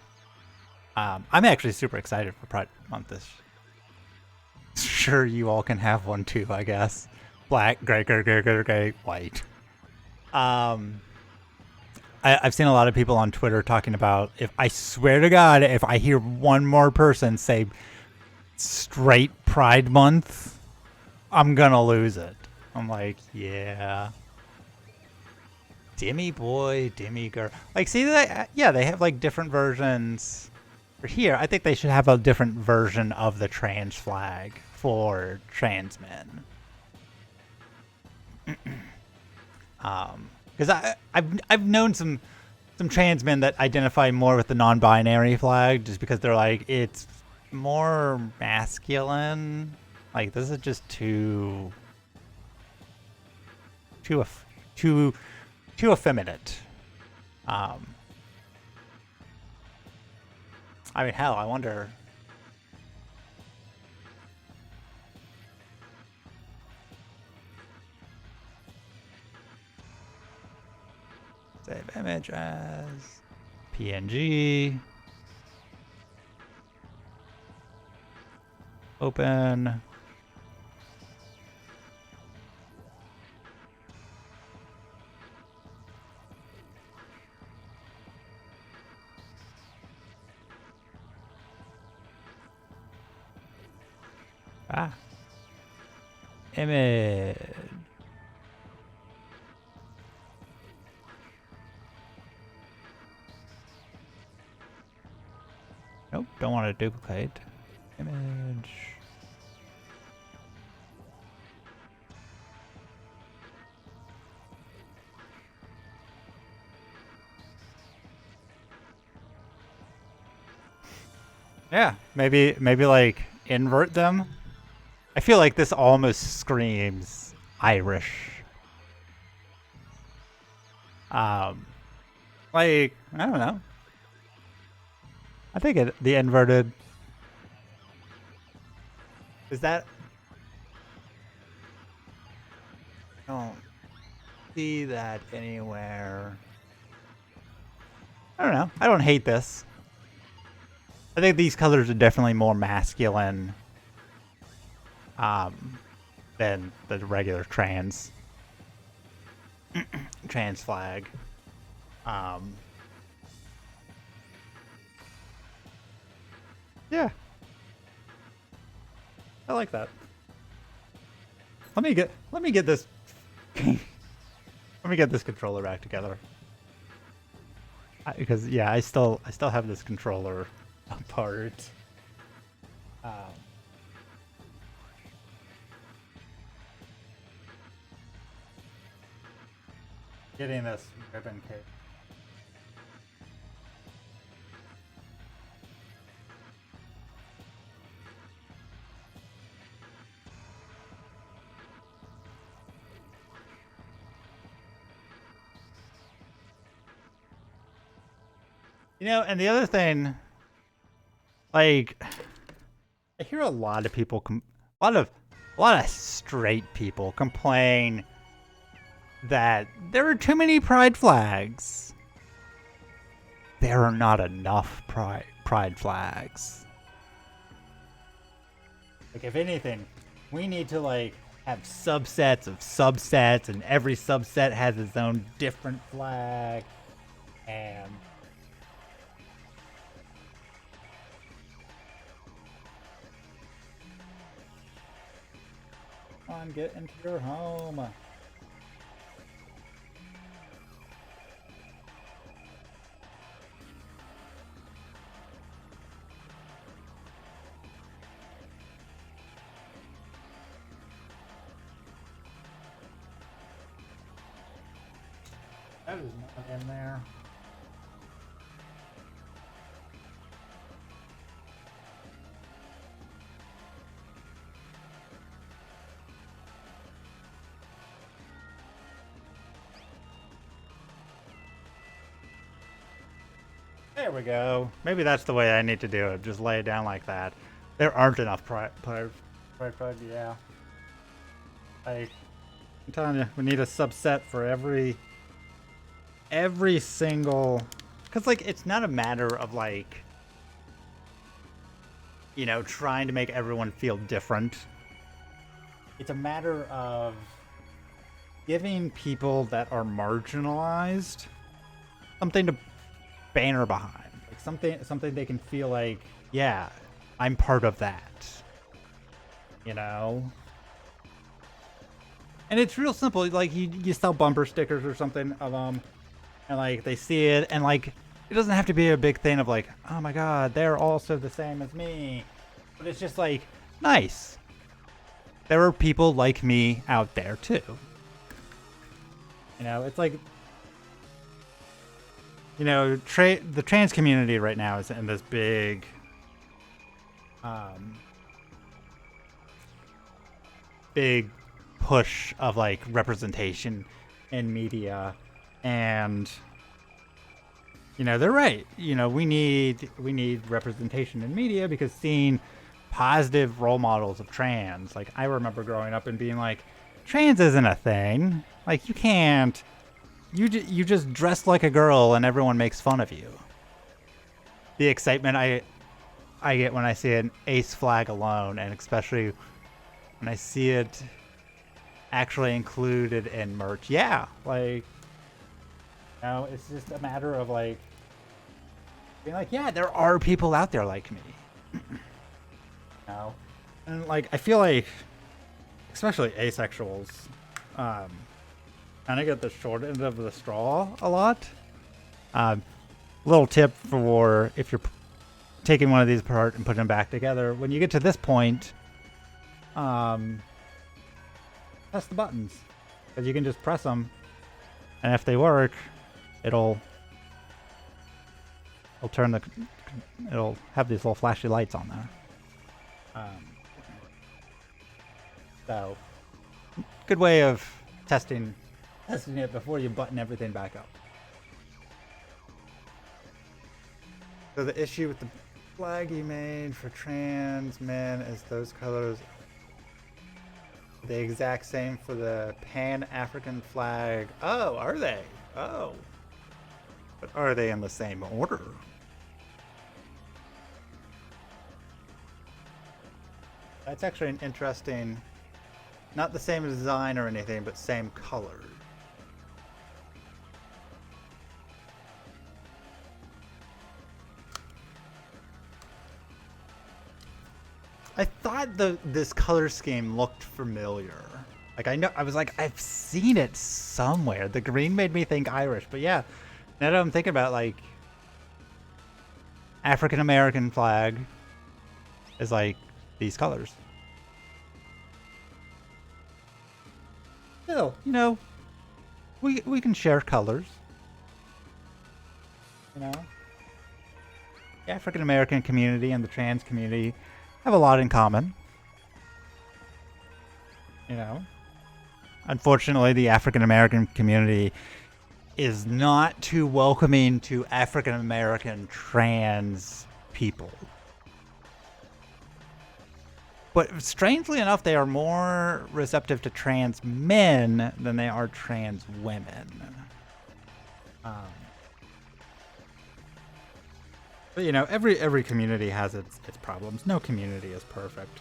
S1: I'm actually super excited for Pride Month this. Sure, you all can have one too, I guess. Black, gray, white. I've seen a lot of people on Twitter talking about, if I swear to God, if I hear one more person say straight Pride Month, I'm gonna lose it. I'm like, yeah. Demi boy, demi girl. Like, see that? Yeah, they have like different versions. For here, I think they should have a different version of the trans flag for trans men. Because I've known some trans men that identify more with the non-binary flag, just because they're like, it's more masculine. Like, this is just too effeminate. I mean, hell, I wonder. Save image as PNG. Open. Ah. Image. Nope, don't want to duplicate. Image. Yeah, maybe like invert them. I feel like this almost screams Irish. Like, I don't know. I think the inverted. Is that? I don't see that anywhere. I don't know. I don't hate this. I think these colors are definitely more masculine than the regular trans flag. Yeah. I like that. Let me get this let me get this controller back together. Because yeah, I still have this controller apart. Getting this ribbon cake. You know, and the other thing, like, I hear a lot of people, a lot of straight people complain that there are too many pride flags. There are not enough pride flags. Like, if anything, we need to like have subsets of subsets, and every subset has its own different flag, and come on, get into your home. That is not in there. There we go. Maybe that's the way I need to do it. Just lay it down like that. There aren't enough pride, yeah. I'm telling you, we need a subset for every single, because like it's not a matter of like you know, trying to make everyone feel different.
S2: It's a matter of giving people that are marginalized something to banner behind, like something they can feel like, yeah, I'm part of that, you know. And it's real simple. Like you sell bumper stickers or something of them, and like they see it, and like it doesn't have to be a big thing of like, oh my god, they're also the same as me, but it's just like, nice. There are people like me out there too. You know, it's like, you know, the trans community right now is in this big, big push of like representation in media, and you know they're right. You know, we need representation in media because seeing positive role models of trans, like I remember growing up and being like, trans isn't a thing. Like you can't, you just dress like a girl and everyone makes fun of you. The excitement I get when I see an ace flag alone, and especially when I see it actually included in merch. Yeah, like, you know, it's just a matter of like being like, yeah, there are people out there like me. You know? And like I feel like especially asexuals kind of get the short end of the straw a lot. Little tip for if you're taking one of these apart and putting them back together, when you get to this point, press the buttons, because you can just press them, and if they work, it'll have these little flashy lights on there. So good way of testing it before you button everything back up. So the issue with the flag you made for trans men is those colors the exact same for the Pan-African flag. Oh, are they? Oh. But are they in the same order? That's actually an interesting, not the same design or anything, but same color. I thought this color scheme looked familiar. Like I was like, I've seen it somewhere. The green made me think Irish, but yeah, now that I'm thinking about like African American flag is like these colors. Still, you know, we can share colors. You know, the African American community and the trans community have a lot in common. You know, unfortunately, the African American community is not too welcoming to African American trans people. But strangely enough, they are more receptive to trans men than they are trans women. But you know, every community has its problems. No community is perfect.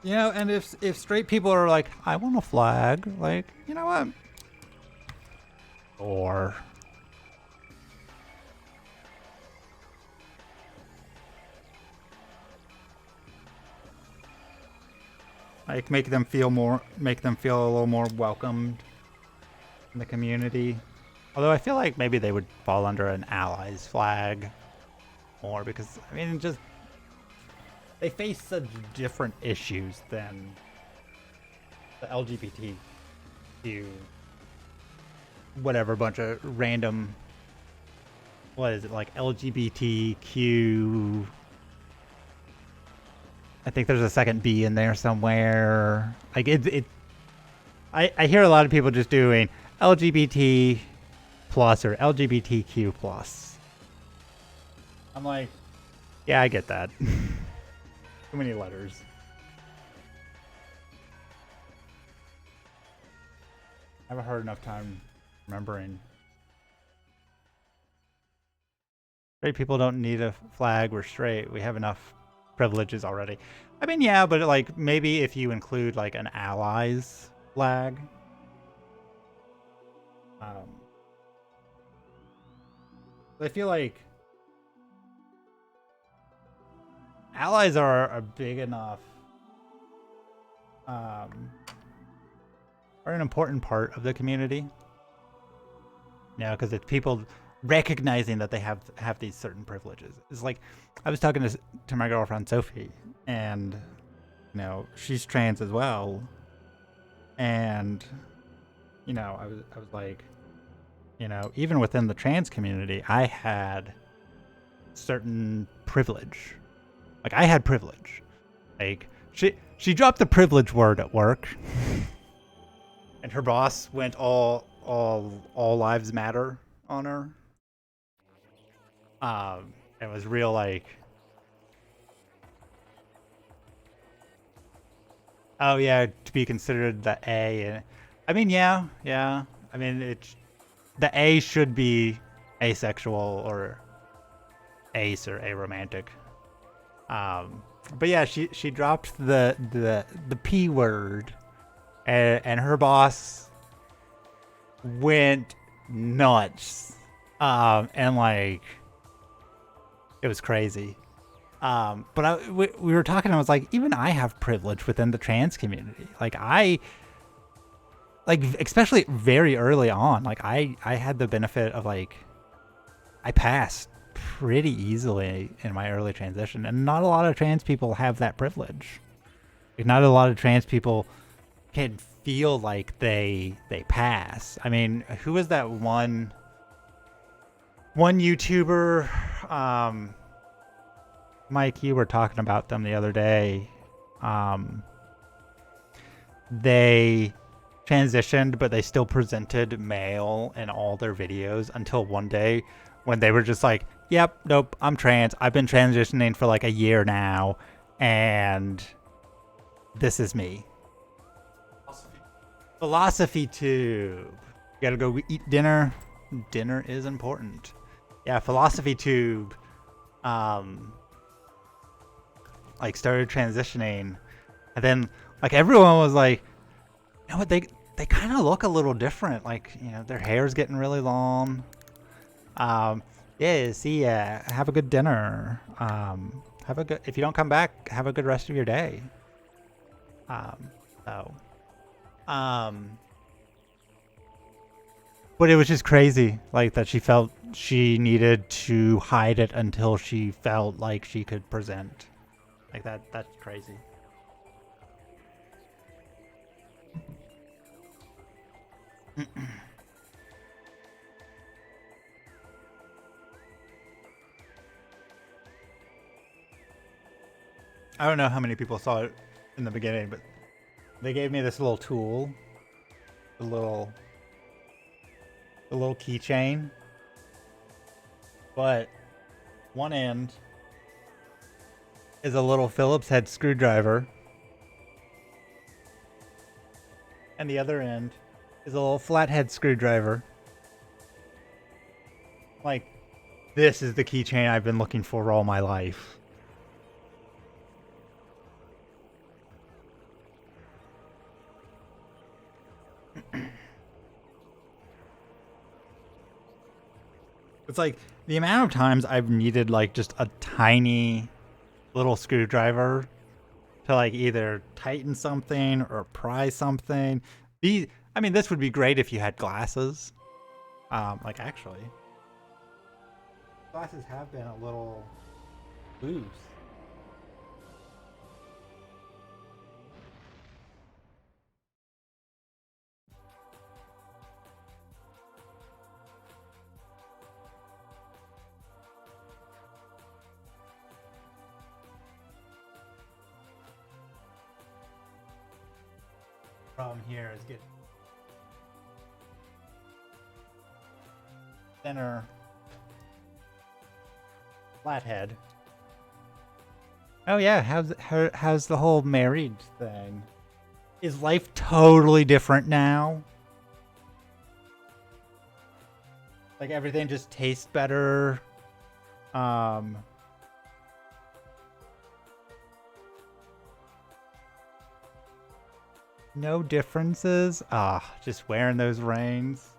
S2: You know, and if straight people are like, I want a flag, like, you know what? Or like make them feel a little more welcomed in the community. Although I feel like maybe they would fall under an allies flag more, because I mean, just they face such different issues than the LGBTQ, whatever bunch of random, what is it, like LGBTQ, I think there's a second B in there somewhere. Like I hear a lot of people just doing LGBT plus or LGBTQ plus. I'm like, yeah, I get that. Too many letters. I have a hard enough time remembering. Straight people don't need a flag. We're straight. We have enough privileges already. I mean, yeah, but like maybe if you include like an allies flag. I feel like allies are a big enough, are an important part of the community. You know, because it's people recognizing that they have these certain privileges. It's like I was talking to my girlfriend Sophie, and you know she's trans as well, and you know I was like, you know, even within the trans community, I had certain privilege. Like I had privilege. Like she dropped the privilege word at work, and her boss went all lives matter on her. It was real like, oh yeah, to be considered the A. And I mean, yeah. I mean, the A should be asexual or ace or aromantic. But yeah, she dropped the P word, and her boss went nuts. And like it was crazy. But we were talking, I was like, even I have privilege within the trans community. Like especially very early on, like I had the benefit of like, I passed pretty easily in my early transition, and not a lot of trans people have that privilege. Like, not a lot of trans people can feel like they pass. I mean, who was that one YouTuber, Mike, you were talking about them the other day. They transitioned, but they still presented male in all their videos until one day when they were just like, yep, nope, I'm trans. I've been transitioning for like a year now, and this is me. Philosophy Tube. You gotta go eat dinner. Dinner is important. Yeah, Philosophy Tube like started transitioning, and then like everyone was like, you know what, they kind of look a little different. Like, you know, their hair's getting really long. Yeah, see ya. Have a good dinner. Have a good, if you don't come back, have a good rest of your day. So but it was just crazy, like that she felt she needed to hide it until she felt like she could present. Like that's crazy. I don't know how many people saw it in the beginning, but they gave me this little tool, the little keychain, but one end is a little Phillips head screwdriver, and the other end is a little flathead screwdriver. Like, this is the keychain I've been looking for all my life. It's like the amount of times I've needed like just a tiny little screwdriver to like either tighten something or pry something. I mean, this would be great if you had glasses. Like actually, glasses have been a little loose. Problem here is get thinner flathead. Oh yeah, how's the whole married thing? Is life totally different now?
S1: Like everything just tastes better. No differences. Just wearing those reins.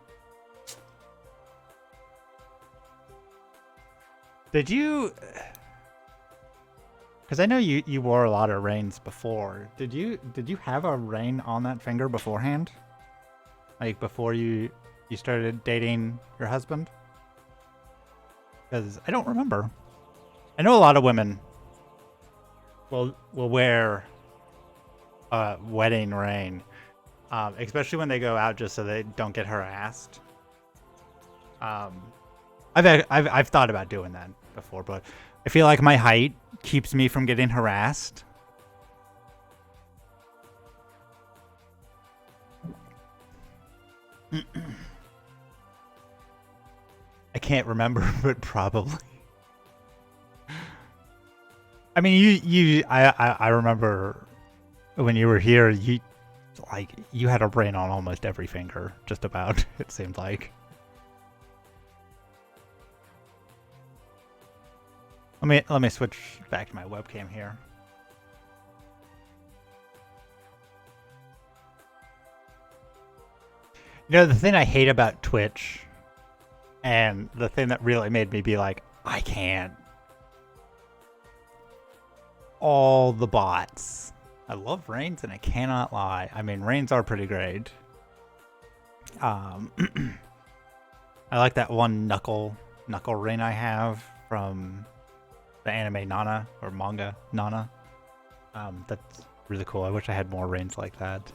S1: Did you? Because I know you wore a lot of reins before. Did you have a rein on that finger beforehand? Like before you started dating your husband? Because I don't remember. I know a lot of women will wear a wedding ring, especially when they go out just so they don't get harassed. I've thought about doing that before, but I feel like my height keeps me from getting harassed. I can't remember, but probably. I mean, I remember when you were here, you had a brain on almost every finger, just about. It seemed like. Let me switch back to my webcam here. You know, the thing I hate about Twitch, and the thing that really made me be like, I can't. All the bots. I love Reigns, and I cannot lie. I mean, Reigns are pretty great. I like that one knuckle ring I have from the anime Nana, or manga Nana. That's really cool. I wish I had more reins like that.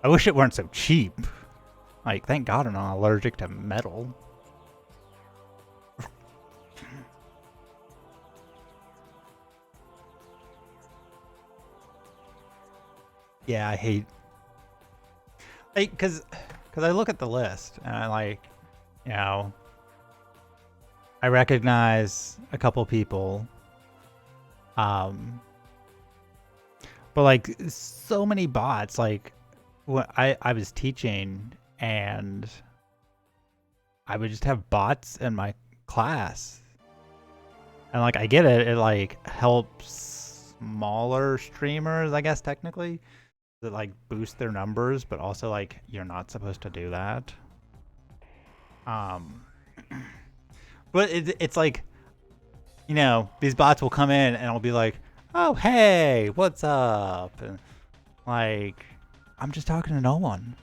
S1: I wish it weren't so cheap. Like, thank God I'm not allergic to metal. Yeah, I hate... Because I look at the list, and I like, you know... I recognize a couple people. But like, so many bots, like, when I was teaching, and I would just have bots in my class. And like, I get it, it like helps smaller streamers, I guess, technically, that like boost their numbers, but also like, you're not supposed to do that. But it's like, you know, these bots will come in and it'll be like, oh, hey, what's up? And like, I'm just talking to no one.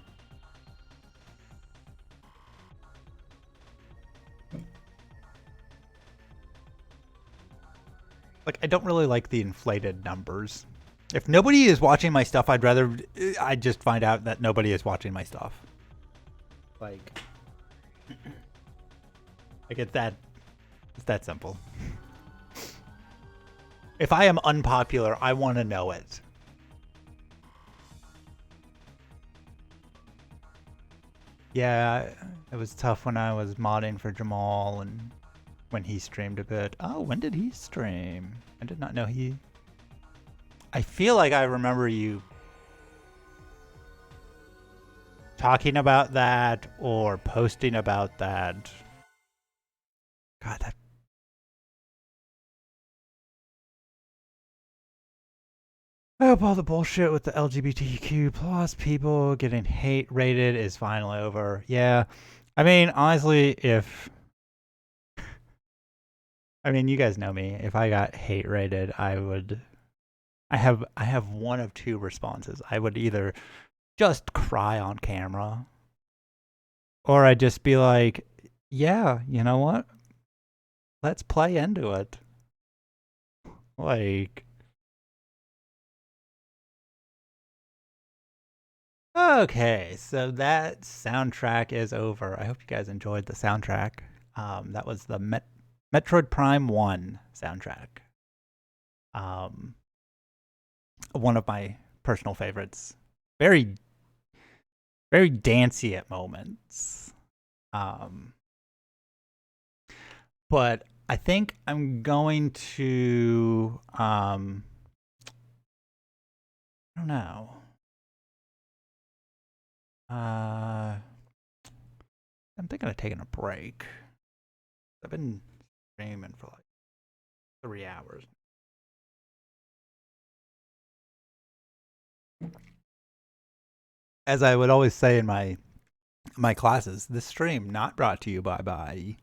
S1: Like, I don't really like the inflated numbers. If nobody is watching my stuff, I'd just find out that nobody is watching my stuff. Like it's that simple. If I am unpopular, I want to know it. Yeah, it was tough when I was modding for Jamal and when he streamed a bit. Oh, when did he stream? I did not know he... I feel like I remember you talking about that or posting about that. God, that... I hope all the bullshit with the LGBTQ plus people getting hate rated is finally over. Yeah. I mean, honestly, if... I mean, you guys know me. If I got hate rated, I would... I have one of two responses. I would either just cry on camera, or I'd just be like, yeah, you know what? Let's play into it. Like... Okay, so that soundtrack is over. I hope you guys enjoyed the soundtrack. That was the Metroid Prime 1 soundtrack. One of my personal favorites. Very, very dancey at moments. But I think I'm going to, I don't know. I'm thinking of taking a break. I've been streaming for like 3 hours. As I would always say in my classes, this stream not brought to you by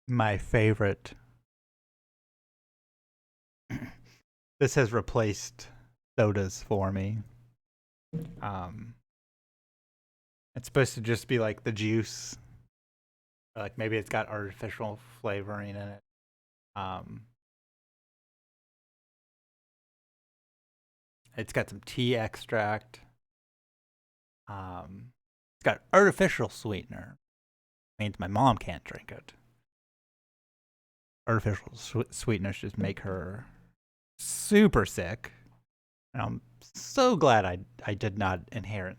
S1: my favorite. This has replaced sodas for me. It's supposed to just be like the juice. Like maybe it's got artificial flavoring in it. It's got some tea extract. It's got artificial sweetener. Means my mom can't drink it. Artificial sweeteners just make her super sick. And I'm so glad I did not inherit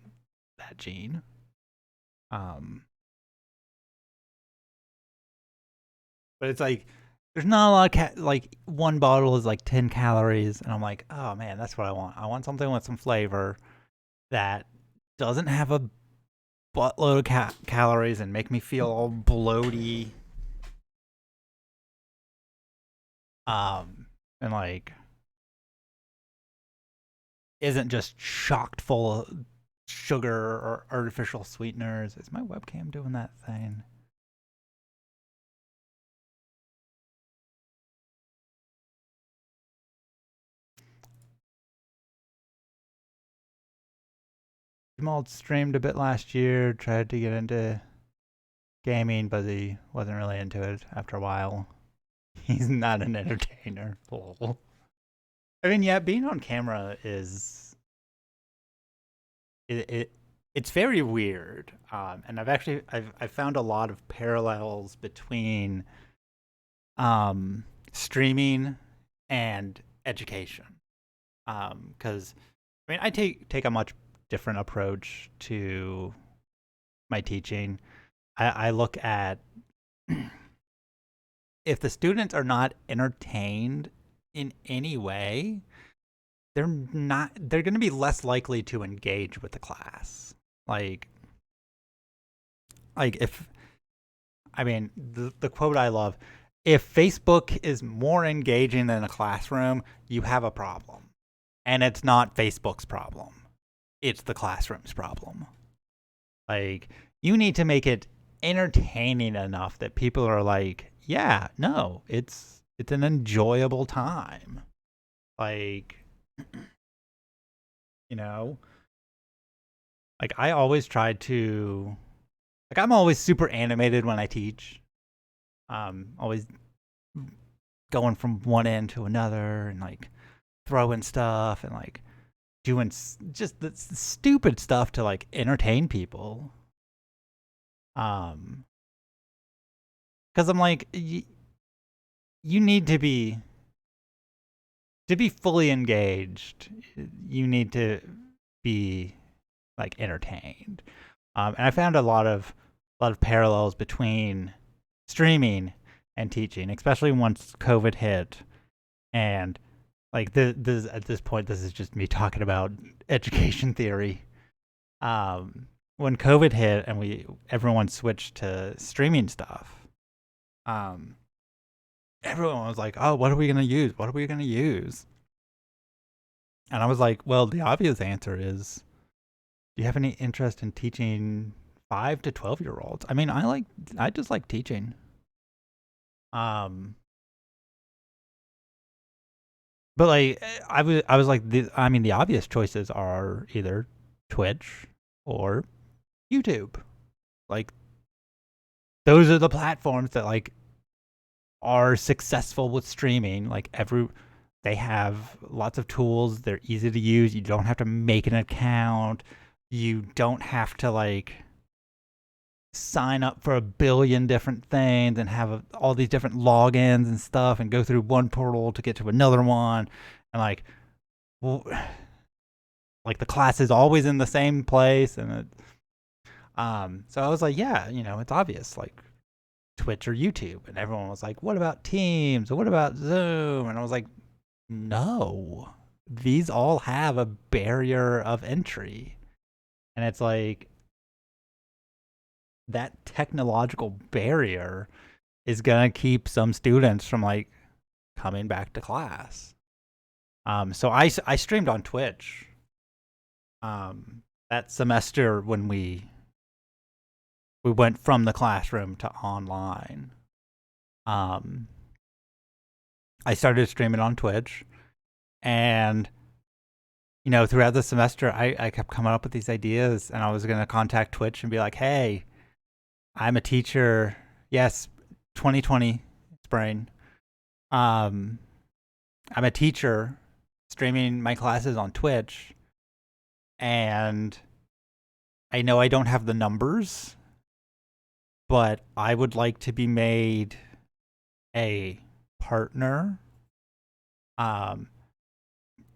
S1: that gene. But it's like there's not a lot of like one bottle is like 10 calories, and I'm like, oh man, that's what I want. I want something with some flavor that doesn't have a buttload of calories and make me feel all bloaty. And like isn't just chocked full of sugar or artificial sweeteners. Is my webcam doing that thing? Jamal streamed a bit last year, tried to get into gaming, but he wasn't really into it after a while. He's not an entertainer. I mean, yeah, being on camera is it's very weird, and I've found a lot of parallels between streaming and education, because I mean I take a much different approach to my teaching. I look at if the students are not entertained in any way, they're going to be less likely to engage with the class. Like if I mean the quote I love, if Facebook is more engaging than a classroom, you have a problem. And it's not Facebook's problem. It's the classroom's problem. Like you need to make it entertaining enough that people are like, yeah, no, it's an enjoyable time. Like, you know, like I always try to, like I'm always super animated when I teach. Always going from one end to another and like throwing stuff and like doing just the stupid stuff to like entertain people. Because I'm like, you need to be fully engaged. You need to be like entertained. And I found a lot of parallels between streaming and teaching, especially once COVID hit. And like this at this point, this is just me talking about education theory. When COVID hit and everyone switched to streaming stuff, everyone was like, "Oh, what are we gonna use? What are we gonna use?" And I was like, "Well, the obvious answer is, do you have any interest in teaching 5 to 12-year-olds? I mean, I just like teaching. But like I was like, I mean, the obvious choices are either Twitch or YouTube. Like those are the platforms that like are successful with streaming. Like they have lots of tools. They're easy to use. You don't have to make an account. You don't have to like sign up for a billion different things and have all these different logins and stuff and go through one portal to get to another one. And like, well, like the class is always in the same place. And so I was like, yeah, it's obvious, like Twitch or YouTube. And everyone was like, what about Teams? Or what about Zoom? And I was like, no, these all have a barrier of entry. And it's like, that technological barrier is gonna keep some students from like coming back to class. So I streamed on Twitch that semester when we went from the classroom to online. I started streaming on Twitch, and throughout the semester, I kept coming up with these ideas, and I was gonna contact Twitch and be like, "Hey, I'm a teacher. Yes, 2020 spring. I'm a teacher streaming my classes on Twitch, and I know I don't have the numbers, but I would like to be made a partner.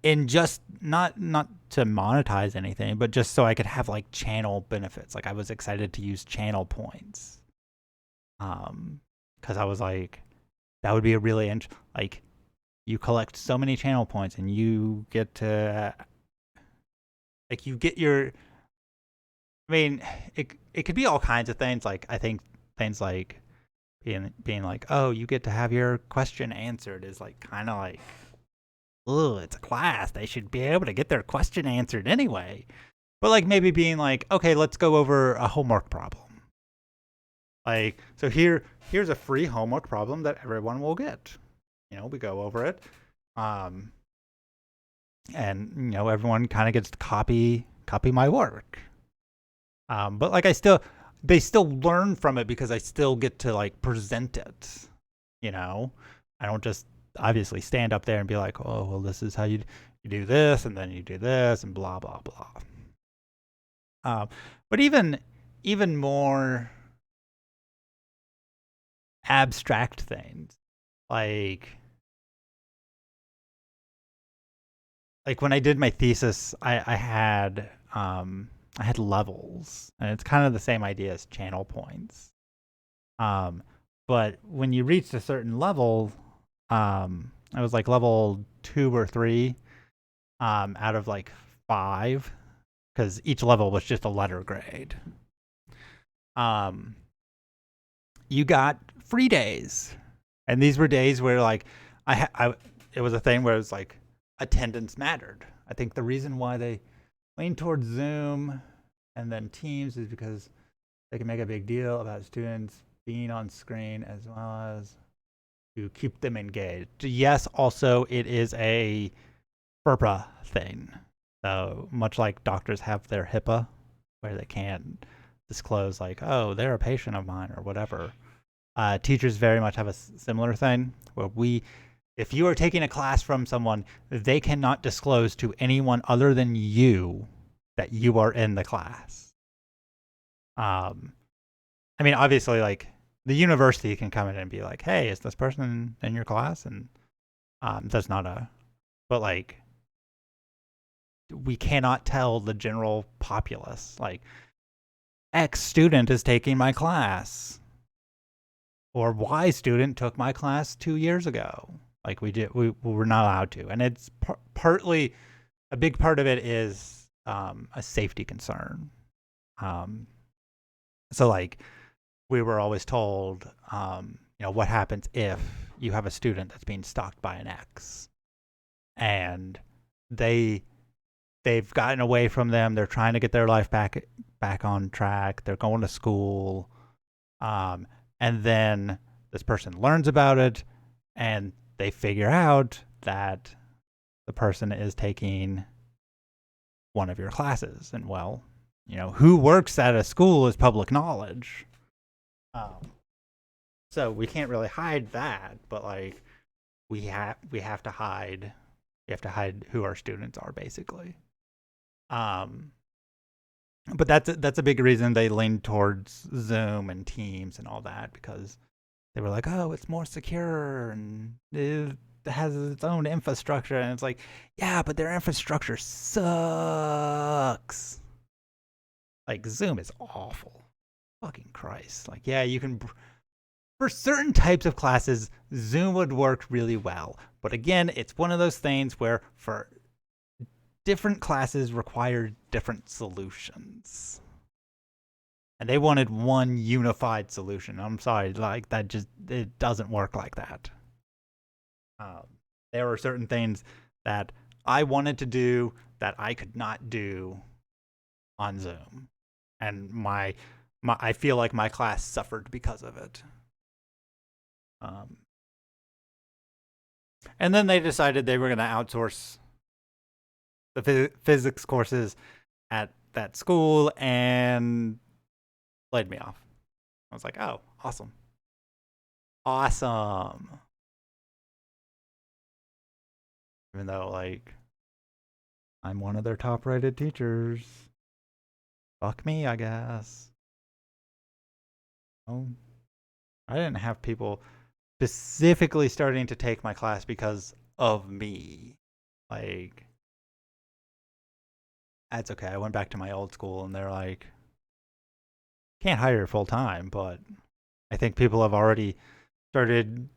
S1: And just not to monetize anything, but just so I could have like channel benefits. Like I was excited to use channel points. Because I was like, that would be a really like you collect so many channel points and you get to like you get your. I mean, it could be all kinds of things. Like I think things like being like, oh, you get to have your question answered is like kind of like, oh, it's a class. They should be able to get their question answered anyway. But like maybe being like, okay, let's go over a homework problem. Like, so here's a free homework problem that everyone will get. We go over it. And everyone kind of gets to copy my work. But like they still learn from it because I still get to like present it. I don't just obviously stand up there and be like, oh, well, this is how you do this, and then you do this, and blah blah blah. But even more abstract things, like when I did my thesis, I had levels, and it's kind of the same idea as channel points. But when you reached a certain level, I was like level 2 or 3 out of like 5, because each level was just a letter grade. You got free days, and these were days where like it was a thing where it was like attendance mattered. I think the reason why they lean towards Zoom and then Teams is because they can make a big deal about students being on screen as well as to keep them engaged. Yes, also it is a FERPA thing. So much like doctors have their HIPAA, where they can't disclose like, oh, they're a patient of mine or whatever. Teachers very much have a similar thing where if you are taking a class from someone, they cannot disclose to anyone other than you that you are in the class. I mean, obviously, like the university can come in and be like, hey, is this person in your class? And that's not but like, we cannot tell the general populace, like, X student is taking my class, or Y student took my class 2 years ago. Like we were not allowed to. And it's partly, a big part of it is a safety concern. So like, we were always told, what happens if you have a student that's being stalked by an X, and they've gotten away from them. They're trying to get their life back on track. They're going to school, and then this person learns about it, and they figure out that the person is taking one of your classes. And well, who works at a school is public knowledge. So we can't really hide that, but like we have to hide. We have to hide who our students are, basically. But that's a big reason they leaned towards Zoom and Teams and all that, because they were like, oh, it's more secure and it has its own infrastructure. And it's like, yeah, but their infrastructure sucks. Like Zoom is awful. Fucking Christ. Like, yeah, you can, for certain types of classes, Zoom would work really well. But again, it's one of those things where for different classes require different solutions. And they wanted one unified solution. I'm sorry, like that just it doesn't work like that. Um, there were certain things that I wanted to do that I could not do on Zoom, and my I feel like my class suffered because of it. Um, and then they decided they were going to outsource the physics courses at that school and laid me off. I was like, oh, awesome. Awesome. Even though, like, I'm one of their top rated teachers. Fuck me, I guess. Oh, I didn't have people specifically starting to take my class because of me. Like, that's okay. I went back to my old school and they're like, can't hire full time, but I think people have already started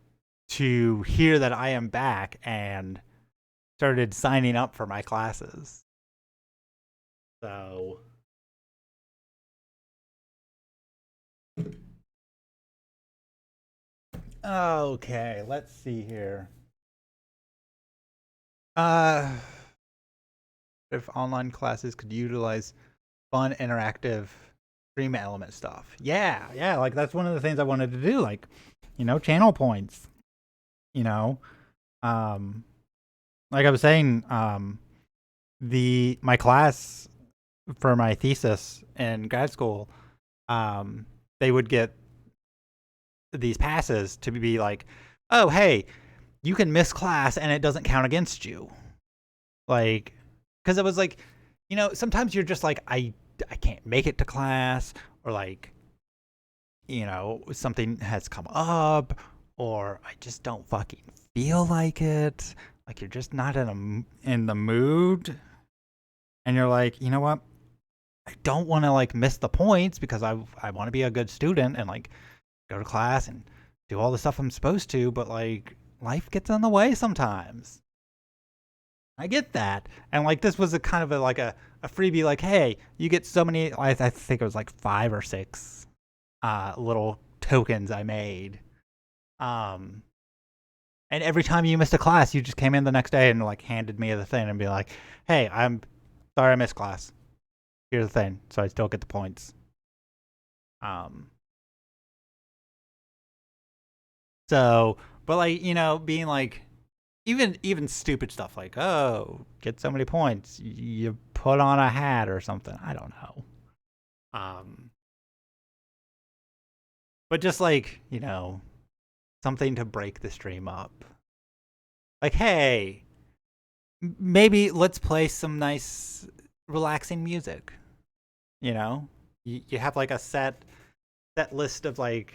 S1: to hear that I am back and started signing up for my classes. So okay, let's see here. If online classes could utilize fun, interactive stream element stuff. Yeah, like that's one of the things I wanted to do. Like, channel points. You know, um, like I was saying, my class for my thesis in grad school, they would get these passes to be like, oh hey, you can miss class and it doesn't count against you. Like, because it was like, sometimes you're just like, I can't make it to class, or like, something has come up, or I just don't fucking feel like it. Like you're just not in the mood, and you're like, you know what? I don't want to like miss the points because I want to be a good student and like go to class and do all the stuff I'm supposed to, but like life gets in the way sometimes. I get that. And like this was a kind of like a freebie, like, hey, you get so many, I think it was like 5 or 6 little tokens I made. And every time you missed a class, you just came in the next day and like handed me the thing and be like, hey, I'm sorry I missed class. Here's the thing. So I still get the points. Um so but like, being like even stupid stuff like, oh, get so many points, you put on a hat or something. I don't know. But just like, something to break the stream up. Like, hey, maybe let's play some nice relaxing music. You know? You have like a set list of like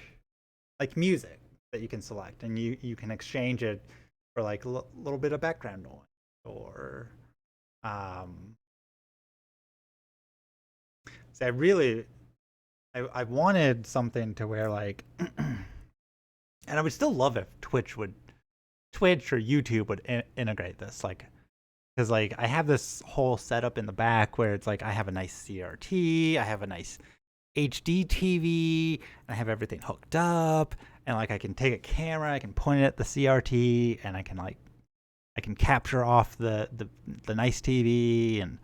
S1: music that you can select, and you can exchange it for like a little bit of background noise, or um so I wanted something to where like and I would still love if Twitch or YouTube would integrate this, like, because like I have this whole setup in the back where it's like I have a nice CRT, I have a nice HD TV, and I have everything hooked up, and like I can take a camera, I can point it at the CRT, and I can capture off the nice TV and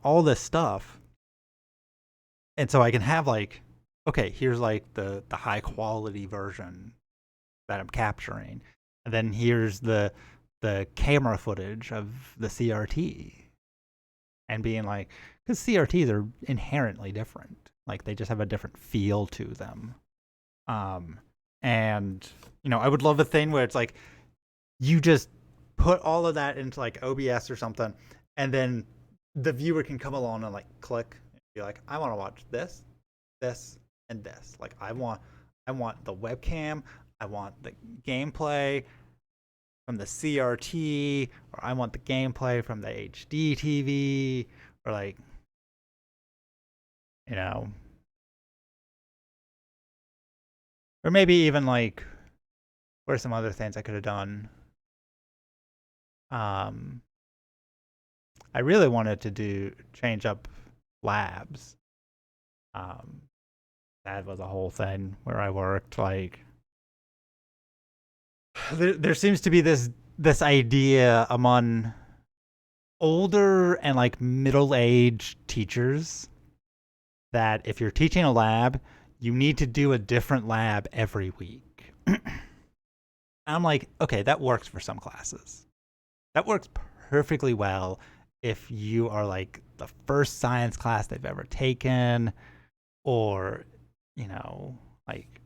S1: all this stuff, and so I can have like, okay, here's like the high quality version that I'm capturing, and then here's the camera footage of the CRT, and being like, because CRTs are inherently different, like they just have a different feel to them. And I would love a thing where it's like you just put all of that into like OBS or something, and then the viewer can come along and like click and be like, I want to watch this, this, and this. Like I want the webcam, I want the gameplay from the CRT, or I want the gameplay from the HD TV, or like, you know, or maybe even like, what are some other things I could have done? Um, I really wanted to change up labs.
S2: Um, that was a whole thing where I worked. Like, there seems to be this idea among older and like middle-aged teachers that if you're teaching a lab, you need to do a different lab every week. I'm like, okay, that works for some classes. That works perfectly well if you are like the first science class they've ever taken, or, you know, like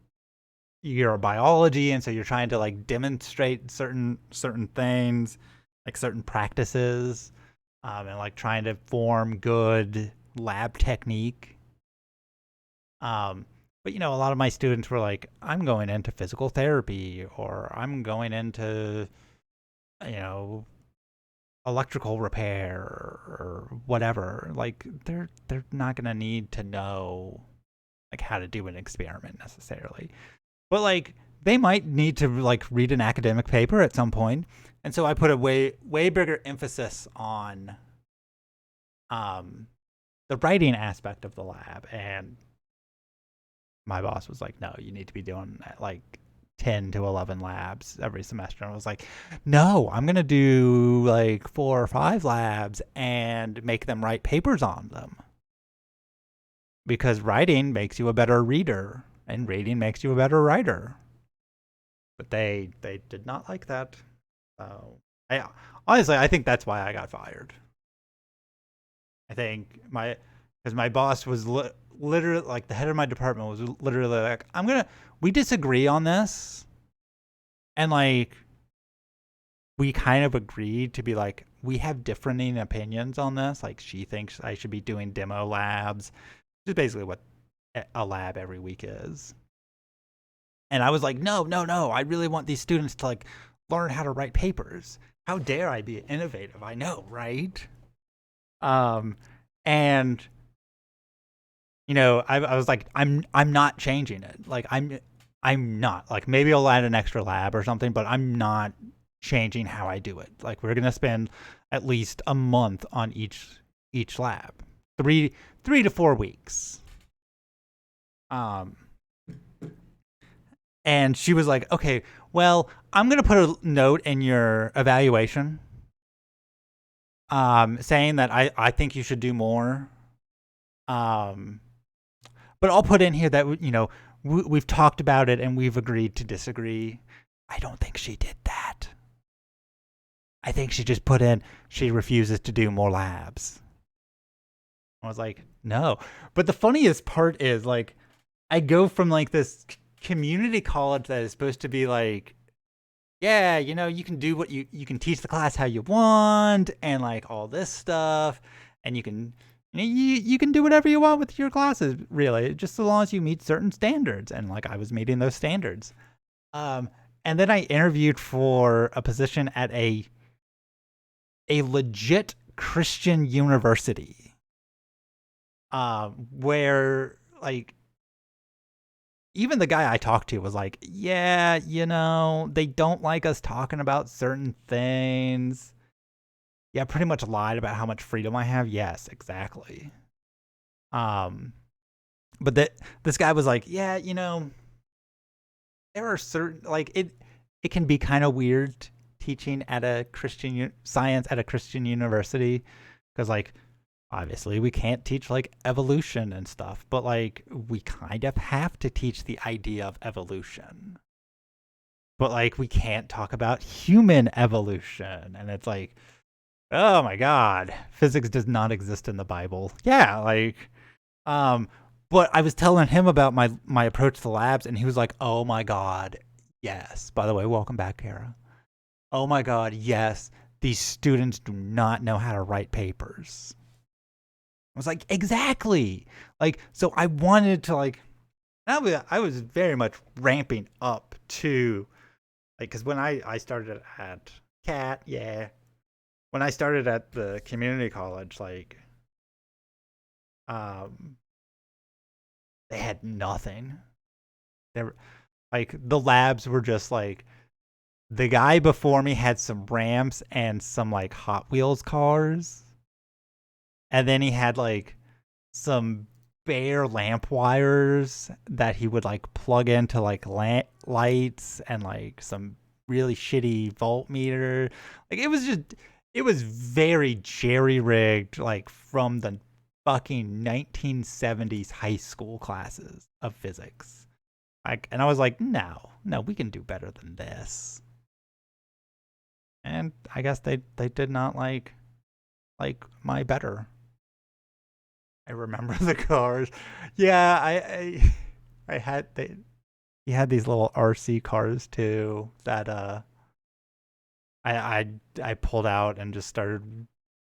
S2: you're a biology and so you're trying to like demonstrate certain things, like certain practices, and like trying to form good lab technique. But you know, a lot of my students were like, I'm going into physical therapy, or I'm going into, you know, electrical repair or whatever. Like they're not gonna need to know like how to do an experiment necessarily. But like they might need to like read an academic paper at some point. And so I put a way bigger emphasis on the writing aspect of the lab. And my boss was like, no, you need to be doing like 10 to 11 labs every semester. And I was like, no, I'm going to do like 4 or 5 labs and make them write papers on them. Because writing makes you a better reader and reading makes you a better writer. But they did not like that. So honestly, I think that's why I got fired. I think because my boss was literally like the head of my department was literally like, we disagree on this. And like, we kind of agreed to be like, we have differing opinions on this. Like, she thinks I should be doing demo labs, which is basically what a lab every week is. And I was like, no, I really want these students to like learn how to write papers. How dare I be innovative? I know, right? And you know, I was like, I'm not changing it. Like I'm not. Like maybe I'll add an extra lab or something, but I'm not changing how I do it. Like we're gonna spend at least a month on each lab, 3 to 4 weeks. And she was like, okay, well, I'm gonna put a note in your evaluation, saying that I think you should do more. But I'll put in here that, you know, we've talked about it and we've agreed to disagree. I don't think she did that. I think she just put in she refuses to do more labs. I was like, no. But the funniest part is like, I go from like this community college that is supposed to be like, yeah, you know, you can do what you can teach the class how you want and like all this stuff, and you can do whatever you want with your classes, really, just so long as you meet certain standards. And like I was meeting those standards. And then I interviewed for a position at a legit Christian university, where like even the guy I talked to was like, yeah, you know, they don't like us talking about certain things. Yeah, pretty much lied about how much freedom I have. Yes, exactly. But this guy was like, yeah, you know, there are certain like it can be kind of weird teaching at a Christian science at a Christian university, because like obviously we can't teach like evolution and stuff, but like we kind of have to teach the idea of evolution. But like we can't talk about human evolution. And it's like, oh my god, physics does not exist in the Bible. Yeah, like but I was telling him about my approach to the labs, and he was like, oh my god, yes. By the way, welcome back, Kara. Oh my god, yes, these students do not know how to write papers. I was like, exactly. Like, so I wanted to like, I was very much ramping up to, like, because when I started at CAT, yeah, when I started at the community college, like, they had nothing. They were like, the labs were just like, the guy before me had some ramps and some like Hot Wheels cars, and then he had like some
S1: bare lamp wires that he would like plug into like lights and like some really shitty voltmeter. Like it was very jerry rigged, like from the fucking 1970s high school classes of physics. Like, and I was like, no, we can do better than this. And I guess they did not like my better. I remember the cars. Yeah, I had he had these little RC cars too that I pulled out and just started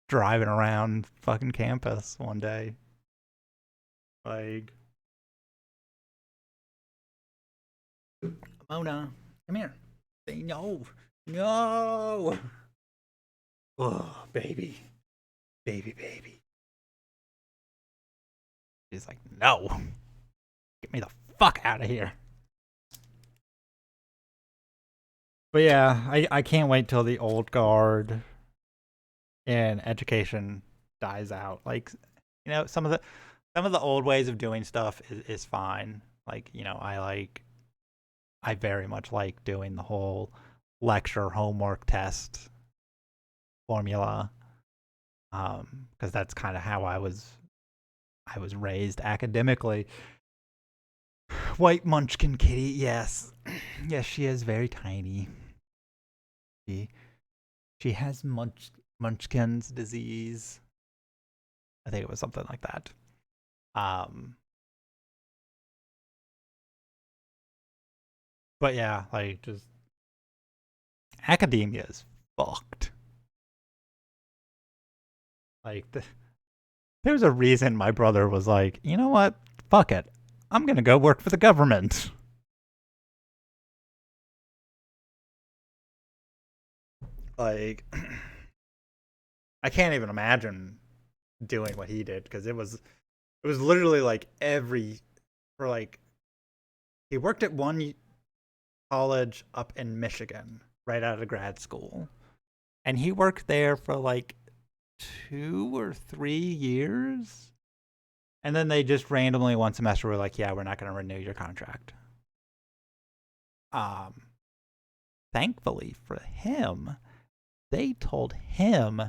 S1: driving around fucking campus one day. Like, Mona, come here. Say no. No. Oh, baby. Baby. She's like, no. Get me the fuck out of here. But yeah, I can't wait till the old guard in education dies out. Like, you know, some of the old ways of doing stuff is fine. Like, you know, I very much like doing the whole lecture homework test formula. Because that's kind of how I was raised academically. White munchkin kitty, yes. Yes, she is very tiny. She has Munchkin's disease. I think it was something like that. But yeah, like, just academia is fucked. Like, there's a reason my brother was like, you know what? Fuck it. I'm gonna go work for the government. Like, I can't even imagine doing what he did, because it was literally like he worked at one college up in Michigan right out of grad school, and he worked there for like 2 or 3 years, and then they just randomly one semester were like, yeah, we're not going to renew your contract. Thankfully for him, they told him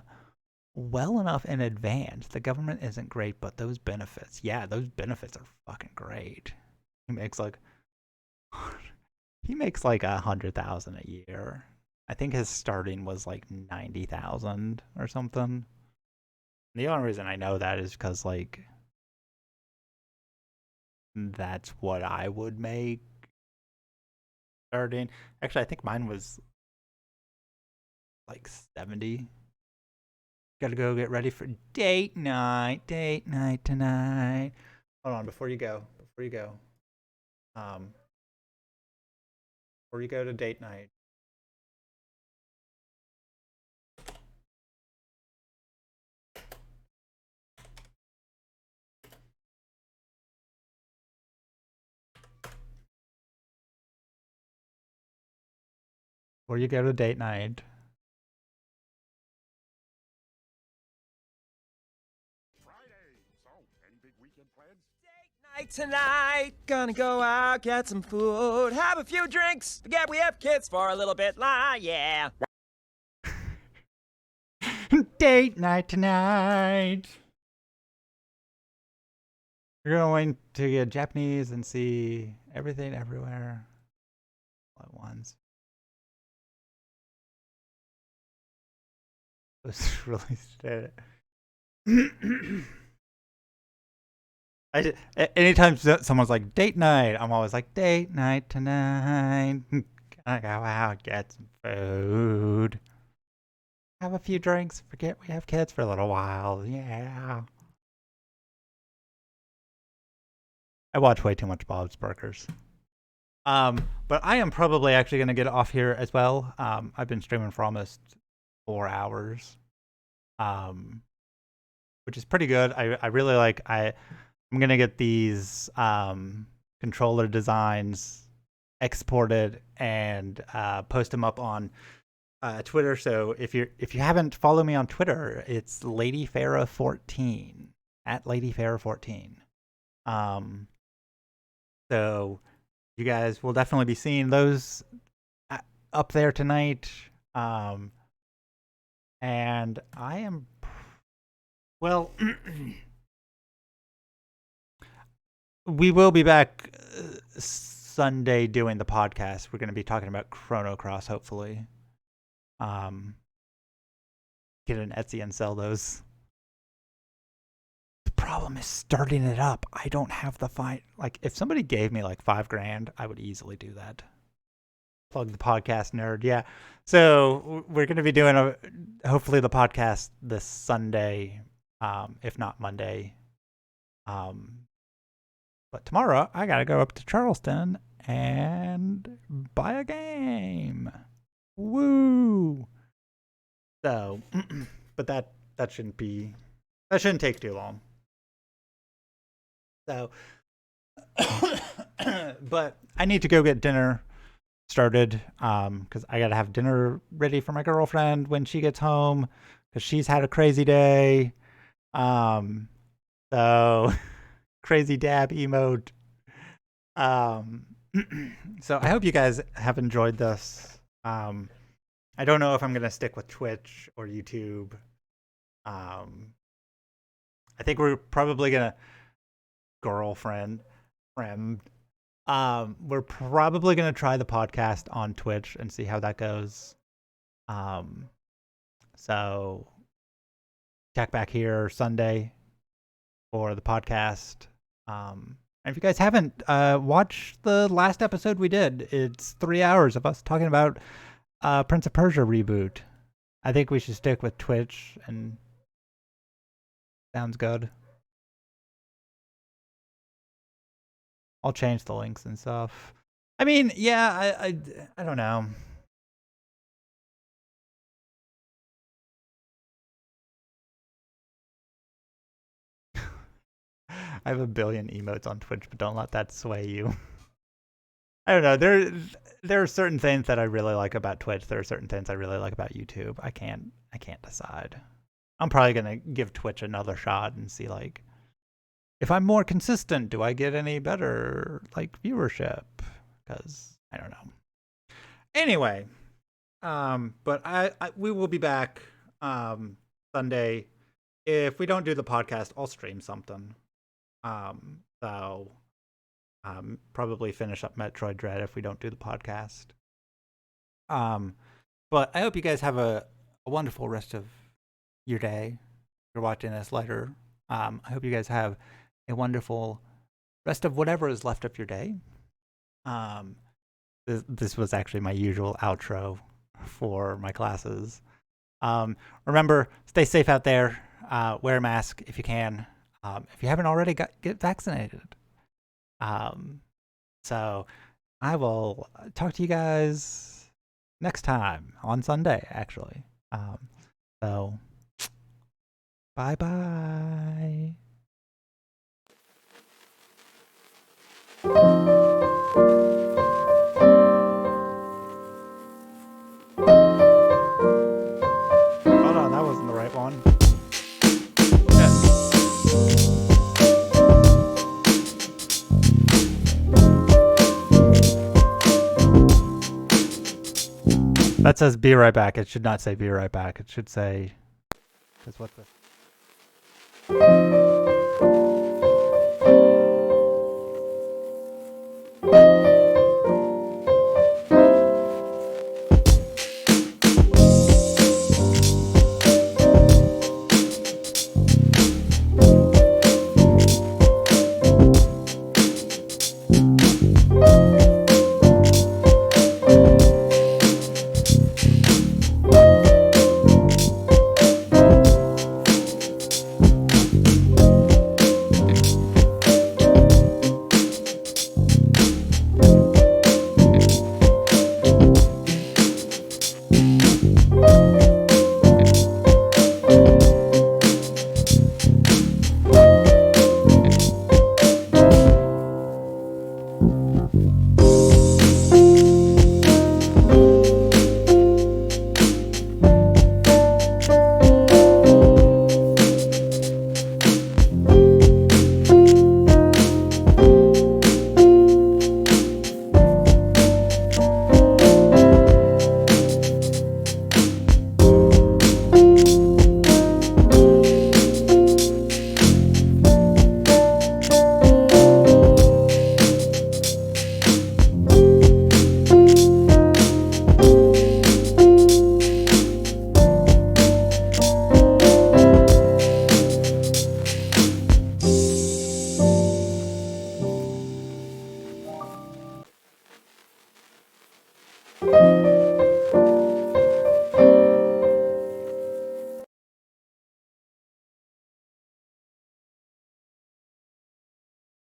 S1: well enough in advance, the government isn't great, but those benefits, yeah, those benefits are fucking great. He makes like $100,000 a year. I think his starting was like 90,000 or something. The only reason I know that is because like that's what I would make starting. Actually, I think mine was like 70. Gotta go get ready for date night tonight. Hold on, before you go, before you go to date night. Before you go to date night.
S3: Tonight, gonna go out, get some food, have a few drinks, forget we have kids for a little bit, yeah.
S1: Date night tonight. We're going to get Japanese and see everything everywhere all at once. It was released. Anytime someone's like date night, I'm always like date night tonight. Gonna go out, get some food, have a few drinks, forget we have kids for a little while. Yeah. I watch way too much Bob's Burgers. But I am probably actually gonna get off here as well. I've been streaming for almost 4 hours, which is pretty good. I really like. I'm gonna get these controller designs exported and post them up on Twitter. So if you haven't followed me on Twitter, it's LadyFarah14 at LadyFarah14. So you guys will definitely be seeing those up there tonight. And I am, well, we will be back Sunday doing the podcast. We're going to be talking about Chrono Cross, hopefully. Get an Etsy and sell those. The problem is starting it up. I don't have the like, if somebody gave me like $5,000, I would easily do that. Plug the podcast nerd. Yeah. So we're going to be doing hopefully the podcast this Sunday, if not Monday. But tomorrow I got to go up to Charleston and buy a game. Woo. So, but that shouldn't take too long. So, but I need to go get dinner started, because I gotta have dinner ready for my girlfriend when she gets home, because she's had a crazy day. So crazy dab emote. So I hope you guys have enjoyed this. I don't know if I'm gonna stick with Twitch or YouTube. I think we're probably gonna we're probably gonna try the podcast on Twitch and see how that goes. So check back here Sunday for the podcast. And if you guys haven't watched the last episode we did, it's 3 hours of us talking about Prince of Persia reboot. I think we should stick with Twitch, and sounds good. I'll change the links and stuff. I mean, yeah, I don't know. I have a billion emotes on Twitch, but don't let that sway you. I don't know. There are certain things that I really like about Twitch. There are certain things I really like about YouTube. I can't decide. I'm probably gonna give Twitch another shot and see, like, if I'm more consistent, do I get any better, like, viewership? Because I don't know. Anyway, but we will be back Sunday. If we don't do the podcast, I'll stream something. So probably finish up Metroid Dread if we don't do the podcast. But I hope you guys have a wonderful rest of your day. If you're watching this later, I hope you guys have a wonderful rest of whatever is left of your day. This was actually my usual outro for my classes. Remember, stay safe out there. Wear a mask if you can. If you haven't already, get vaccinated. So I will talk to you guys next time on Sunday, actually. So bye-bye. Hold on, that wasn't the right one. That says be right back. It should not say be right back. It should say, because what the